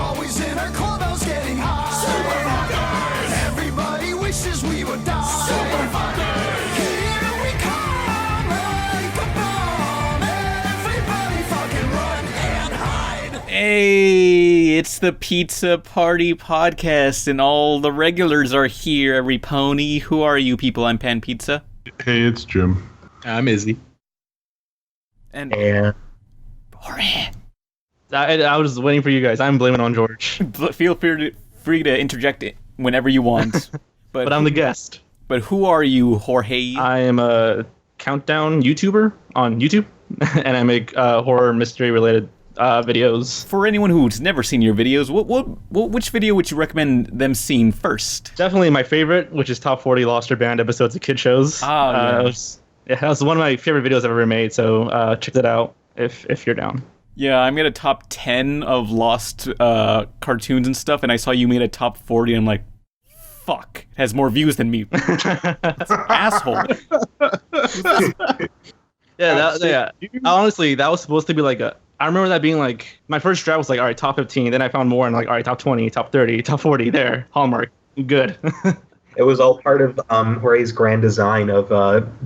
always in our clubhouse getting high. Super fuckers! Everybody wishes we would die. Super fuckers! Here we come like a bomb. Everybody fucking run and hide. Hey, it's the Pizza Party Podcast, and all the regulars are here, every pony. Who are you people? I'm Pan Pizza. Hey, it's Jim. I'm Izzy. And Jorge. I was waiting for you guys. I'm BlameItOnJorge. Feel free to interject whenever you want. But I'm the guest. But who are you, Jorge? I am a countdown YouTuber on YouTube, and I make horror mystery related videos. For anyone who's never seen your videos, which video would you recommend them seeing first? Definitely my favorite, which is top 40 Lost or Banned episodes of kid shows. Oh, yeah. That was one of my favorite videos I've ever made, so check that out if you're down. Yeah, I made a top 10 of Lost cartoons and stuff, and I saw you made a top 40, and I'm like, fuck, it has more views than me. Asshole. Yeah. Honestly, that was supposed to be like I remember that being like, my first draft was like, all right, top 15. Then I found more and like, all right, top 20, top 30, top 40. There, Hallmark. Good. It was all part of Jorge's grand design of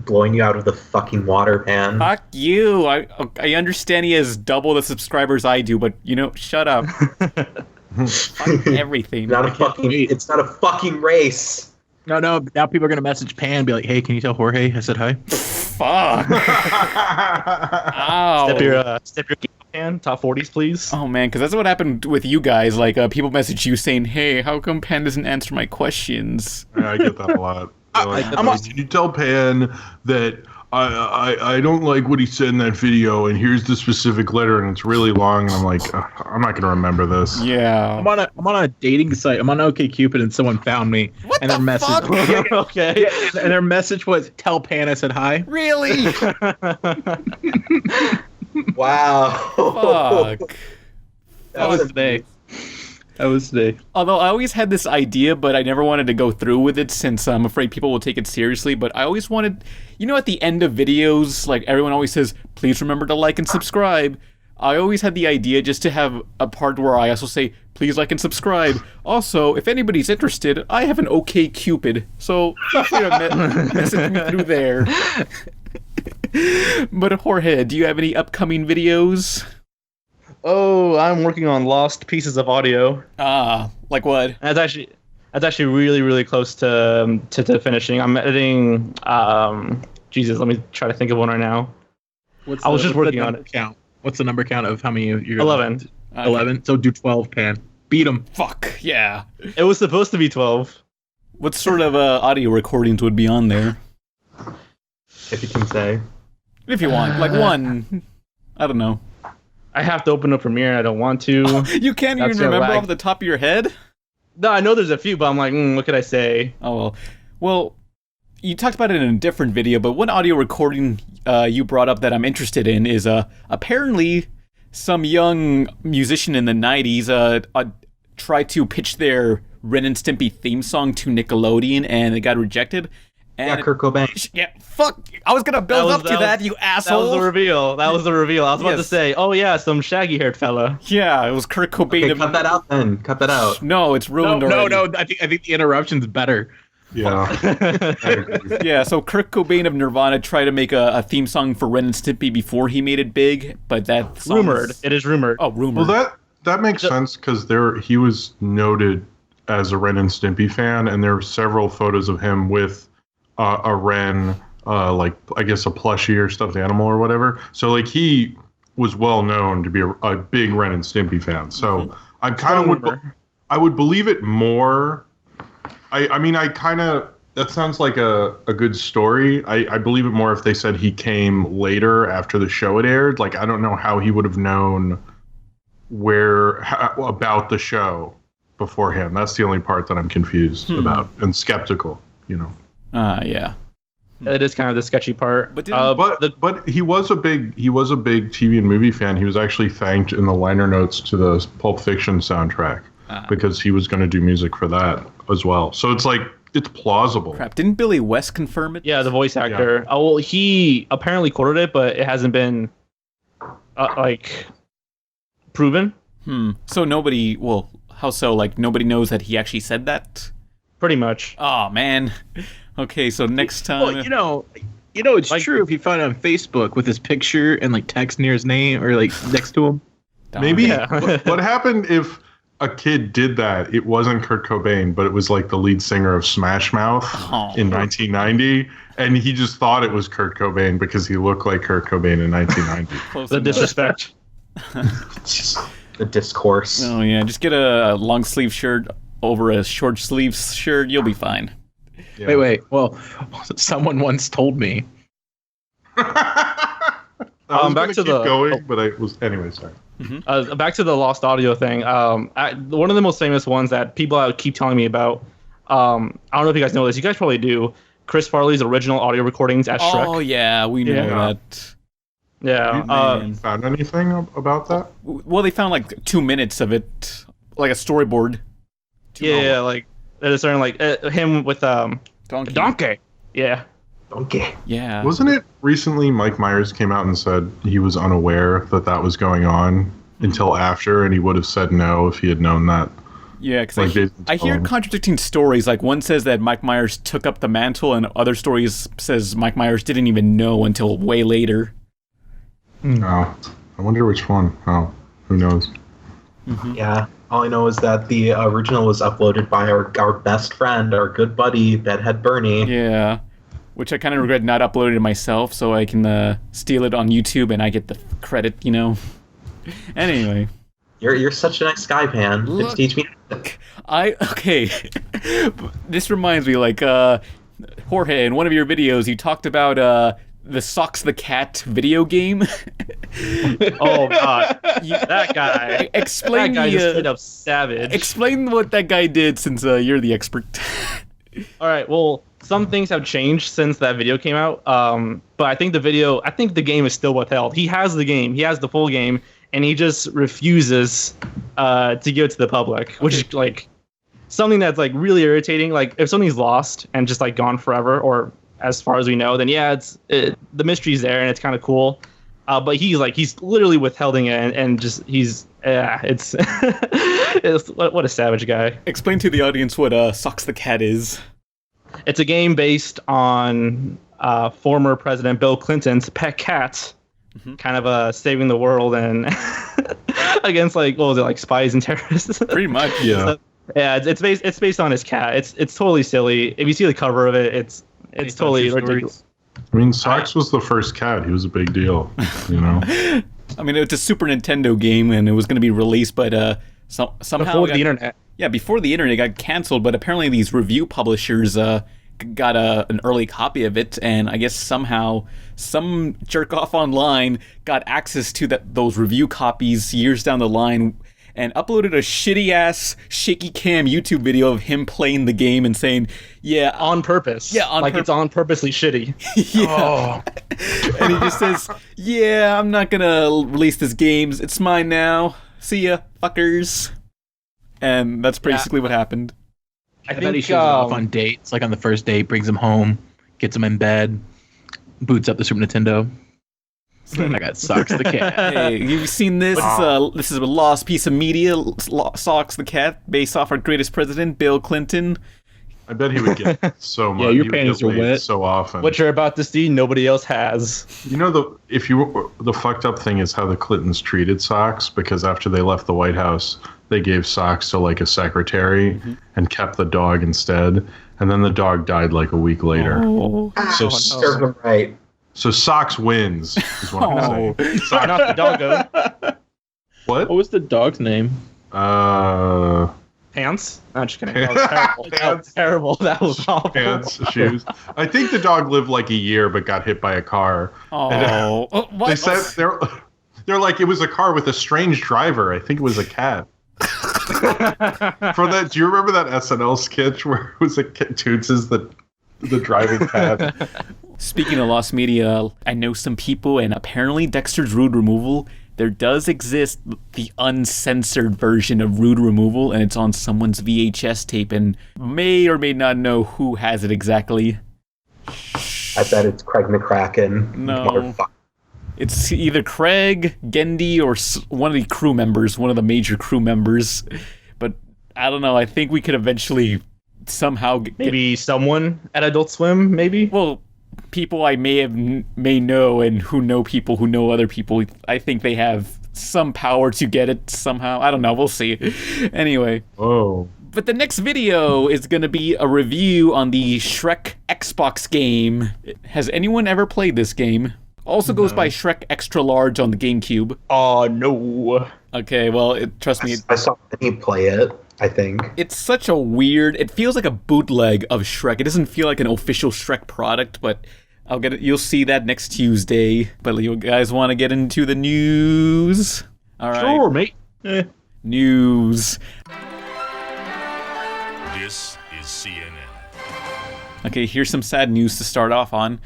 blowing you out of the fucking water pan. Fuck you. I understand he has double the subscribers I do, but, shut up. Fuck everything. It's not a fucking race. No. Now people are gonna message Pan and be like, "Hey, can you tell Jorge I said hi?" Fuck. Ow. Step your game Pan. Top 40s, please. Oh man, because that's what happened with you guys. Like, people message you saying, "Hey, how come Pan doesn't answer my questions?" Yeah, I get that a lot. Can you tell Pan that I don't like what he said in that video, and here's the specific letter, and it's really long, and I'm like, I'm not gonna remember this. Yeah. I'm on a dating site. I'm on OkCupid, and someone found me. What and the their message, fuck? Okay. And their message was, "Tell Pan I said hi." Really? Wow. Fuck. That was today. Although I always had this idea, but I never wanted to go through with it since I'm afraid people will take it seriously. But I always wanted, at the end of videos, like everyone always says, please remember to like and subscribe. I always had the idea just to have a part where I also say, please like and subscribe. Also, if anybody's interested, I have an OkCupid, so feel free to message me through there. But Jorge, do you have any upcoming videos? Oh, I'm working on lost pieces of audio. Like what? That's actually really, really close to finishing. I'm editing. Jesus, let me try to think of one right now. I was just working on it. What's the number count of how many you're 11. 11. So do 12, Pan. Beat them. Fuck yeah. It was supposed to be 12. What sort of audio recordings would be on there? If you can say. If you want, like one. I don't know. I have to open up Premiere and I don't want to. You can't even remember off the top of your head? No, I know there's a few, but I'm like, what could I say? Oh, well, you talked about it in a different video, but one audio recording you brought up that I'm interested in is apparently some young musician in the 90s tried to pitch their Ren and Stimpy theme song to Nickelodeon, and it got rejected. And Kurt Cobain. Yeah, fuck. I was gonna build up to that, you asshole. That was the reveal. I was about to say, oh yeah, some shaggy-haired fella. Yeah, it was Kurt Cobain. Okay, cut that out then. Cut that out. No, it's ruined already. No. I think the interruption's better. Yeah. Yeah, so Kurt Cobain of Nirvana tried to make a theme song for Ren and Stimpy before he made it big, but that song It is rumored. Oh, rumored. Well, that makes sense because he was noted as a Ren and Stimpy fan, and there were several photos of him with a Ren, like I guess a plushie or stuffed animal or whatever. So like he was well known to be a big Ren and Stimpy fan. So I kind of I would believe it more. I mean that sounds like a good story. I believe it more if they said he came later after the show had aired. Like I don't know how he would have known about the show beforehand. That's the only part that I'm confused about and skeptical. Yeah. It is kind of the sketchy part. But he was a big TV and movie fan. He was actually thanked in the liner notes to the Pulp Fiction soundtrack because he was going to do music for that as well. So it's like it's plausible. Crap! Didn't Billy West confirm it? Yeah, the voice actor. Yeah. Oh, well, he apparently quoted it, but it hasn't been like proven. So nobody, well, how so? Like, nobody knows that he actually said that? Pretty much. Oh, man. Okay, so next time... Well, it's true if you found it on Facebook with his picture and, like, text near his name or, like, next to him. Maybe what happened if a kid did that? It wasn't Kurt Cobain, but it was like the lead singer of Smash Mouth in 1990, and he just thought it was Kurt Cobain because he looked like Kurt Cobain in 1990. The disrespect. The discourse. Oh, yeah, just get a long sleeve shirt over a short sleeve shirt, you'll be fine. Yeah. Wait. Well, someone once told me. Back to the going, but I was anyway. Sorry. Back to the lost audio thing. One of the most famous ones that people keep telling me about. I don't know if you guys know this. You guys probably do. Chris Farley's original audio recordings as Shrek. Oh yeah, we know that. Yeah. You found anything about that? Well, they found like 2 minutes of it, like a storyboard. Yeah, like there's certain like him with Donkey. Yeah. Okay. Yeah. Wasn't it recently Mike Myers came out and said he was unaware that was going on until after, and he would have said no if he had known that? Yeah, because I hear contradicting stories. Like, one says that Mike Myers took up the mantle, and other stories says Mike Myers didn't even know until way later. Oh, I wonder which one. Oh, who knows? Yeah. All I know is that the original was uploaded by our best friend, our good buddy, Bedhead Berny. Yeah. Which I kind of regret not uploading it myself, so I can steal it on YouTube and I get the credit, Anyway. You're such a nice guy, Pan. Just teach me. Okay. This reminds me, like, Jorge, in one of your videos, you talked about the Socks the Cat video game. Oh God, that guy! Explain. That guy just straight up savage. Explain what that guy did, since you're the expert. All right. Well, some things have changed since that video came out. But I think the game is still withheld. He has the game. He has the full game, and he just refuses to give it to the public, which is like something that's like really irritating. Like if something's lost and just like gone forever, or as far as we know, then yeah, the mystery's there and it's kind of cool. But he's literally withholding it and just it's what a savage guy. Explain to the audience what Socks the Cat is. It's a game based on former President Bill Clinton's pet cat, kind of saving the world and against like what was it, like spies and terrorists. Pretty much, yeah. So, yeah, it's based on his cat. It's totally silly. If you see the cover of it, it's totally ridiculous. I mean, Socks was the first cat. He was a big deal, I mean, it's a Super Nintendo game, and it was going to be released, but somehow before the internet. Yeah, before the internet got canceled, but apparently these review publishers got an early copy of it, and I guess somehow some jerk-off online got access to those review copies years down the line and uploaded a shitty-ass shaky cam YouTube video of him playing the game and saying, yeah... On purpose. Yeah, it's on purposely shitty. Yeah. Oh. And he just says, yeah, I'm not gonna release this game. It's mine now. See ya, fuckers. And that's basically what happened. I bet he shows off on dates. Like on the first date, brings him home, gets him in bed, boots up the Super Nintendo. So I got Socks the Cat. Hey, you've seen this? This is a lost piece of media, Socks the Cat, based off our greatest president, Bill Clinton. I bet he would get so much. Yeah, your panties are wet so often. What you're about to see, nobody else has. The fucked up thing is how the Clintons treated Socks, because after they left the White House, they gave Socks to like a secretary and kept the dog instead, and then the dog died like a week later. Oh. So Serve them right. So Socks wins, is what I'm saying. Not the doggo. What? What was the dog's name? Pants? No, just kidding. That was terrible. That was terrible. That was awful. Pants, shoes. I think the dog lived like a year, but got hit by a car. Oh, what? They said they're like, it was a car with a strange driver. I think it was a cat. Do you remember that SNL sketch where it was a Toots is the driving cat? Speaking of lost media, I know some people, and apparently Dexter's Rude Removal, there does exist the uncensored version of Rude Removal, and it's on someone's VHS tape, and may or may not know who has it exactly. I bet it's Craig McCracken. No. Motherfucker. It's either Craig, Gendy, or one of the crew members, one of the major crew members. But I don't know. I think we could eventually somehow maybe someone at Adult Swim, maybe. Well, people I may know and who know people who know other people. I think they have some power to get it somehow. I don't know. We'll see. Anyway. Oh. But the next video is going to be a review on the Shrek Xbox game. Has anyone ever played this game? Also goes by Shrek Extra Large on the GameCube. Oh, no. Okay, well, trust me. I saw Berny play it, I think. It's such a weird... It feels like a bootleg of Shrek. It doesn't feel like an official Shrek product, but I'll get it. You'll see that next Tuesday. But you guys want to get into the news? All right. Sure, mate. News. This is CNN. Okay, here's some sad news to start off on.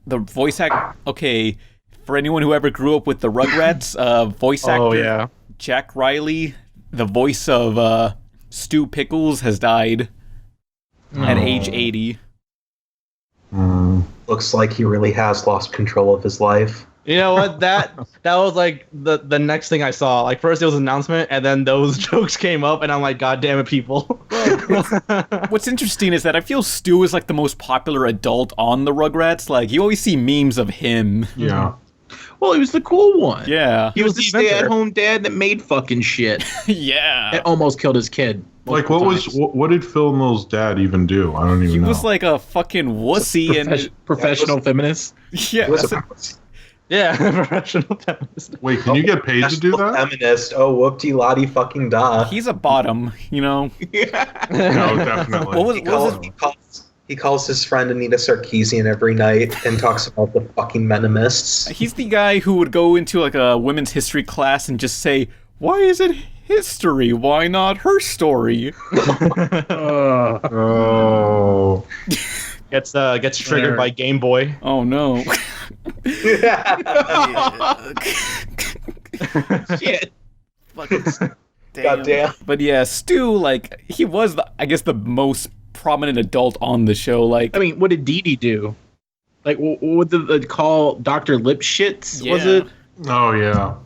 The voice act... Okay, for anyone who ever grew up with the Rugrats, voice actor Jack Riley, the voice of Stu Pickles, has died at age 80. Looks like he really has lost control of his life. You know what? That was like the next thing I saw. Like first it was an announcement, and then those jokes came up, and I'm like, God damn it, people. What's interesting is that I feel Stu is like the most popular adult on the Rugrats. Like you always see memes of him. Yeah. Well, he was the cool one. Yeah. He was the stay-at-home dad that made fucking shit. Yeah. It almost killed his kid. Like, what did Phil Mill's dad even do? I don't even know. He was like a fucking wussy professional feminist. Yeah. Yeah, professional feminist. Wait, can you get paid to do that? Feminist. Oh, whoopty-lotty fucking da. He's a bottom, you know? No, definitely. He calls his friend Anita Sarkeesian every night and talks about the fucking menimists. He's the guy who would go into like a women's history class and just say, "Why is it history? Why not her story?" Oh. Gets triggered by Game Boy. Oh no. Shit. Fucking Goddamn. But yeah, Stu, like, he was, I guess, the most prominent adult on the show. Like, I mean, what did Dee Dee do? Like, what did they call Dr. Lipschitz? Yeah. Was it? Oh, yeah.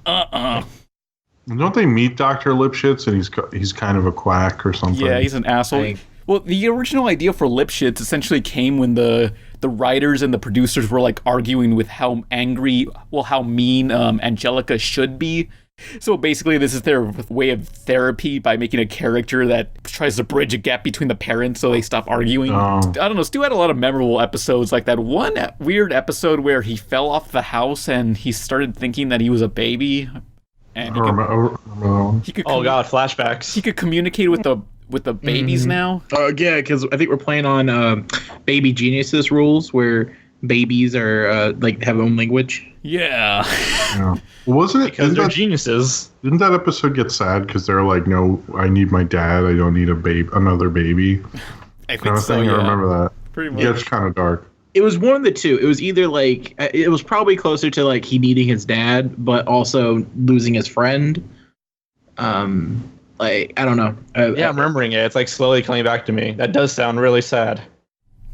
Don't they meet Dr. Lipschitz and he's kind of a quack or something? Yeah, he's an asshole. Well, the original idea for Lipschitz essentially came when the writers and the producers were like arguing with how mean Angelica should be. So basically, this is their way of therapy by making a character that tries to bridge a gap between the parents so they stop arguing. I don't know, Stu had a lot of memorable episodes, like that one weird episode where he fell off the house and he started thinking that he was a baby. And he could God, flashbacks. He could communicate with the babies now. Yeah, because I think we're playing on Baby Geniuses rules where babies are like have their own language. Yeah. Wasn't it? Because they're geniuses. Didn't that episode get sad because they're like, "No, I need my dad. I don't need another baby." I think kind of so. thing. Yeah. I remember that. Pretty much. Yeah, it's kind of dark. It was one of the two. It was either like it was probably closer to like he needing his dad, but also losing his friend. Like I don't know. Yeah, I'm remembering it. It's like slowly coming back to me. That does sound really sad.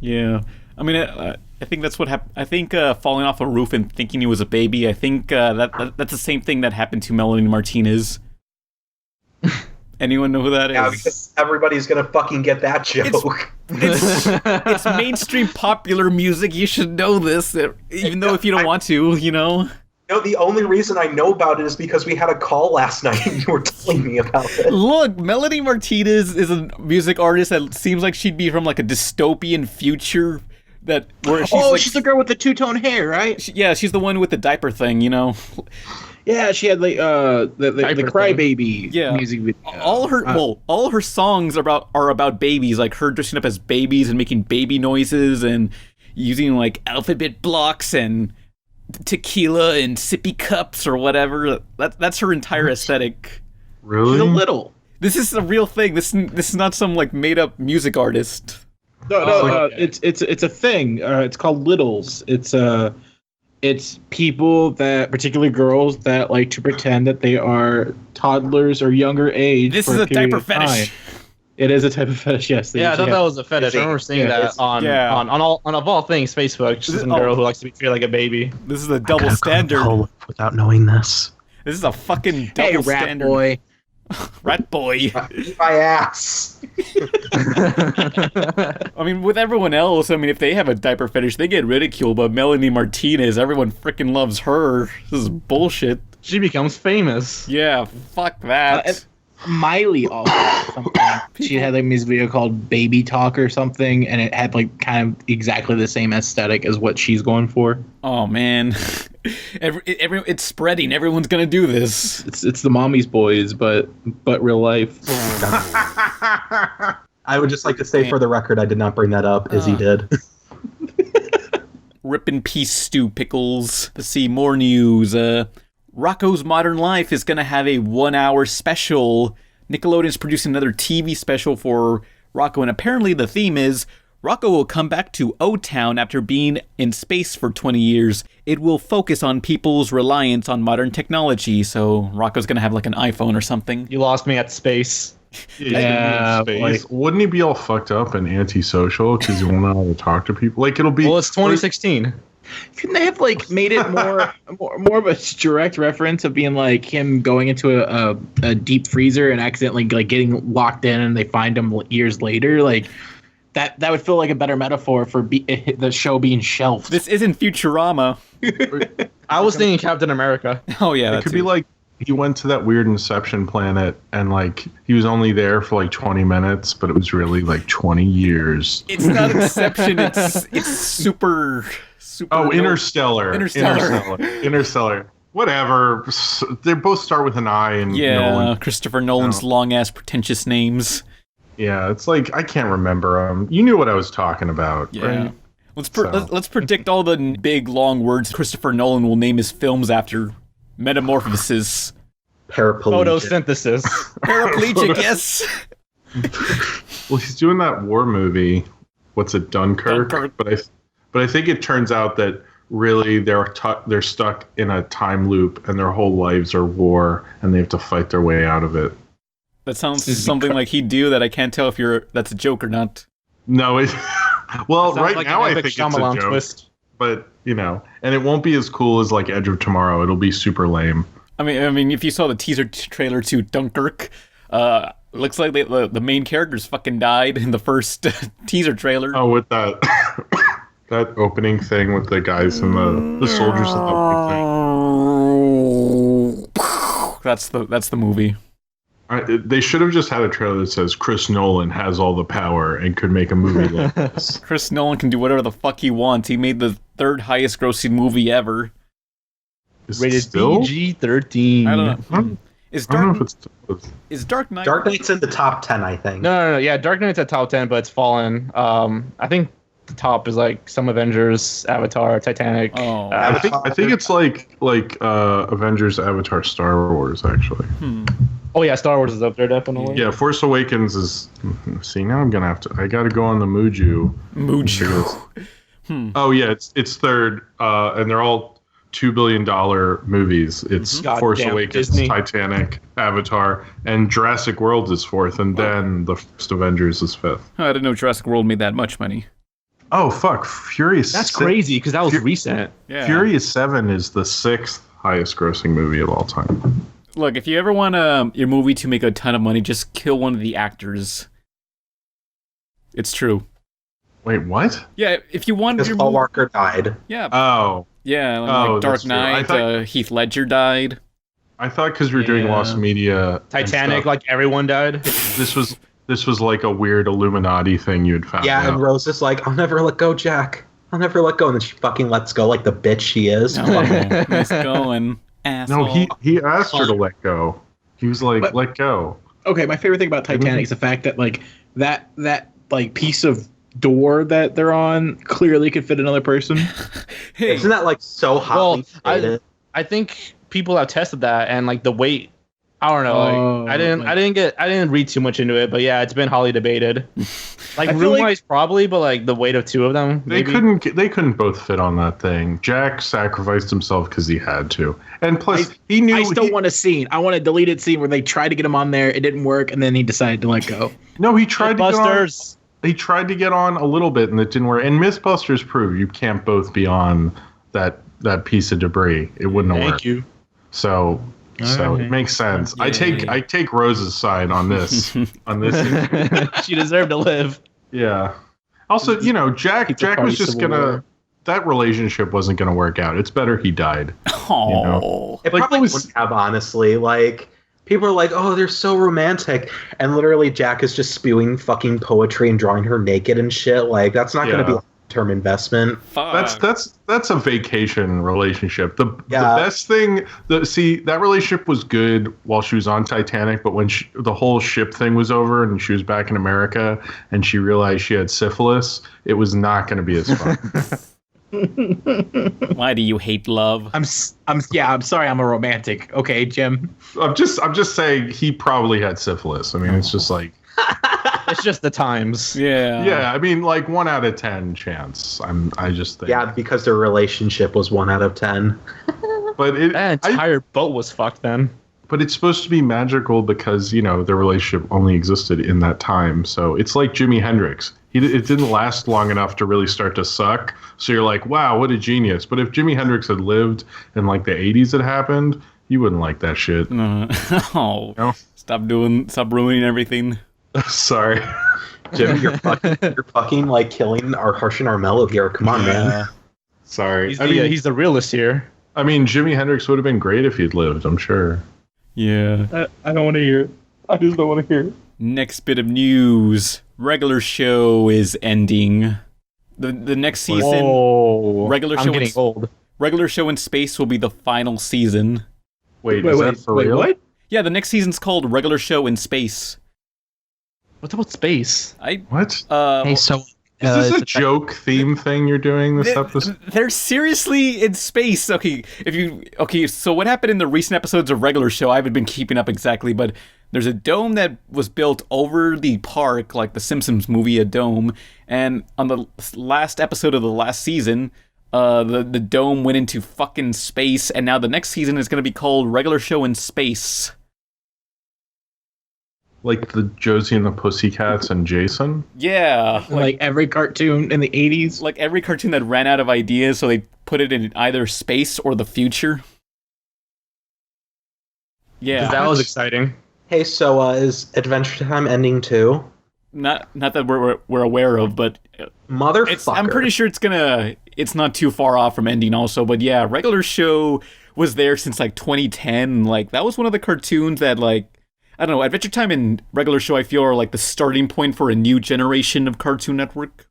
Yeah, I mean, I think that's what happened. I think falling off a roof and thinking he was a baby. I think that's the same thing that happened to Melanie Martinez. Anyone know who that is? Yeah, because everybody's gonna fucking get that joke. It's mainstream popular music. You should know this, even though if you don't want to, you know. No, the only reason I know about it is because we had a call last night and you were telling me about it. Look, Melanie Martinez is a music artist that seems like she'd be from like a dystopian future where she's she's the girl with the two-tone hair, right? She's the one with the diaper thing, you know. Yeah, she had like the Crybaby music video. All her songs are about babies, like her dressing up as babies and making baby noises and using like alphabet blocks and tequila and sippy cups or whatever. That's her entire aesthetic. Really? She's a little. This is a real thing. This is not some like made up music artist. No, it's a thing. It's called littles. It's people that, particularly girls, that like to pretend that they are toddlers or younger age. This is a diaper fetish. It is a type of fetish, yes. Yeah, I thought that was a fetish. I remember seeing that on of all things Facebook. Just some girl who likes to be treated like a baby. This is a double standard. Without knowing this. This is a fucking double standard. Boy. Rat boy. My ass. I mean, with everyone else, I mean, if they have a diaper fetish, they get ridiculed. But Melanie Martinez, everyone freaking loves her. This is bullshit. She becomes famous. Yeah, fuck that. Miley also had something. She had like this video called Baby Talk or something, and it had like kind of exactly the same aesthetic as what she's going for. Oh man, it's spreading. Everyone's gonna do this. It's the mommy's boys, but real life. I would just like to say for the record, I did not bring that up. Izzy did. Rip in peace, Stu Pickles. Let's see more news. Rockos Modern Life is going to have a 1-hour special. Nickelodeon's producing another TV special for Rocko, and apparently the theme is Rocko will come back to O-Town after being in space for 20 years. It will focus on people's reliance on modern technology, so Rocko's going to have like an iPhone or something. You lost me at space. Yeah, space. Wouldn't he be all fucked up and antisocial because he won't know how to talk to people? Like, it'll be... Well, it's 2016. Couldn't they have like made it more of a direct reference of being like him going into a deep freezer and accidentally like getting locked in and they find him years later? Like that would feel like a better metaphor for the show being shelved. This isn't Futurama. I was thinking Captain America. Oh yeah, it could be like he went to that weird Inception planet and like he was only there for like 20 minutes, but it was really like 20 years. It's not Inception. It's super. Oh, Interstellar. Whatever. They both start with an I. And Nolan. Christopher Nolan's long-ass pretentious names. Yeah, it's like, I can't remember them. You knew what I was talking about, yeah. Right? Let's predict all the big, long words Christopher Nolan will name his films after. Metamorphosis. Photosynthesis. Paraplegic, yes. Well, he's doing that war movie. What's it, Dunkirk? But I think it turns out that really they're stuck in a time loop and their whole lives are war and they have to fight their way out of it. That sounds something like he'd do that I can't tell if that's a joke or not. No, well, right like now I think it's a joke. Twist. But, and it won't be as cool as like Edge of Tomorrow. It'll be super lame. I mean, if you saw the teaser trailer to Dunkirk, looks like the main characters fucking died in the first teaser trailer. Oh, with that... that opening thing with the guys and the soldiers and the That's the movie. They should have just had a trailer that says Chris Nolan has all the power and could make a movie like this. Chris Nolan can do whatever the fuck he wants. He made the third highest grossing movie ever. Rated PG-13. I don't know. Is Dark Knight? Dark Knight's in the top 10, I think. No. Yeah, Dark Knight's at top 10, but it's fallen. I think the top is like some Avengers, Avatar, Titanic. Oh, I think it's like Avengers, Avatar, Star Wars actually. Oh yeah, Star Wars is up there definitely. Yeah, Force Awakens is. See, now I gotta go on the Muju. Oh yeah, it's third, and they're all $2 billion movies. It's Force Awakens, Disney. Titanic, Avatar, and Jurassic World is fourth, and then the first Avengers is fifth. I didn't know Jurassic World made that much money. Oh fuck, Furious. That's crazy because that was recent. Yeah. Furious 7 is the sixth highest grossing movie of all time. Look, if you ever want your movie to make a ton of money, just kill one of the actors. It's true. Wait, what? Yeah, if you want Paul Walker died. Yeah. Oh. Yeah, like Dark Knight, Heath Ledger died. I thought because we were doing Lost Media, Titanic, like everyone died. This was like a weird Illuminati thing you'd found. Yeah, and Rose is like, "I'll never let go, Jack. I'll never let go," and then she fucking lets go like the bitch she is. Nice going, asshole. No, he asked her to let go. He was like, "Let go." Okay, my favorite thing about Titanic is the fact that like that like piece of door that they're on clearly could fit another person. Hey, isn't that like so hotly stated? I think people have tested that and like the weight. I don't know. Oh, I didn't read too much into it, but yeah, it's been hotly debated. Like room wise, probably, but like the weight of two of them, maybe. They couldn't both fit on that thing. Jack sacrificed himself because he had to, and plus he knew. I still want a scene. I want a deleted scene where they tried to get him on there, it didn't work, and then he decided to let go. No, he tried to get on. Mythbusters. He tried to get on a little bit, and it didn't work. And Mythbusters proved you can't both be on that piece of debris. It wouldn't have worked. Thank you. So it makes sense. Yeah. I take Rose's side on this. On this, She deserved to live. yeah. Also, Jack was just gonna. That relationship wasn't gonna work out. It's better he died. Oh, It Like, probably what was- wouldn't have, honestly. Like, people are like, oh, they're so romantic. And literally, Jack is just spewing fucking poetry and drawing her naked and shit. Like, that's not going to be a long-term investment. fuck. That's a vacation relationship. The Yeah. best thing, that relationship was good while she was on Titanic, but when the whole ship thing was over and she was back in America and she realized she had syphilis, it was not going to be as fun. Why do you hate love? I'm sorry, I'm a romantic. Okay, Jim. I'm just saying he probably had syphilis. I mean, it's just like, It's just the times. Yeah. yeah, I mean, like 1 out of 10 chance. I just think. Yeah, because their relationship was 1 out of 10. But That entire boat was fucked then. But it's supposed to be magical because, their relationship only existed in that time. So it's like Jimi Hendrix. It didn't last long enough to really start to suck. So you're like, wow, what a genius. But if Jimi Hendrix had lived in like the 80s it happened, you wouldn't like that shit. Oh, No? stop ruining everything. Sorry. Jim, you're fucking like killing our harshing our mellow here. Come on, man. Sorry. He's the realist here. I mean, Jimi Hendrix would have been great if he'd lived, I'm sure. Yeah. I don't want to hear it. I just don't want to hear it. Next bit of news. Regular show is ending. The next season, Oh, regular I'm show getting old. Regular show in space will be the final season. Wait, is that for real? What? Yeah, the next season's called Regular Show in Space. What's about space? What? So Is this a joke theme thing you're doing this episode? They're seriously in space. Okay, so what happened in the recent episodes of Regular Show, I haven't been keeping up exactly, but there's a dome that was built over the park, like the Simpsons movie, a dome, and on the last episode of the last season, the dome went into fucking space, and now the next season is going to be called Regular Show in Space. Like the Josie and the Pussycats and Jason? Yeah. Like every cartoon in the 80s. Like every cartoon that ran out of ideas, so they put it in either space or the future. Yeah. That was exciting. Hey, so is Adventure Time ending too? Not that we're aware of, but Motherfucker. I'm pretty sure it's not too far off from ending also, but yeah, Regular Show was there since like 2010. Like that was one of the cartoons that like, I don't know, Adventure Time and Regular Show I feel are like the starting point for a new generation of Cartoon Network.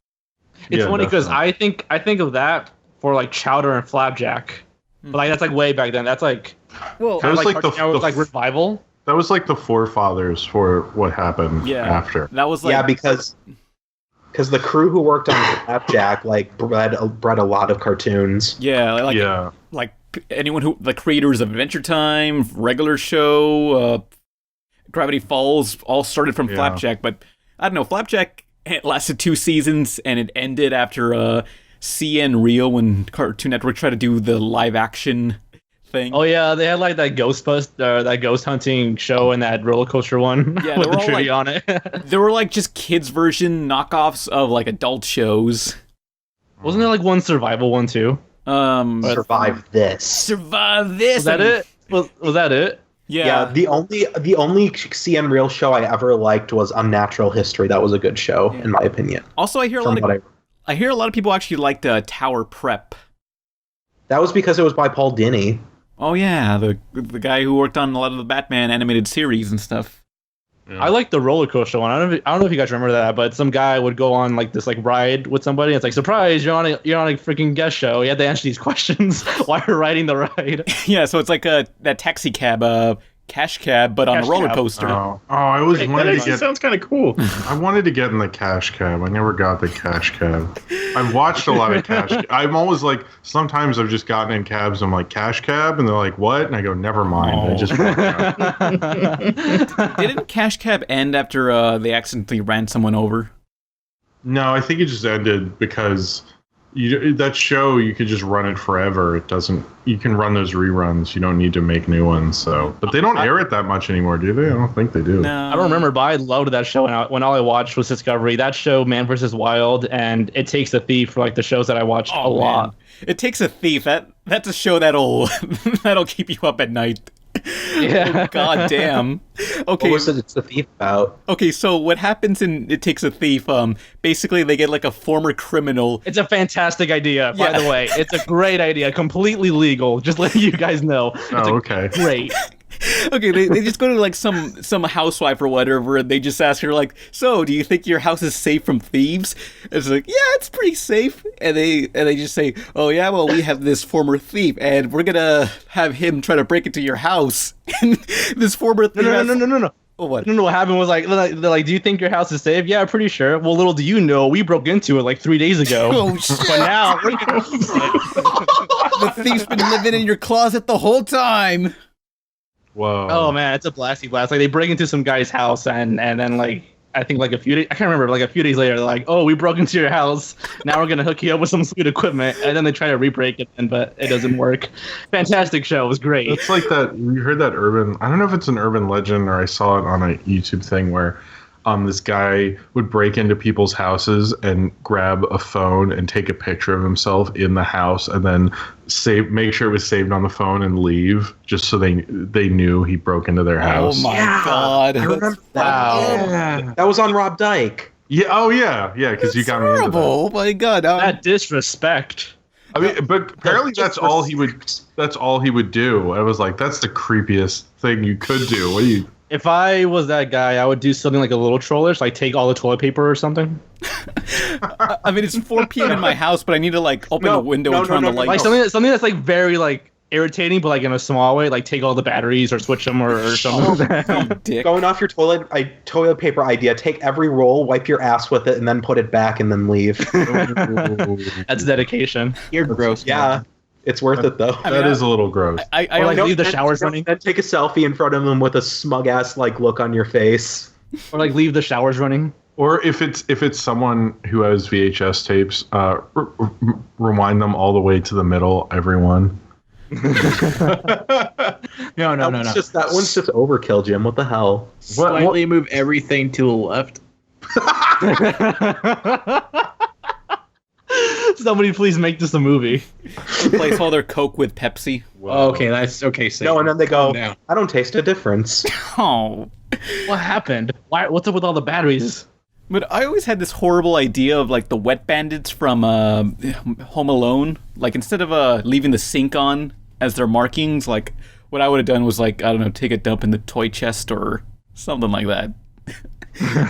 It's Yeah, funny because definitely. I think of that for like Chowder and Flapjack, but like that's like way back then. That's like Well, That was like Cartoon Network, like revival. That was like the forefathers for what happened yeah, after. that was like Yeah, because the crew who worked on Flapjack like bred a lot of cartoons. yeah, like Yeah. like anyone who the creators of Adventure Time, Regular Show, Gravity Falls all started from Yeah. Flapjack, but I don't know, Flapjack it lasted 2 seasons and it ended after CN Real when Cartoon Network tried to do the live action thing. Oh yeah, they had like that that ghost hunting show and that roller coaster one Yeah, with they the were all, trivia on it. There were like just kids version knockoffs of like adult shows. Wasn't there like one survival one too? Survive this. Survive this. Was that it? Was that it? Yeah, the only CN Real show I ever liked was Unnatural History. That was a good show, in my opinion. Also, I hear a From lot of I hear a lot of people actually liked Tower Prep. That was because it was by Paul Dini. Oh yeah, the guy who worked on a lot of the Batman animated series and stuff. I like the roller coaster one. I don't know if you guys remember that, but some guy would go on like this like ride with somebody. And it's like, surprise, you're on a freaking guest show. You had to answer these questions while you're riding the ride. Yeah, so it's like that taxi cab cash cab, but on Cash a roller cab. coaster. I always That wanted to actually get. sounds kind of cool. I wanted to get in the cash cab. I never got the cash cab. I've watched a lot of cash. I'm always like, sometimes I've just gotten in cabs. I'm like, cash cab, and they're like, what? And I go, never mind. I just walk out. Didn't cash cab end after they accidentally ran someone over? No, I think it just ended because that show, you could just run it forever. It doesn't. You can run those reruns. You don't need to make new ones. So, but they don't air it that much anymore, do they? I don't think they do. No. I don't remember, but I loved that show when all I watched was Discovery. That show, Man vs. Wild, and It Takes a Thief for like the shows that I watched a lot. Man. It Takes a Thief. That's a show that'll keep you up at night. Yeah. Oh, God damn. Okay. What was it? It's the thief about. Okay, so what happens in It Takes a Thief, basically they get like a former criminal. It's a fantastic idea, by the way. It's a great idea. Completely legal. Just letting you guys know. It's okay. Great. Okay, they just go to like some housewife or whatever, and they just ask her like, so do you think your house is safe from thieves? And it's like, yeah, it's pretty safe. And they just say, oh yeah, well we have this former thief, and we're gonna have him try to break into your house. And this former thief No. Oh, what? No, what happened was like, they're like, do you think your house is safe? Yeah, pretty sure. Well, little do you know, we broke into it like 3 days ago. Oh shit! But now we're gonna The thief's been living in your closet the whole time. Whoa. Oh man, it's a blasty blast. Like they break into some guy's house and then like I think like a few days, I can't remember, like a few days later, they're like, oh, we broke into your house. Now we're gonna hook you up with some sweet equipment, and then they try to re-break it, but it doesn't work. Fantastic show, it was great. It's like that. You heard that urban? I don't know if it's an urban legend or I saw it on a YouTube thing where, this guy would break into people's houses and grab a phone and take a picture of himself in the house, and then make sure it was saved on the phone and leave, just so they knew he broke into their house. Oh my God! I remember that. Wow. Yeah. That was on Rob Dyke. Yeah. Oh yeah. Yeah. Because you got me into that. Oh my God! That disrespect. I mean, but apparently that's all he would. That's all he would do. I was like, that's the creepiest thing you could do. What do you? If I was that guy, I would do something like a little trollish, like take all the toilet paper or something. I mean, it's 4 p.m. in my house, but I need to like open the window and turn on the light. Like something that's like very like irritating, but like in a small way, like take all the batteries or switch them or something. You dick. Going off your toilet paper idea, take every roll, wipe your ass with it, and then put it back and then leave. That's dedication. You're gross. Yeah. It's worth it though. That is a little gross. I Or like like, leave the showers running. Then take a selfie in front of them with a smug ass like look on your face. Or like leave the showers running. Or if it's someone who has VHS tapes, rewind them all the way to the middle, everyone. No. That one's just overkill, Jim. What the hell? Slightly move everything to the left. Somebody please make this a movie. replace all their Coke with Pepsi. Okay, that's okay. Safe. No, and then they go, Calm down. I don't taste a difference. Oh. What happened? What's up with all the batteries? But I always had this horrible idea of like the wet bandits from Home Alone. Like instead of leaving the sink on as their markings, like what I would have done was like, I don't know, take a dump in the toy chest or something like that.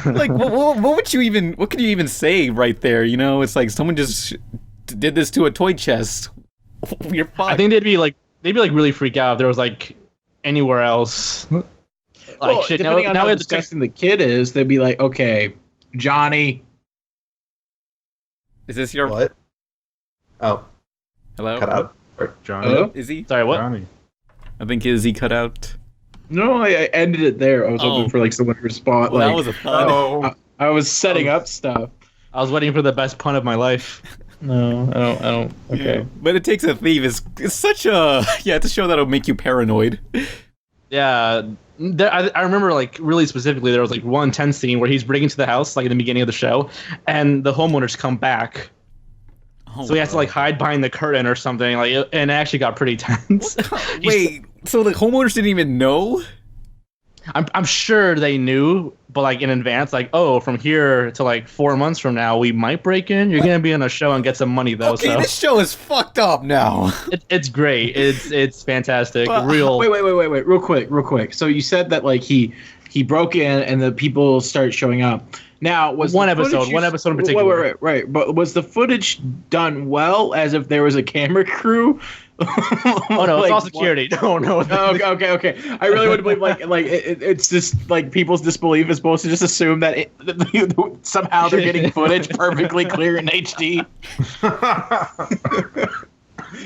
Like what could you even say right there? You know, it's like someone just did this to a toy chest. You're fine. I think they'd be like really freak out if there was like anywhere else. Like Well, shit. depending on Now how we have to check. disgusting the kid is, they'd be like, okay, Johnny. Is this your What? Oh, hello? cut out. Johnny. Hello? Izzy? Sorry, what? Johnny. I think Izzy cut out. No, I ended it there. I was hoping for like someone to respond. Well, that like, was a fun. Oh, I was setting up stuff. I was waiting for the best pun of my life. No, I don't. Okay. Yeah. But It Takes a Thief is such a it's a show that'll make you paranoid. Yeah, I remember like really specifically there was like one tense scene where he's breaking into the house like in the beginning of the show, and the homeowners come back. Oh, So he has to like hide behind the curtain or something, like, and it actually got pretty tense. wait, so the homeowners didn't even know? I'm sure they knew, but like in advance, like, oh, from here to like 4 months from now, we might break in. You're gonna be on a show and get some money though. Okay, So this show is fucked up now. it's great. It's fantastic. But- Real. Wait, real quick. So you said that like he broke in and the people start showing up. Now was One the episode footage in particular. Right. But was the footage done well, as if there was a camera crew? Oh no, it's all security. No. Okay. I really would believe it's just like people's disbelief is supposed to just assume that somehow they're getting footage perfectly clear in HD.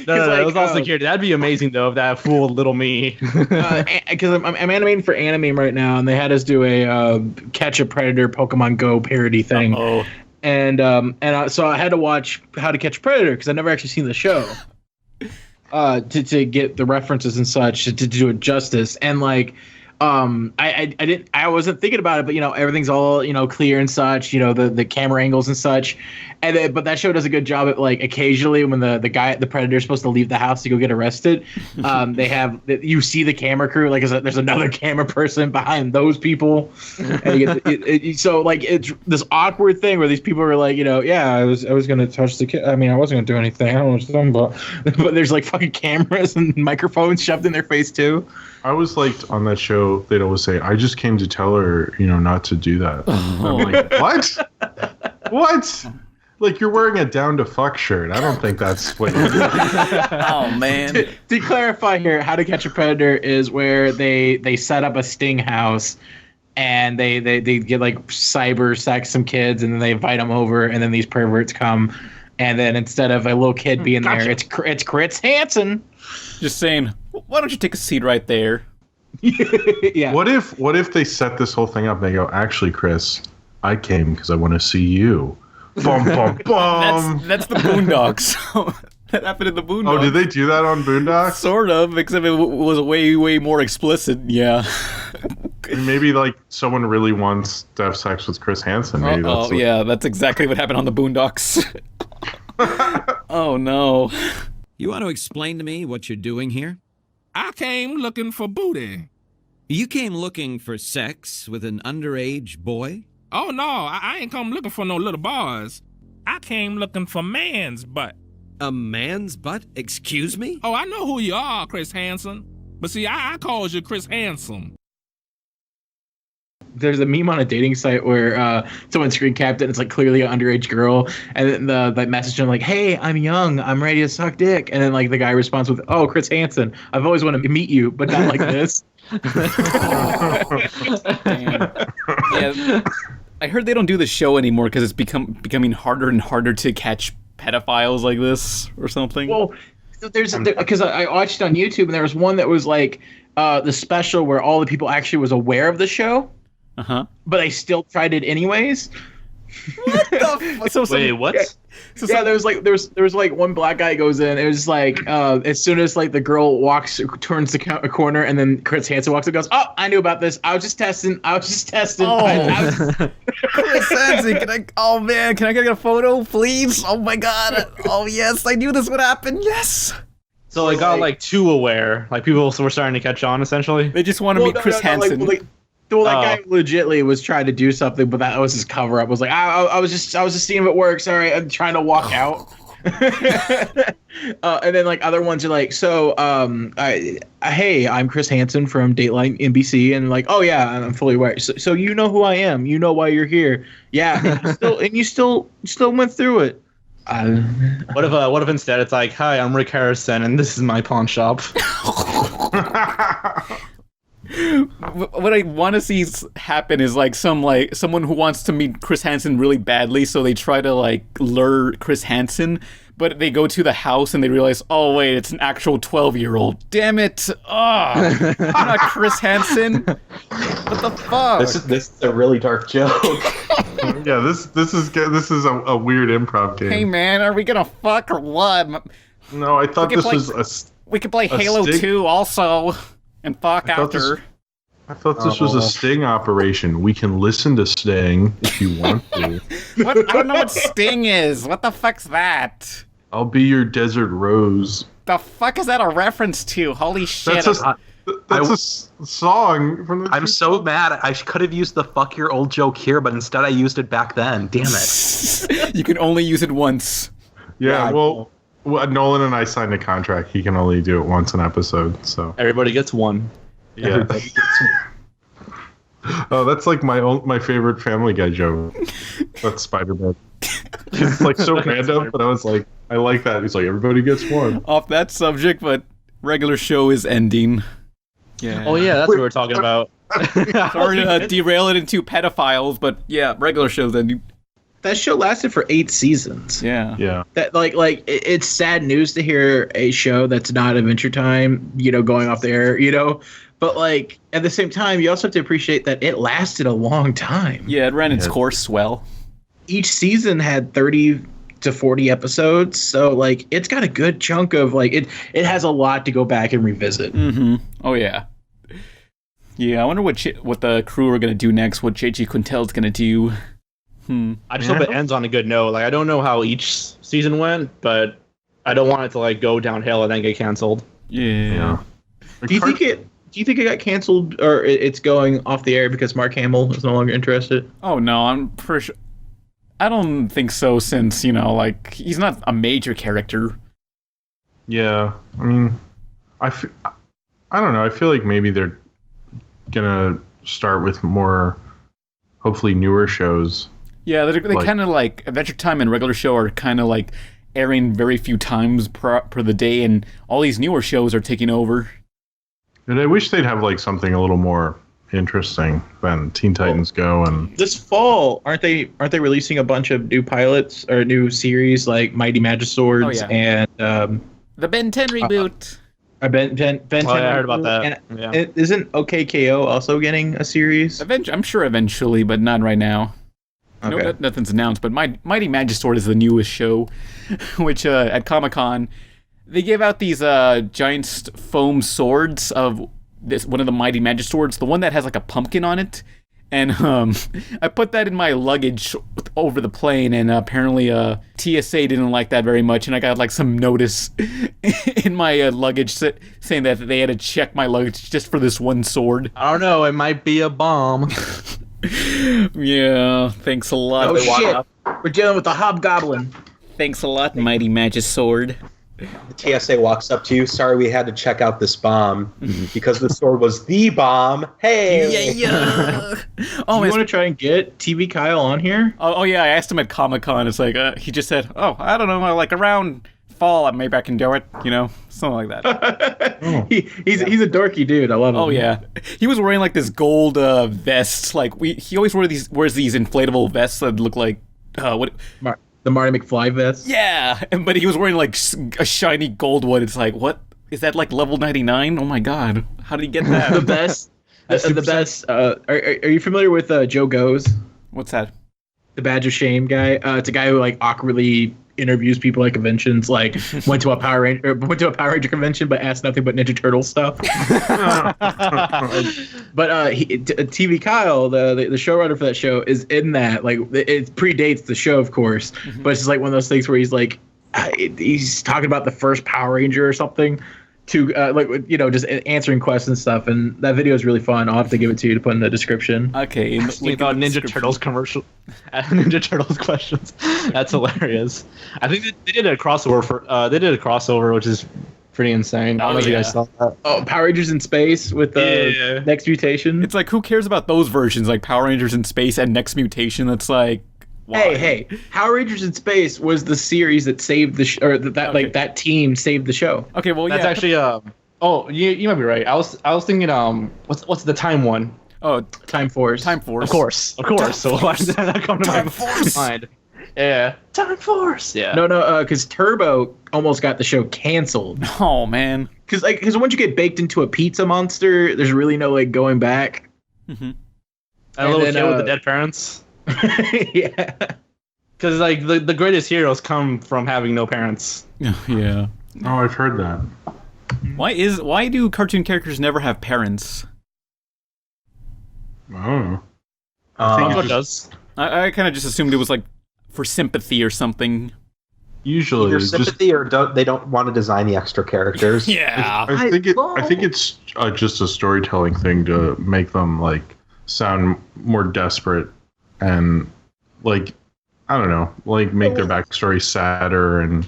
No, it was all security. That'd be amazing though if that fooled little me. Because I'm animating for Anime right now, and they had us do a Catch a Predator Pokemon Go parody thing. Oh. So I had to watch How to Catch a Predator because I've never actually seen the show. To get the references and such to do it justice, and like I wasn't thinking about it, but everything's all clear and such, the camera angles and such, but that show does a good job at like occasionally when the predator's supposed to leave the house to go get arrested, you see the camera crew like there's another camera person behind those people, and so like it's this awkward thing where these people are like I was gonna touch the kid, I mean I wasn't gonna do anything, I don't know what you're talking about, but there's like fucking cameras and microphones shoved in their face too. I was like on that show, they'd always say, I just came to tell her, not to do that. I'm like, what? What? Like, you're wearing a down to fuck shirt. I don't think that's what you're doing. Oh, man. To clarify here, How to Catch a Predator is where they set up a sting house and they get like cyber sex some kids and then they invite them over and then these perverts come. And then instead of a little kid being there, it's Chris Hansen. Just saying, why don't you take a seat right there? Yeah. What if they set this whole thing up and they go, actually, Chris, I came because I want to see you. Bum, bum, bum. That's the Boondocks. That happened in the Boondocks. Oh, did they do that on Boondocks? Sort of, except it was way, way more explicit. Yeah. Maybe like someone really wants to have sex with Chris Hansen. Maybe that's exactly what happened on the Boondocks. Oh no. You want to explain to me what you're doing here? I came looking for booty. You came looking for sex with an underage boy? Oh, no, I ain't come looking for no little boys. I came looking for man's butt. A man's butt? Excuse me? Oh, I know who you are, Chris Hansen. But see, I calls you Chris Handsome. There's a meme on a dating site where someone screen capped it and it's like clearly an underage girl, and then the message to him like, hey, I'm young, I'm ready to suck dick, and then like the guy responds with, oh, Chris Hansen, I've always wanted to meet you, but not like this. Yeah, I heard they don't do the show anymore because it's becoming harder and harder to catch pedophiles like this or something. Well, because I watched it on YouTube and there was one that was like the special where all the people actually was aware of the show. Uh-huh. But they still tried it anyways. What the fuck? Wait, what? Yeah, there was like one black guy goes in. It was like as soon as like the girl turns the corner, and then Chris Hansen walks and goes, "Oh, I knew about this. I was just testing. Oh, Chris Hansen, can I get a photo, please? Oh my god. Oh yes, I knew this would happen. Yes. So it got like too aware. Like people were starting to catch on. Essentially, they just want to meet Chris Hansen. Well, that guy legitimately was trying to do something, but that was his cover up. Was like, I was just seeing if it works. Sorry, I'm trying to walk out. And then like other ones are like, so, hey, I'm Chris Hansen from Dateline NBC, and like, oh yeah, I'm fully aware. So you know who I am. You know why you're here. Yeah, and you still went through it. What if instead it's like, hi, I'm Rick Harrison, and this is my pawn shop. What I want to see happen is like someone who wants to meet Chris Hansen really badly, so they try to like lure Chris Hansen, but they go to the house and they realize, oh wait, it's an actual 12-year-old. Damn it! Oh, I'm not Chris Hansen. What the fuck? This is a really dark joke. Yeah, this is a weird improv game. Hey man, are we gonna fuck or what? No, I thought we could play Halo 2 also. And fuck after. I thought this was a sting operation. We can listen to Sting if you want to. What? I don't know what Sting is. What the fuck's that? I'll be your desert rose. The fuck is that a reference to? Holy shit. That's a song from the... I'm so mad. I could have used the fuck your old joke here, but instead I used it back then. Damn it. You can only use it once. Yeah, well, Nolan and I signed a contract. He can only do it once an episode, so... Everybody gets one. Yeah. Oh, that's like my favorite Family Guy joke. That's Spider-Man. It's like so random, but I was like, I like that. He's like, everybody gets one. Off that subject, but regular show is ending. Yeah. Oh yeah, that's what we're talking about. Sorry to derail it into pedophiles, but yeah, regular show's ending. That show lasted for 8 seasons. Yeah. Yeah. That it's sad news to hear a show that's not Adventure Time, going off the air, But like at the same time, you also have to appreciate that it lasted a long time. Yeah, it ran its course well. Each season had 30 to 40 episodes, so like it's got a good chunk of like it has a lot to go back and revisit. Mm-hmm. Oh yeah. Yeah, I wonder what the crew are gonna do next. What J.G. Quintel's gonna do. I just hope it ends on a good note. Like I don't know how each season went, but I don't want it to like go downhill and then get canceled. Yeah. Do you think it got canceled or it's going off the air because Mark Hamill is no longer interested? Oh no, I'm pretty sure. I don't think so, since like he's not a major character. Yeah, I mean, I don't know. I feel like maybe they're gonna start with more, hopefully newer shows. Yeah, they kind of like Adventure Time and regular show are kind of like airing very few times per the day, and all these newer shows are taking over. And I wish they'd have like something a little more interesting than Teen Titans Go. And this fall, aren't they releasing a bunch of new pilots or new series like Mighty Magiswords and the Ben 10 reboot? Ben 10. I heard about that. And isn't OKKO also getting a series? I'm sure eventually, but not right now. Okay. No, nothing's announced, but Mighty Magisword is the newest show, which at Comic-Con, they gave out these giant foam swords of one of the Mighty Magiswords, the one that has like a pumpkin on it. And I put that in my luggage over the plane, and apparently TSA didn't like that very much, and I got like some notice in my luggage saying that they had to check my luggage just for this one sword. I don't know, it might be a bomb. Yeah, thanks a lot. Oh shit, we're dealing with the Hobgoblin. Thanks a lot, Mighty Magisword. The TSA walks up to you. Sorry, we had to check out this bomb because the sword was the bomb. Hey! Yeah. Oh, you want to try and get TV Kyle on here? Oh yeah, I asked him at Comic-Con. It's like he just said, "Oh, I don't know, like around fall, maybe I can do it." Something like that. He's a dorky dude. I love him. Oh yeah, he was wearing like this gold vest. Like he always wears these inflatable vests that look like what. The Marty McFly vest? Yeah, but he was wearing like a shiny gold one. It's like, what? Is that like level 99? Oh my god. How did he get that? The best. The best. Are you familiar with Joe Goes? What's that? The Badge of Shame guy. It's a guy who like awkwardly interviews people at conventions. Like went to a Power Ranger convention, but asked nothing but Ninja Turtle stuff. But TV Kyle, the showrunner for that show, is in that. Like it predates the show, of course, but it's just like one of those things where he's like, he's talking about the first Power Ranger or something. To just answering questions and stuff, and that video is really fun. I'll have to give it to you to put in the description. Okay, about Ninja Turtles commercial, Ninja Turtles questions. That's hilarious. I think they did a crossover which is pretty insane. I don't know if you guys saw that. Oh, Power Rangers in Space with the Next Mutation. It's like, who cares about those versions? Like Power Rangers in Space and Next Mutation. That's like. Why? Hey! Power Rangers in Space was the series that saved the that team saved the show. Okay, well, that's actually oh, you might be right. I was thinking what's the time one? Oh, Time Force. Time Force. Of course. So why did that come to my mind? Yeah, Time Force. Yeah. No, because Turbo almost got the show canceled. Oh man. Because once you get baked into a pizza monster, there's really no like going back. Mm-hmm. And a little kid with the dead parents. Yeah, because like the greatest heroes come from having no parents. Yeah. Oh, I've heard that. Why do cartoon characters never have parents? Oh. I think it does. I kind of just assumed it was like for sympathy or something. Usually, either sympathy or they don't want to design the extra characters. Yeah. I think it's just a storytelling thing to make them like sound more desperate. And like, I don't know, like make their backstory sadder and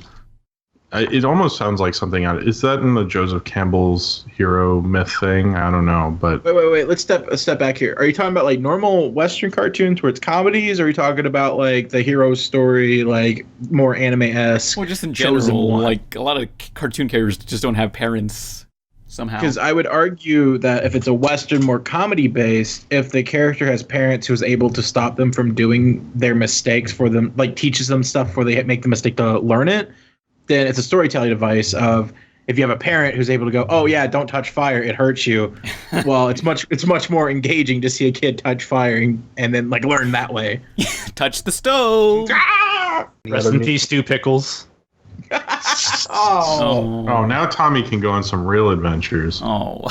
It almost sounds like something out. Is that in the Joseph Campbell's hero myth thing? I don't know, but Wait. Let's step back here. Are you talking about like normal Western cartoons where it's comedies, or are you talking about like the hero story, like more anime-esque? Well, just in general, like a lot of cartoon characters just don't have parents somehow. Because I would argue that if it's a Western, more comedy-based, if the character has parents who's able to stop them from doing their mistakes for them, like teaches them stuff before they make the mistake to learn it, then it's a storytelling device of if you have a parent who's able to go, oh yeah, don't touch fire, it hurts you. Well, it's much more engaging to see a kid touch fire and then like learn that way. Touch the stove. Rest in peace, Stu Pickles. Oh, now Tommy can go on some real adventures. Oh,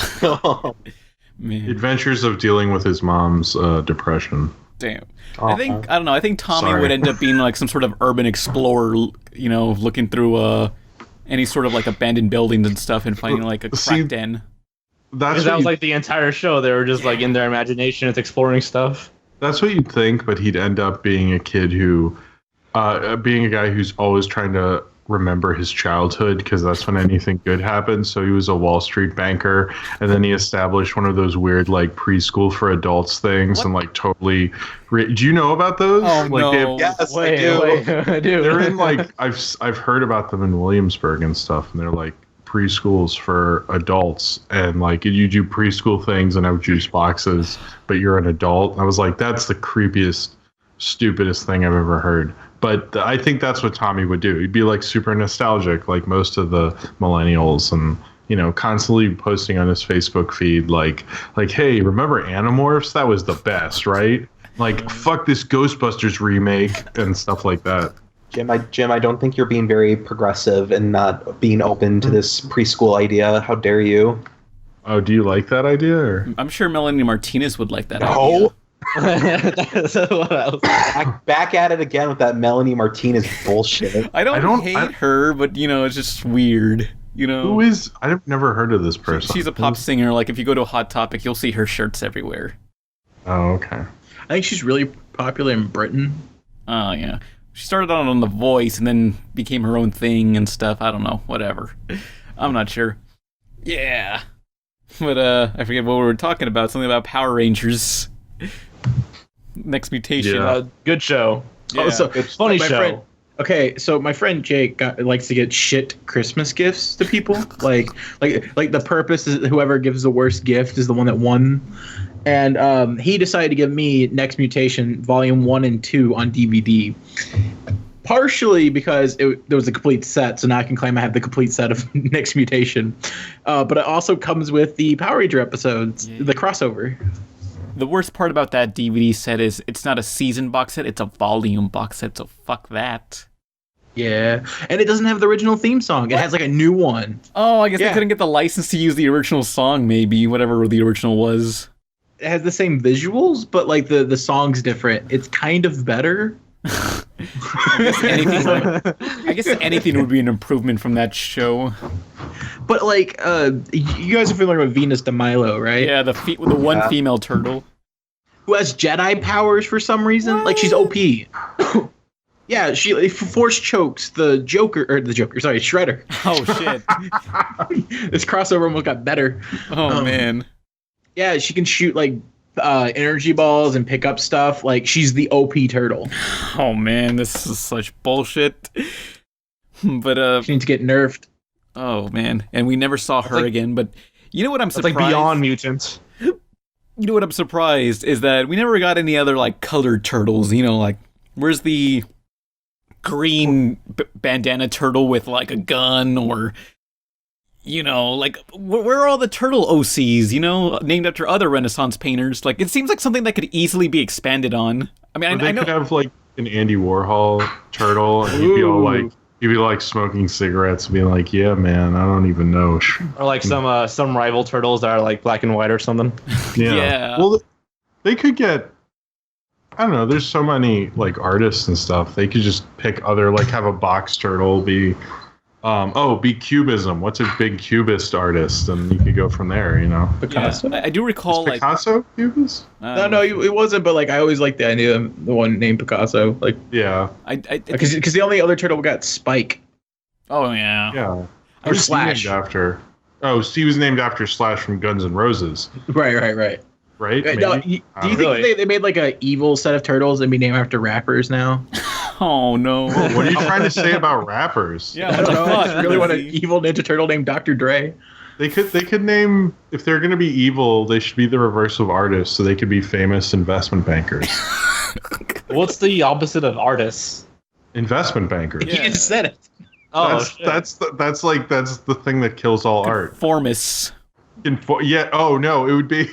man. Adventures of dealing with his mom's depression. Damn. I don't know. I think Tommy would end up being like some sort of urban explorer, you know, looking through any sort of like abandoned buildings and stuff and finding like a crack den. That was like the entire show. They were just like in their imagination, it's exploring stuff. That's what you'd think, but he'd end up being a kid who, being a guy who's always trying to remember his childhood because that's when anything good happens. So he was a Wall Street banker, and then he established one of those weird like preschool for adults things, and like totally. Do you know about those? Oh no! Yes, I do. They're in like I've heard about them in Williamsburg and stuff, and they're like preschools for adults, and like you do preschool things and have juice boxes, but you're an adult. And I was like, that's the creepiest, stupidest thing I've ever heard. But I think that's what Tommy would do. He'd be like super nostalgic, like most of the millennials, and you know, constantly posting on his Facebook feed, like, hey, remember Animorphs? That was the best, right? Like, fuck this Ghostbusters remake and stuff like that. Jim, I don't think you're being very progressive and not being open to this preschool idea. How dare you? Oh, do you like that idea? Or? I'm sure Melanie Martinez would like that idea. Back at it again with that Melanie Martinez bullshit. I don't hate her, but you know, it's just weird. You know, who is? I've never heard of this person. She's a pop singer. Like if you go to a Hot Topic, you'll see her shirts everywhere. Oh, okay. I think she's really popular in Britain. Oh yeah, she started out on The Voice and then became her own thing and stuff. I don't know, whatever. I'm not sure. Yeah, but I forget what we were talking about. Something about Power Rangers. Next Mutation. Yeah. Good show. Yeah. Oh, so funny show. So my friend Jake likes to get shit Christmas gifts to people. like the purpose is whoever gives the worst gift is the one that won. And he decided to give me Next Mutation Volume 1 and 2 on DVD. Partially because there was a complete set, so now I can claim I have the complete set of Next Mutation. But it also comes with the Power Ranger episodes, the crossover. The worst part about that DVD set is it's not a season box set, it's a volume box set, so fuck that. Yeah, and it doesn't have the original theme song. It has like a new one. Oh, I guess they couldn't get the license to use the original song, maybe, whatever the original was. It has the same visuals, but like the song's different. It's kind of better. I guess anything would be an improvement from that show. But like, you guys are familiar with Venus de Milo, right? Yeah, the one female turtle who has Jedi powers for some reason. What? Like she's OP. Yeah, she force chokes the Shredder. Oh shit! This crossover almost got better. Oh man. Yeah, she can shoot like energy balls and pick up stuff. Like she's the OP turtle. Oh man, this is such bullshit. But she needs to get nerfed. Oh man, and we never saw her again. But you know what I'm surprised? It's like Beyond Mutants. You know what I'm surprised is that we never got any other like colored turtles. You know, like where's the green bandana turtle with like a gun, or you know, like where are all the turtle OCs? You know, named after other Renaissance painters. Like it seems like something that could easily be expanded on. I mean, I know could have like an Andy Warhol turtle, and he'd be all like. He'd be like smoking cigarettes, being like, "Yeah, man, I don't even know." Or like some rival turtles that are like black and white or something. Yeah. Well, they could get. I don't know. There's so many like artists and stuff. They could just pick other have a box turtle be. Be Cubism. What's a big Cubist artist? And you could go from there, you know. Picasso? Yeah, I do recall Is Picasso Cubist? No, it wasn't. But like, I always liked the idea of the one named Picasso. Like, yeah, because the only other turtle we got Spike. Oh yeah. Yeah. Or Who's he Slash. named after? Oh, so he was named after Slash from Guns N' Roses, Right. right? No, Maybe? do you think they made like a evil set of turtles and be named after rappers now? Oh no. What are you trying to say about rappers? Yeah. I What don't the know. I fuck? just really want an evil Ninja Turtle named Dr. Dre. They could name, if they're going to be evil, they should be the reverse of artists, so they could be famous investment bankers. What's the opposite of artists? Investment bankers. Yeah. You just said it. Oh, That's the thing that kills all art. Conformists. Yeah. Oh no, it would be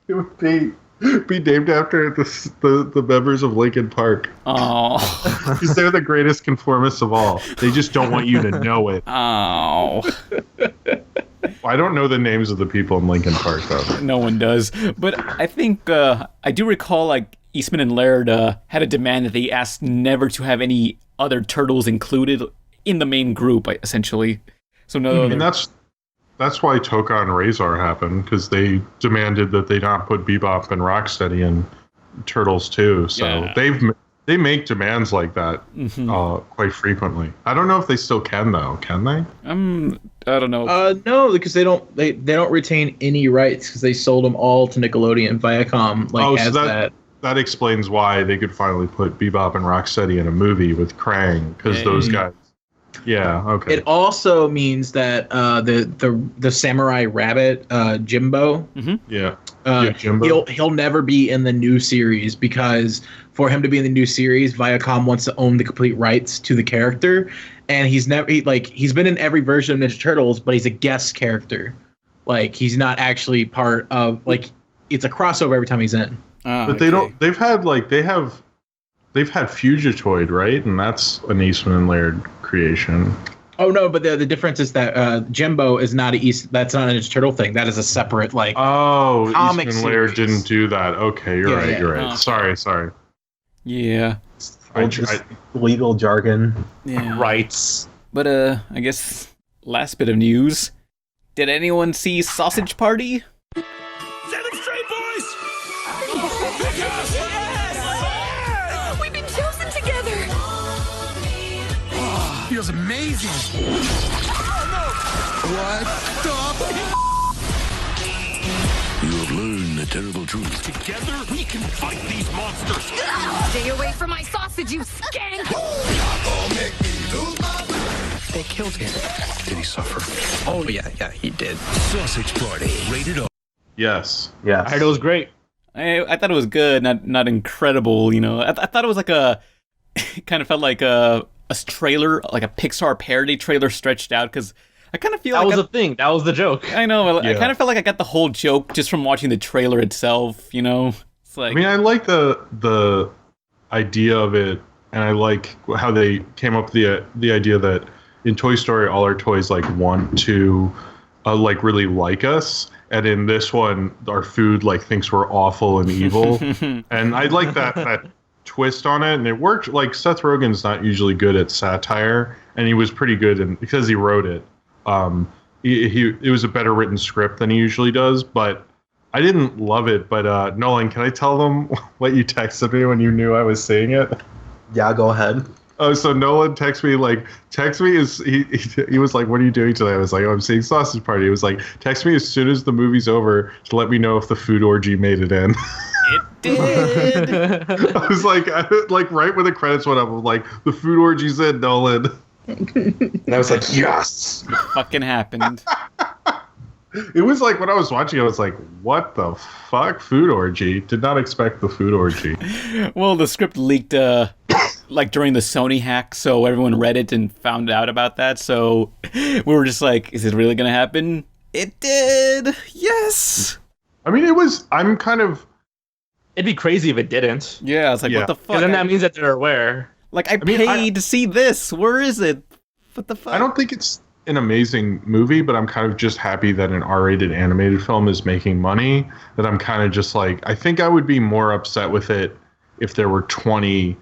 named after the members of Linkin Park, Oh. because they're the greatest conformists of all. They just don't want you to know it. Oh. I don't know the names of the people in Linkin Park though. No one does. But I think I do recall like Eastman and Laird had a demand that they asked never to have any other turtles included in the main group, essentially. So no. And that's why Toka and Razor happened, because they demanded that they not put Bebop and Rocksteady in Turtles too. So Yeah. they make demands like that quite frequently. I don't know if they still can though. Can they? I don't know. No, because they don't retain any rights because they sold them all to Nickelodeon. Viacom has that. That explains why they could finally put Bebop and Rocksteady in a movie with Krang, because those guys. Yeah. Okay. It also means that the Samurai Rabbit Jimbo. Yeah. He'll Jimbo. never be in the new series, because for him to be in the new series, Viacom wants to own the complete rights to the character, and he's been in every version of Ninja Turtles, but he's a guest character. Like, he's not actually part of, like, it's a crossover every time he's in. But they don't. They've had Fugitoid, right? And that's an Eastman and Laird creation. Oh no, but the difference is that Jimbo is not that's not a Ninja Turtle thing. That is a separate comic Eastman and Laird series. didn't do that. Okay, you're right. You're right. Oh. Sorry. Yeah. Legal jargon. Yeah. rights. But I guess last bit of news. Did anyone see Sausage Party? Seven straight boys! We've been chosen together. Feels amazing. What You have learned the terrible truth. Together, we can fight these monsters. Stay away from my sausage, you skank. They killed him. Did he suffer? Oh, yeah, he did. Sausage Party. Rated R. Yes. I heard it was great. I thought it was good, not incredible. You know, I thought it was like it kind of felt like a trailer, like a Pixar parody trailer stretched out, because I kind of feel That like was the thing. That was the joke. I know. I kind of felt like I got the whole joke just from watching the trailer itself. You know, it's like. I mean, I like the idea of it, and I like how they came up with the idea that in Toy Story, all our toys like want to like really like us, and in this one, our food like thinks we're awful and evil, and I like that twist on it, and it worked. Like, Seth Rogen's not usually good at satire, and he was pretty good, because he wrote it. It was a better written script than he usually does, but I didn't love it. But Nolan, can I tell them what you texted me when you knew I was seeing it? Yeah, go ahead. Oh, so Nolan texted me he was like, "What are you doing today?" I was like, "Oh, I'm seeing Sausage Party." He was like, "Text me as soon as the movie's over to let me know if the food orgy made it in." It did. I was like right when the credits went up, I'm like, "The food orgy's in, Nolan." And I was like, yes. It fucking happened. It was like, when I was watching, I was like, "What the fuck, food orgy?" Did not expect the food orgy. Well, the script leaked like during the Sony hack, so everyone read it and found out about that. So we were just like, "Is it really gonna happen?" It did. Yes. I mean, I'm kind of. It'd be crazy if it didn't. Yeah, it's like, Yeah. what the fuck? Because then that means that they're aware. Like, I paid to see this. Where is it? What the fuck? I don't think it's an amazing movie, but I'm kind of just happy that an R-rated animated film is making money. That I'm kind of just like, I think I would be more upset with it if there were 20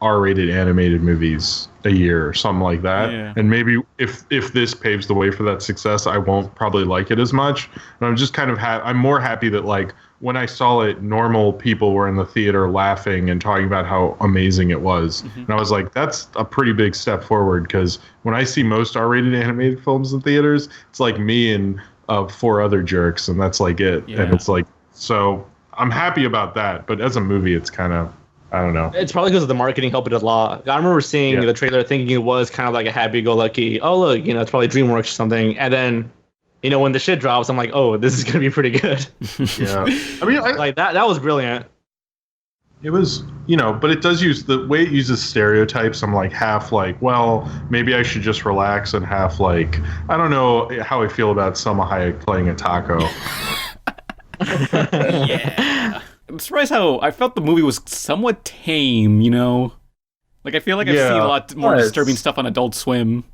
R-rated animated movies a year or something like that. Yeah. And maybe if this paves the way for that success, I won't probably like it as much. And I'm just kind of I'm more happy that, like, when I saw it, normal people were in the theater laughing and talking about how amazing it was. And I was like, that's a pretty big step forward, because when I see most R-rated animated films in theaters, it's like me and 4 other jerks, and that's like it. Yeah. And it's like, so I'm happy about that. But as a movie, it's kind of, I don't know. It's probably because of the marketing helping it a lot. I remember seeing the trailer thinking it was kind of like a happy-go-lucky, oh, look, it's probably DreamWorks or something. And then, when the shit drops, I'm like, oh, this is going to be pretty good. Yeah. I mean, like that was brilliant. It was, but it does use, the way it uses stereotypes, I'm like half like, well, maybe I should just relax, and half like, I don't know how I feel about Selma Hayek playing a taco. Yeah. I'm surprised how I felt the movie was somewhat tame, Like, I feel like I've seen a lot more disturbing stuff on Adult Swim.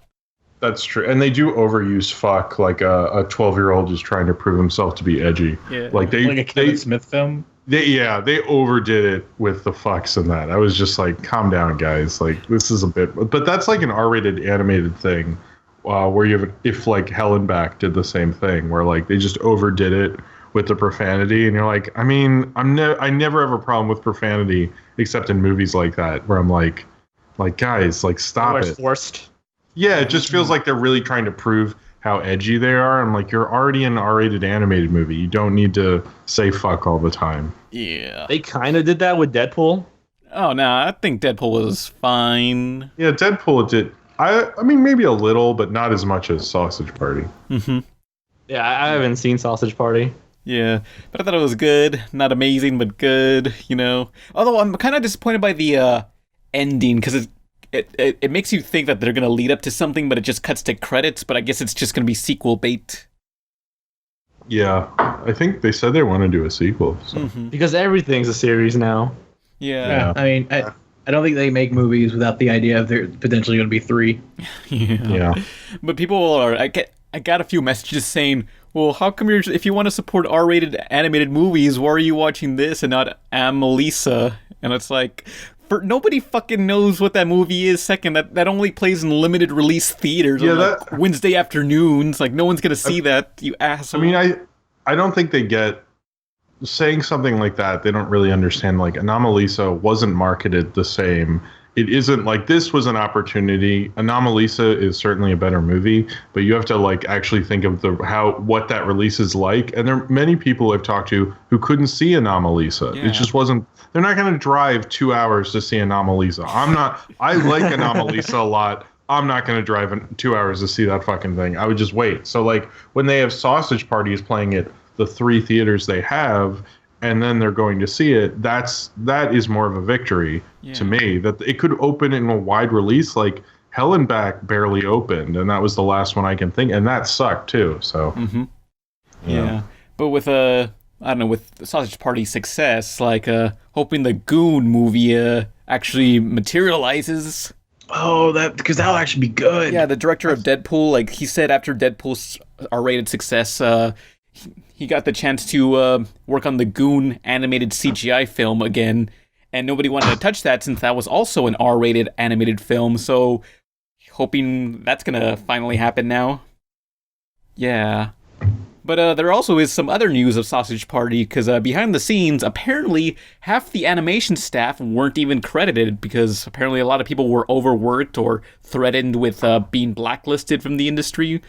That's true. And they do overuse fuck, like a 12-year-old is trying to prove himself to be edgy. Yeah. Like a Kevin Smith film? They overdid it with the fucks and that. I was just like, calm down, guys. Like, this is a bit... But that's like an R-rated animated thing, where you have... If, like, Helen Back did the same thing, where, like, they just overdid it with the profanity, and you're like, I mean, I never have a problem with profanity except in movies like that, where I'm like guys, like, stop it. Forced. Yeah, it just feels like they're really trying to prove how edgy they are. I'm like, you're already in an R-rated animated movie. You don't need to say fuck all the time. Yeah. They kind of did that with Deadpool. Oh, no, I think Deadpool was fine. Yeah, Deadpool did. I mean, maybe a little, but not as much as Sausage Party. Mm-hmm. Yeah, I haven't seen Sausage Party. Yeah, but I thought it was good. Not amazing, but good, Although I'm kind of disappointed by the ending, because it makes you think that they're going to lead up to something, but it just cuts to credits, but I guess it's just going to be sequel bait. Yeah, I think they said they want to do a sequel. So. Because everything's a series now. Yeah. I mean, I don't think they make movies without the idea of there potentially going to be 3. Yeah. But people are... I got a few messages saying, well, how come if you want to support R-rated animated movies, why are you watching this and not Melissa? And it's like... nobody fucking knows what that movie is. Second, that only plays in limited release theaters on like Wednesday afternoons. Like, no one's gonna see that, you asshole. I mean, I don't think they get saying something like that. They don't really understand. Like, Anomalisa wasn't marketed the same. It isn't like this was an opportunity. Anomalisa is certainly a better movie, but you have to like actually think of what that release is like. And there are many people I've talked to who couldn't see Anomalisa. Yeah. It just wasn't. They're not going to drive 2 hours to see Anomalisa. I like Anomalisa a lot. I'm not going to drive 2 hours to see that fucking thing. I would just wait. So like when they have Sausage Parties playing at the 3 theaters they have, and then they're going to see it, that is more of a victory to me. That it could open in a wide release. Like Hell and Back barely opened, and that was the last one I can think, and that sucked too. So yeah. But with with Sausage Party success, like hoping the Goon movie actually materializes. Oh, because that'll actually be good. Yeah, the director of Deadpool, like he said after Deadpool's R-rated success, he got the chance to work on the Goon animated CGI film again, and nobody wanted to touch that since that was also an R-rated animated film, so hoping that's gonna finally happen now. Yeah. But there also is some other news of Sausage Party, because behind the scenes, apparently half the animation staff weren't even credited, because apparently a lot of people were overworked or threatened with being blacklisted from the industry.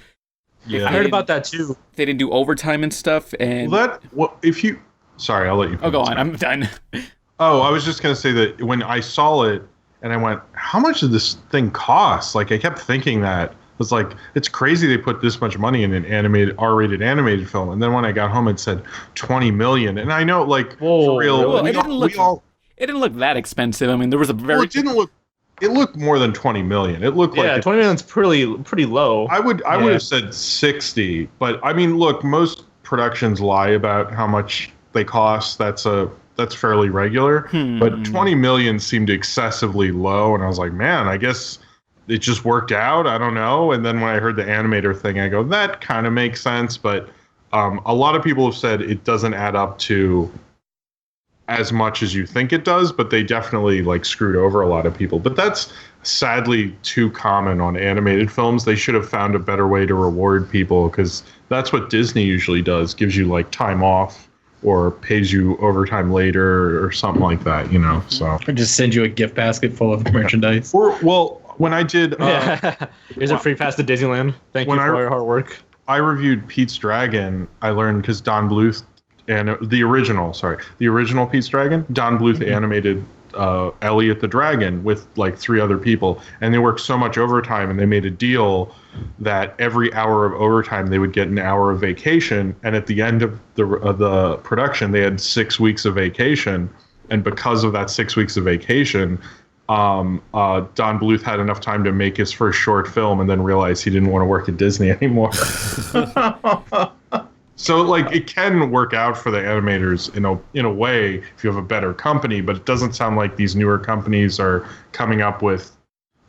Yeah, I heard about that too. They didn't do overtime and stuff, and sorry, I'll let you finish. Oh, go on. I'm done. Oh, I was just gonna say that when I saw it, and I went, "How much did this thing cost?" Like, I kept thinking that. It was like, it's crazy they put this much money in an R-rated animated film. And then when I got home, it said $20 million, and I know, like, for real, well, it didn't look that expensive. I mean, there was a very. Well, it looked more than 20 million. It looked like 20 million's pretty low. I would have said 60, but I mean, look, most productions lie about how much they cost. That's fairly regular. But 20 million seemed excessively low, and I was like, man, I guess it just worked out. I don't know. And then when I heard the animator thing, I go, that kind of makes sense. But a lot of people have said it doesn't add up to as much as you think it does, but they definitely like screwed over a lot of people. But that's sadly too common on animated films. They should have found a better way to reward people, because that's what Disney usually does, gives you like time off or pays you overtime later or something like that, you know. So Or just send you a gift basket full of merchandise. or well, when I did Here's a free pass to Disneyland. Thank you for all your hard work. I reviewed Pete's Dragon. I learned because Don Bluth and the original Pete's Dragon, Don Bluth animated Elliot the Dragon with like 3 other people, and they worked so much overtime, and they made a deal that every hour of overtime they would get an hour of vacation, and at the end of the production they had 6 weeks of vacation, and because of that 6 weeks of vacation, Don Bluth had enough time to make his first short film and then realized he didn't want to work at Disney anymore. So like it can work out for the animators in a way if you have a better company, but it doesn't sound like these newer companies are coming up with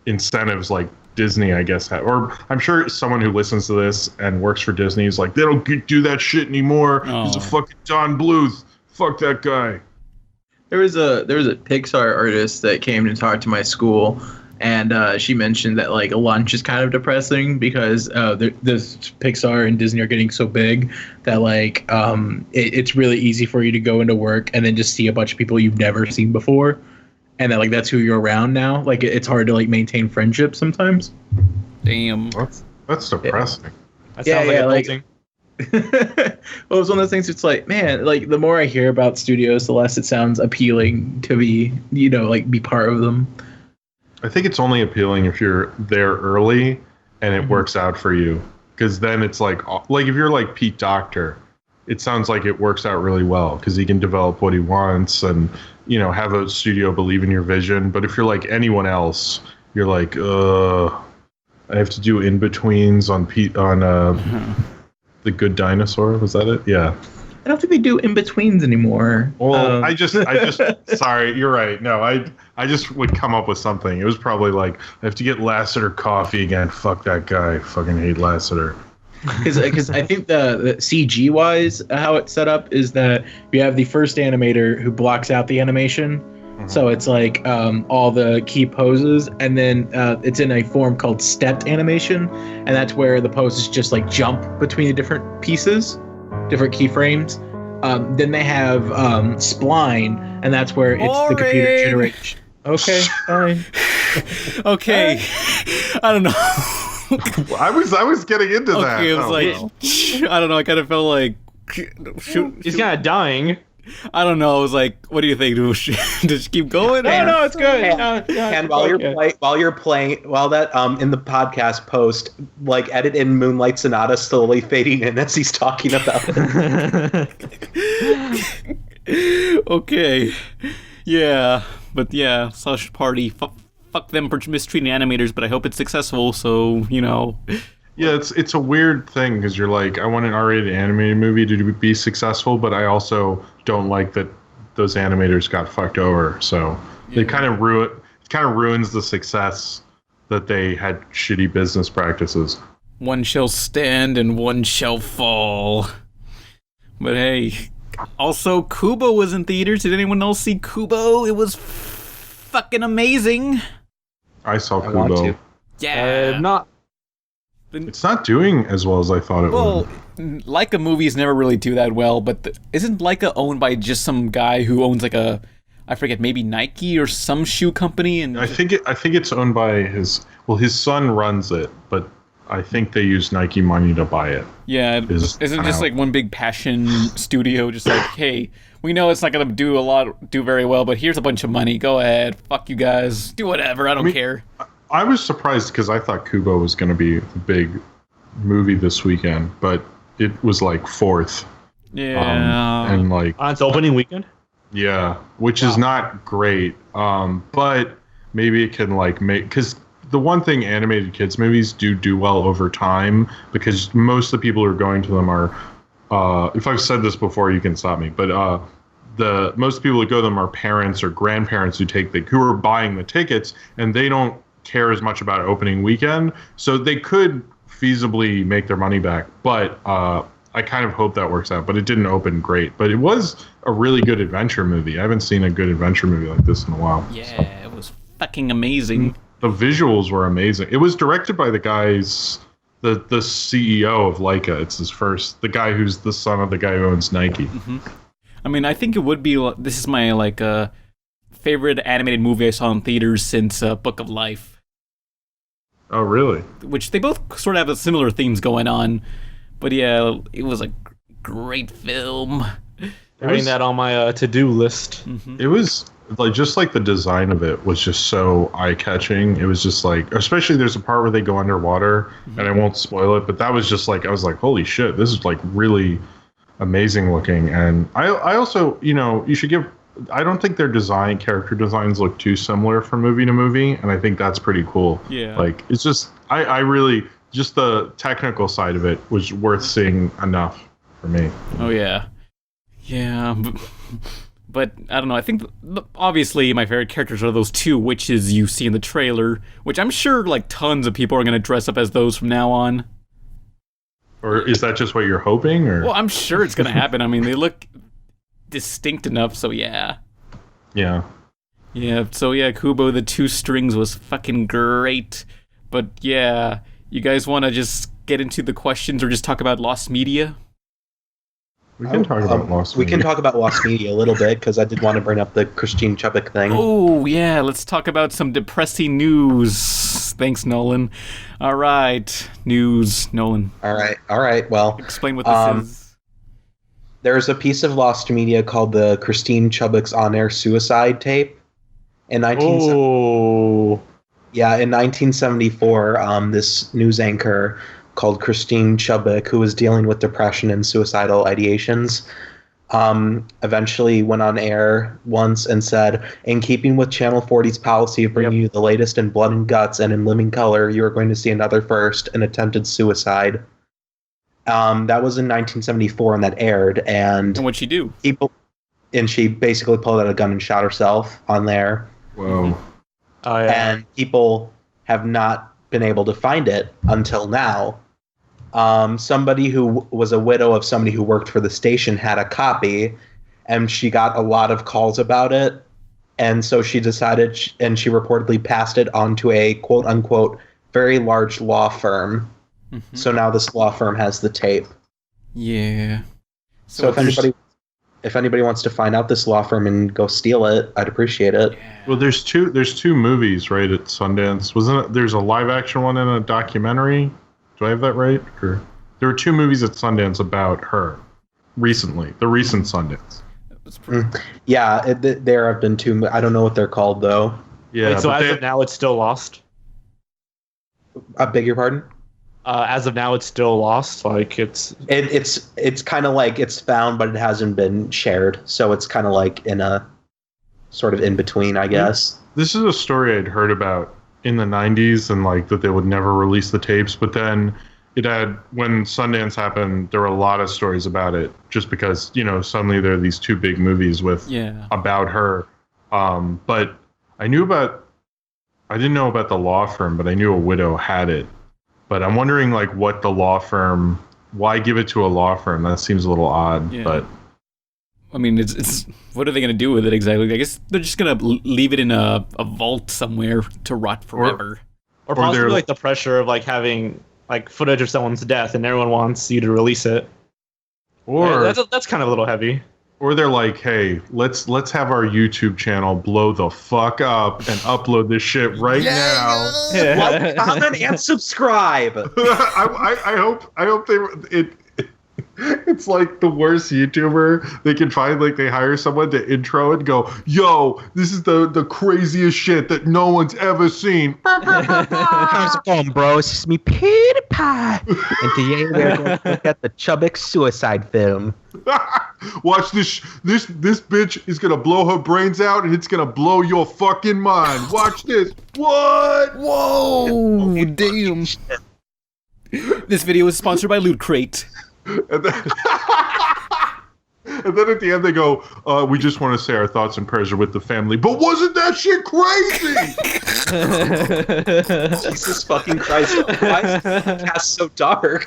incentives like Disney, I guess, or I'm sure someone who listens to this and works for Disney is like, they don't do that shit anymore. He's a fucking Don Bluth. Fuck that guy. There was a Pixar artist that came to talk to my school, and she mentioned that like lunch is kind of depressing because this Pixar and Disney are getting so big that like it's really easy for you to go into work and then just see a bunch of people you've never seen before, and that like that's who you're around now. Like it's hard to like maintain friendships sometimes. Damn, that's depressing. Yeah. That sounds like well, it's one of those things. It's like, man, like the more I hear about studios, the less it sounds appealing to be, you know, like be part of them. I think it's only appealing if you're there early and it works out for you, because then it's like if you're like Pete Docter, it sounds like it works out really well because he can develop what he wants and, you know, have a studio believe in your vision. But if you're like anyone else, you're like, I have to do in-betweens on The Good Dinosaur. Was that it? Yeah. I don't think they do in-betweens anymore. Well, I just sorry, you're right. No, I just would come up with something. It was probably like, I have to get Lasseter coffee again. Fuck that guy. Fucking hate Lasseter. Because I think the CG wise, how it's set up is that you have the first animator who blocks out the animation. Mm-hmm. So it's like all the key poses, and then it's in a form called stepped animation, and that's where the poses just like jump between the different pieces, different keyframes. Then they have spline, and that's where it's the computer generated. Okay, fine. Okay, I don't know. I was getting into that. Okay, it was like, I don't know. I kind of felt like, shoot, he's kind of dying. I don't know. I was like, what do you think? Does she keep going? No, it's good. And while you're playing, while that in the podcast post, like edit in Moonlight Sonata slowly fading in as he's talking about it. Okay, yeah, but yeah, Sausage Party. Fuck them for mistreating animators, but I hope it's successful. So you know. Yeah, it's a weird thing because you're like, I want an R-rated animated movie to be successful, but I also don't like that those animators got fucked over. So they kind of ruins the success that they had shitty business practices. One shall stand and one shall fall. But hey, also Kubo was in theaters. Did anyone else see Kubo? It was fucking amazing. I saw Kubo. Yeah, not. It's not doing as well as I thought it would. Well, Leica movies never really do that well, but isn't Leica owned by just some guy who owns like I forget, maybe Nike or some shoe company? And I think it's owned by his son runs it, but I think they use Nike money to buy it. Yeah, isn't just like one big passion studio just like, hey, we know it's not going to do very well, but here's a bunch of money. Go ahead. Fuck you guys. Do whatever. I don't care. I was surprised because I thought Kubo was going to be the big movie this weekend, but it was like 4th. Yeah. And like on its opening weekend? Yeah, which is not great. But maybe it can like make, because the one thing animated kids movies do well over time, because most of the people who are going to them are, if I've said this before, you can stop me, but the most people who go to them are parents or grandparents who are buying the tickets, and they don't care as much about opening weekend, so they could feasibly make their money back. But I kind of hope that works out. But it didn't open great. But it was a really good adventure movie. I haven't seen a good adventure movie like this in a while. Yeah, it was fucking amazing. The visuals were amazing. It was directed by the guys, the CEO of Leica. It's the guy who's the son of the guy who owns Nike. Mm-hmm. I mean, I think it would be. This is my favorite animated movie I saw in theaters since Book of Life. Oh, really? Which they both sort of have similar themes going on, but yeah, it was a great film. Putting that on my to-do list. Mm-hmm. It was just like the design of it was just so eye-catching. It was just like, especially there's a part where they go underwater, and I won't spoil it, but that was just like, I was like, holy shit, this is like really amazing looking. And I also, you should give. I don't think their character designs look too similar from movie to movie, and I think that's pretty cool. Yeah. Like, it's just, I really, just the technical side of it was worth seeing enough for me. Oh, yeah. Yeah, but I don't know. I think, obviously, my favorite characters are those two witches you see in the trailer, which I'm sure, tons of people are going to dress up as those from now on. Or is that just what you're hoping? Or? Well, I'm sure it's going to happen. I mean, they look distinct enough, so yeah. Yeah. Yeah, so yeah, Kubo the Two Strings was fucking great. But yeah, you guys want to just get into the questions or just talk about Lost Media? We can talk about Lost Media. We can talk about Lost Media a little bit, because I did want to bring up the Christine Chubbuck thing. Oh, yeah, let's talk about some depressing news. Thanks, Nolan. All right, news, Nolan. All right, well. Explain what this is. There's a piece of Lost Media called the Christine Chubbuck's on-air suicide tape. In 1974, this news anchor called Christine Chubbuck, who was dealing with depression and suicidal ideations, eventually went on air once and said, in keeping with Channel 40's policy of bringing you the latest in blood and guts and in living color, you are going to see another first, an attempted suicide. That was in 1974, and that aired. And what'd she do? She basically pulled out a gun and shot herself on there. Whoa. Oh, yeah. And people have not been able to find it until now. Somebody who was a widow of somebody who worked for the station had a copy, and she got a lot of calls about it. And so she decided, and she reportedly passed it on to a quote-unquote very large law firm. Mm-hmm. So now this law firm has the tape. Yeah. So if anybody wants to find out this law firm and go steal it, I'd appreciate it. Yeah. Well, there's two movies, right, at Sundance. Wasn't it? There's a live action one and a documentary. Do I have that right? Or there were two movies at Sundance about her recently. The recent Sundance. Yeah, there have been two. I don't know what they're called though. Yeah. Wait, so as of now, it's still lost. I beg your pardon? As of now, it's still lost. Like it's kind of like it's found, but it hasn't been shared. So it's kind of like in a sort of in between, I guess. This is a story I'd heard about in the 90s, and like that they would never release the tapes. But then when Sundance happened, there were a lot of stories about it, just because suddenly there are these two big movies about her. But I didn't know about the law firm, but I knew a widow had it. But I'm wondering, what the law firm... Why give it to a law firm? That seems a little odd, but... I mean, it's what are they going to do with it exactly? I guess they're just going to leave it in a vault somewhere to rot forever. Or possibly, the pressure of, having, footage of someone's death, and everyone wants you to release it. Or... That's kind of a little heavy. Or they're like, hey, let's have our YouTube channel blow the fuck up and upload this shit right now. Like, comment, and subscribe. I hope it's like the worst YouTuber they can find. Like, they hire someone to intro and go, yo, this is the craziest shit that no one's ever seen. How's it going, bro? It's just me, PewDiePie. And today we're going to look at the Chubbuck suicide film. Watch this bitch is gonna blow her brains out, and it's gonna blow your fucking mind. Watch this. What? Whoa, damn. This video is sponsored by Loot Crate. And then at the end they go, we just want to say our thoughts and prayers are with the family. But wasn't that shit crazy? Jesus fucking Christ. Why is the cast so dark?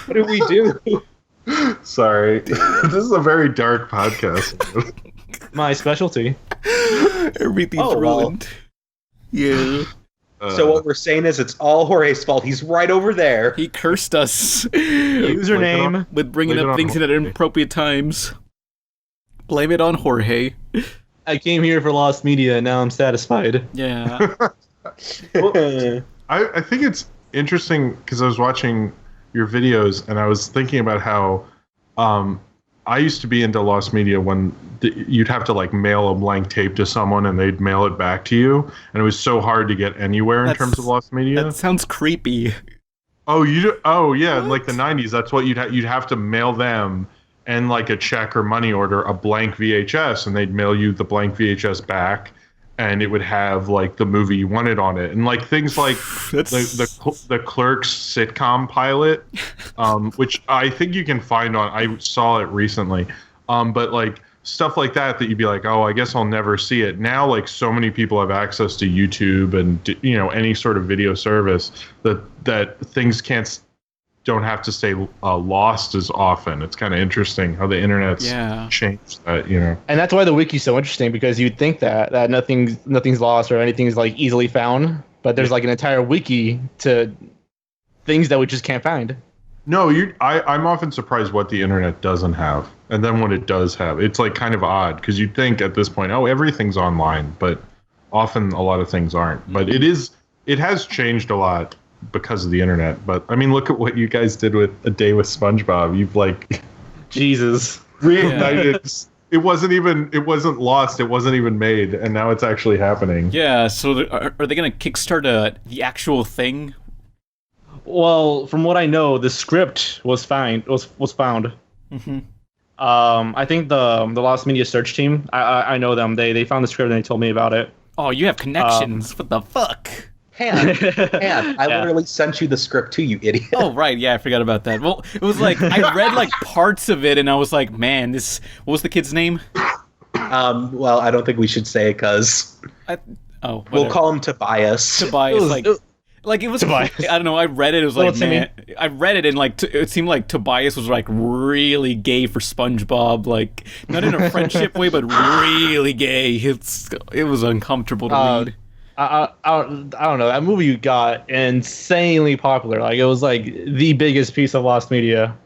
What do we do? Sorry. This is a very dark podcast. My specialty. Everything's ruined. Yeah. So what we're saying is it's all Jorge's fault. He's right over there. He cursed us. Username with bringing up things at inappropriate times. Blame it on Jorge. I came here for lost media, and now I'm satisfied. Yeah. I think it's interesting because I was watching your videos and I was thinking about how I used to be into lost media when you'd have to like mail a blank tape to someone and they'd mail it back to you, and it was so hard to get anywhere in terms of lost media. That sounds creepy. Oh, yeah, in like the 90s, that's what you'd have to mail them and like a check or money order a blank VHS, and they'd mail you the blank VHS back, and it would have like the movie you wanted on it, and like things like the Clerks sitcom pilot, which I think you can find on. I saw it recently, but like stuff like that you'd be like, oh, I guess I'll never see it. Now, like so many people have access to YouTube and any sort of video service that things don't have to stay lost as often. It's kind of interesting how the internet's changed that, And that's why the wiki's so interesting, because you'd think that nothing's lost or anything's like easily found, but there's like an entire wiki to things that we just can't find. No, I'm often surprised what the internet doesn't have, and then what it does have, it's like kind of odd, because you'd think at this point, oh, everything's online, but often a lot of things aren't. But it has changed a lot because of the internet. But I mean, look at what you guys did with A Day with SpongeBob. You've like Jesus reignited. It wasn't lost. It wasn't even made, and now it's actually happening. Yeah. So are they going to kickstart the actual thing? Well, from what I know, the script was found. Mm-hmm. I think the Lost Media search team. I know them. They found the script and they told me about it. Oh, you have connections. What the fuck? I literally sent you the script too, you idiot. Oh, right. Yeah, I forgot about that. Well, it was like, I read like parts of it and I was like, man, what was the kid's name? Well, I don't think we should say it because we'll call him Tobias. Like it was, Tobias. I don't know. I read it. It was like, man, I read it and like it seemed like Tobias was like really gay for SpongeBob, like not in a friendship way, but really gay. It was uncomfortable to read. I don't know. That movie got insanely popular. Like it was like the biggest piece of lost media.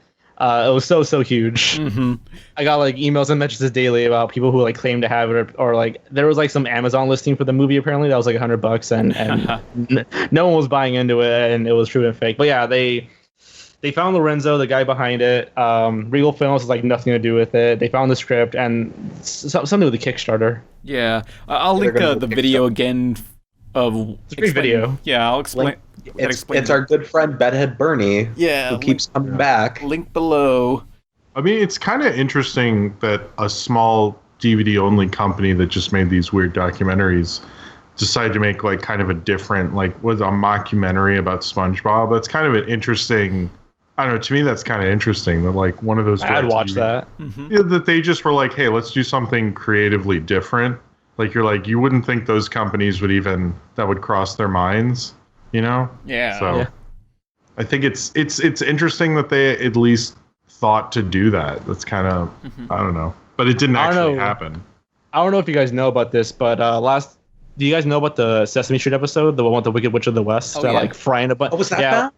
It was so huge. Mm-hmm. I got like emails and messages daily about people who like claimed to have it, or like there was like some Amazon listing for the movie apparently that was like $100, and no one was buying into it, and it was true and fake. But yeah, they found Lorenzo, the guy behind it. Regal Films has like nothing to do with it. They found the script and something with the Kickstarter. Yeah, I'll link the video again. It's a great video. Yeah, I'll explain. It's our good friend Bedhead Berny. Yeah, who keeps coming back. Link below. I mean, it's kind of interesting that a small DVD-only company that just made these weird documentaries decided to make like kind of a different, like, a mockumentary about SpongeBob. That's kind of an interesting. I don't know. To me, that's kind of interesting that like one of those. I'd watch that. Mm-hmm. Yeah, that they just were like, hey, let's do something creatively different. Like you wouldn't think those companies that would cross their minds, Yeah. So yeah. I think it's interesting that they at least thought to do that. That's kind of I don't know, but it didn't actually happen. I don't know if you guys know about this, but do you guys know about the Sesame Street episode, the one with the Wicked Witch of the West, like frying a bunch? Oh, was that found?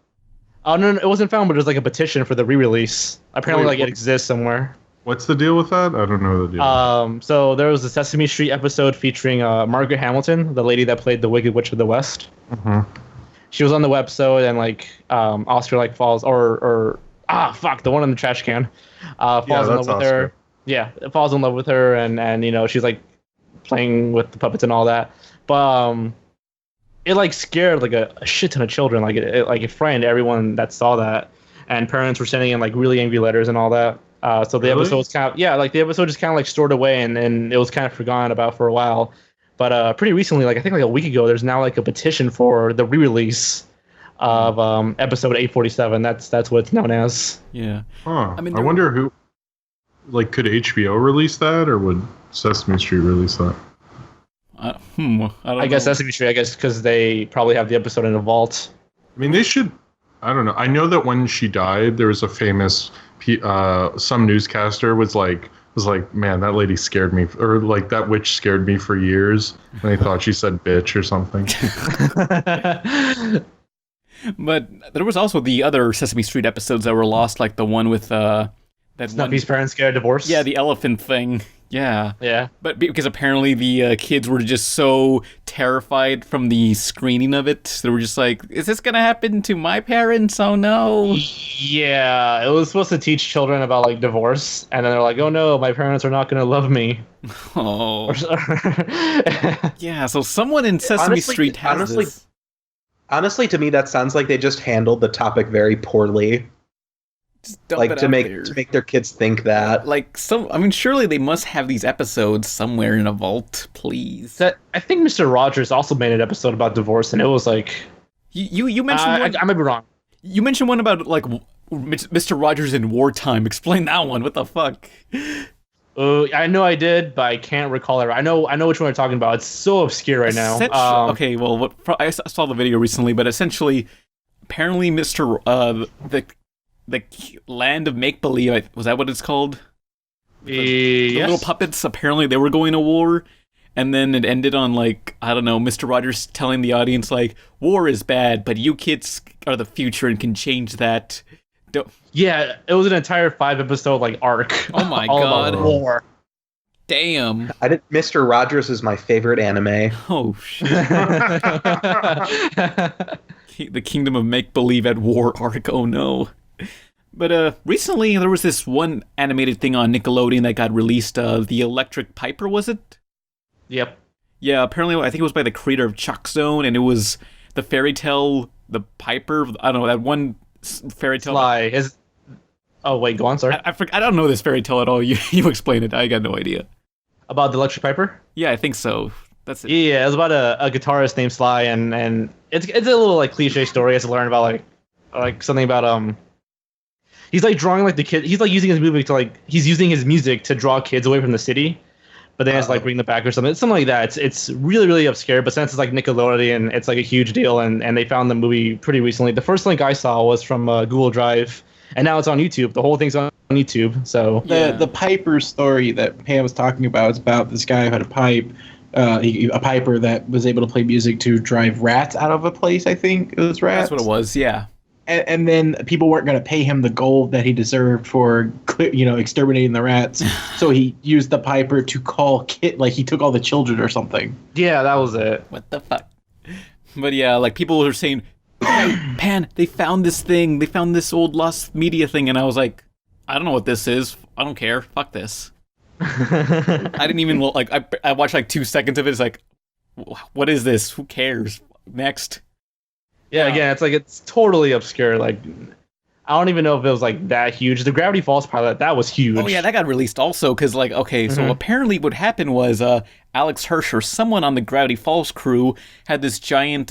Oh no, it wasn't found, but there's like a petition for the re-release. Apparently, it exists somewhere. What's the deal with that? I don't know the deal. So there was a Sesame Street episode featuring Margaret Hamilton, the lady that played the Wicked Witch of the West. Mm-hmm. She was on the websode, and like Oscar like falls the one in the trash can falls in love with her. Yeah, falls in love with her, and she's like playing with the puppets and all that. But it like scared like a shit ton of children. Like it frightened everyone that saw that, and parents were sending in like really angry letters and all that. So the episode was kind of the episode just kind of like stored away and it was kind of forgotten about for a while. But pretty recently, like I think like a week ago, there's now like a petition for the re-release of episode 847. That's what it's known as. Yeah. Huh. I wonder who, like, could HBO release that or would Sesame Street release that? I don't know. I guess Sesame Street. I guess because they probably have the episode in a vault. I mean, they should. I don't know. I know that when she died, there was a famous some newscaster was like was like, man, that lady scared me, or like that witch scared me for years. And I thought she said bitch or something. But there was also the other Sesame Street episodes that were lost, like the one with that Snuffy's parents get a divorce. Yeah, the elephant thing. Yeah. Yeah. But because apparently the kids were just so terrified from the screening of it, they were just like, is this going to happen to my parents? Oh, no. Yeah, it was supposed to teach children about, like, divorce, and then they're like, oh, no, my parents are not going to love me. Oh. Yeah, so someone in Sesame Street has this. Honestly, to me, that sounds like they just handled the topic very poorly. Like to make their kids think that. Like surely they must have these episodes somewhere in a vault, please. I think Mr. Rogers also made an episode about divorce, and it was like you mentioned one, I might be wrong. You mentioned one about like Mr. Rogers in wartime. Explain that one. What the fuck? I know I did, but I can't recall it. I know which one we're talking about. It's so obscure right now. Okay, well, I saw the video recently, but essentially, apparently, the land of make-believe, was that what it's called? The little puppets, apparently they were going to war, and then it ended on, like, I don't know, Mr. Rogers telling the audience, like, war is bad, but you kids are the future and can change that. Yeah, it was an entire 5-episode, like, arc. Oh my all god. About war. Damn. Mr. Rogers is my favorite anime. Oh, shit. The Kingdom of Make-Believe at War arc, oh no. But recently there was this one animated thing on Nickelodeon that got released, The Electric Piper, was it? Yep. Yeah, apparently I think it was by the creator of Chuck Zone, and it was the fairy tale, the Piper, I don't know, that one fairy tale. Oh wait, go on, sorry. I don't know this fairy tale at all. You explain it, I got no idea. About the Electric Piper? Yeah, I think so. That's it. Yeah, it was about a guitarist named Sly, and it's a little like cliche story. Has to learn about like something about he's like drawing like the kid. He's like using his music to draw kids away from the city, but then it's like bring them back or something. It's something like that. It's really really obscure, but since it's like Nickelodeon, it's like a huge deal, and they found the movie pretty recently. The first link I saw was from Google Drive, and now it's on YouTube. The whole thing's on YouTube. So the Piper story that Pam was talking about is about this guy who had a pipe. A piper that was able to play music to drive rats out of a place. I think it was rats. That's what it was. Yeah. And then people weren't going to pay him the gold that he deserved for, exterminating the rats. So he used the piper to call like he took all the children or something. Yeah, that was it. What the fuck? But yeah, like people were saying, Pan, they found this thing. They found this old lost media thing, and I was like, I don't know what this is. I don't care. Fuck this. I didn't even I watched like 2 seconds of it. It's like, what is this? Who cares? Next. Yeah, again, it's totally obscure. Like, I don't even know if it was like that huge. The Gravity Falls pilot, that was huge. Oh yeah, that got released also because so apparently what happened was Alex Hirsch or someone on the Gravity Falls crew had this giant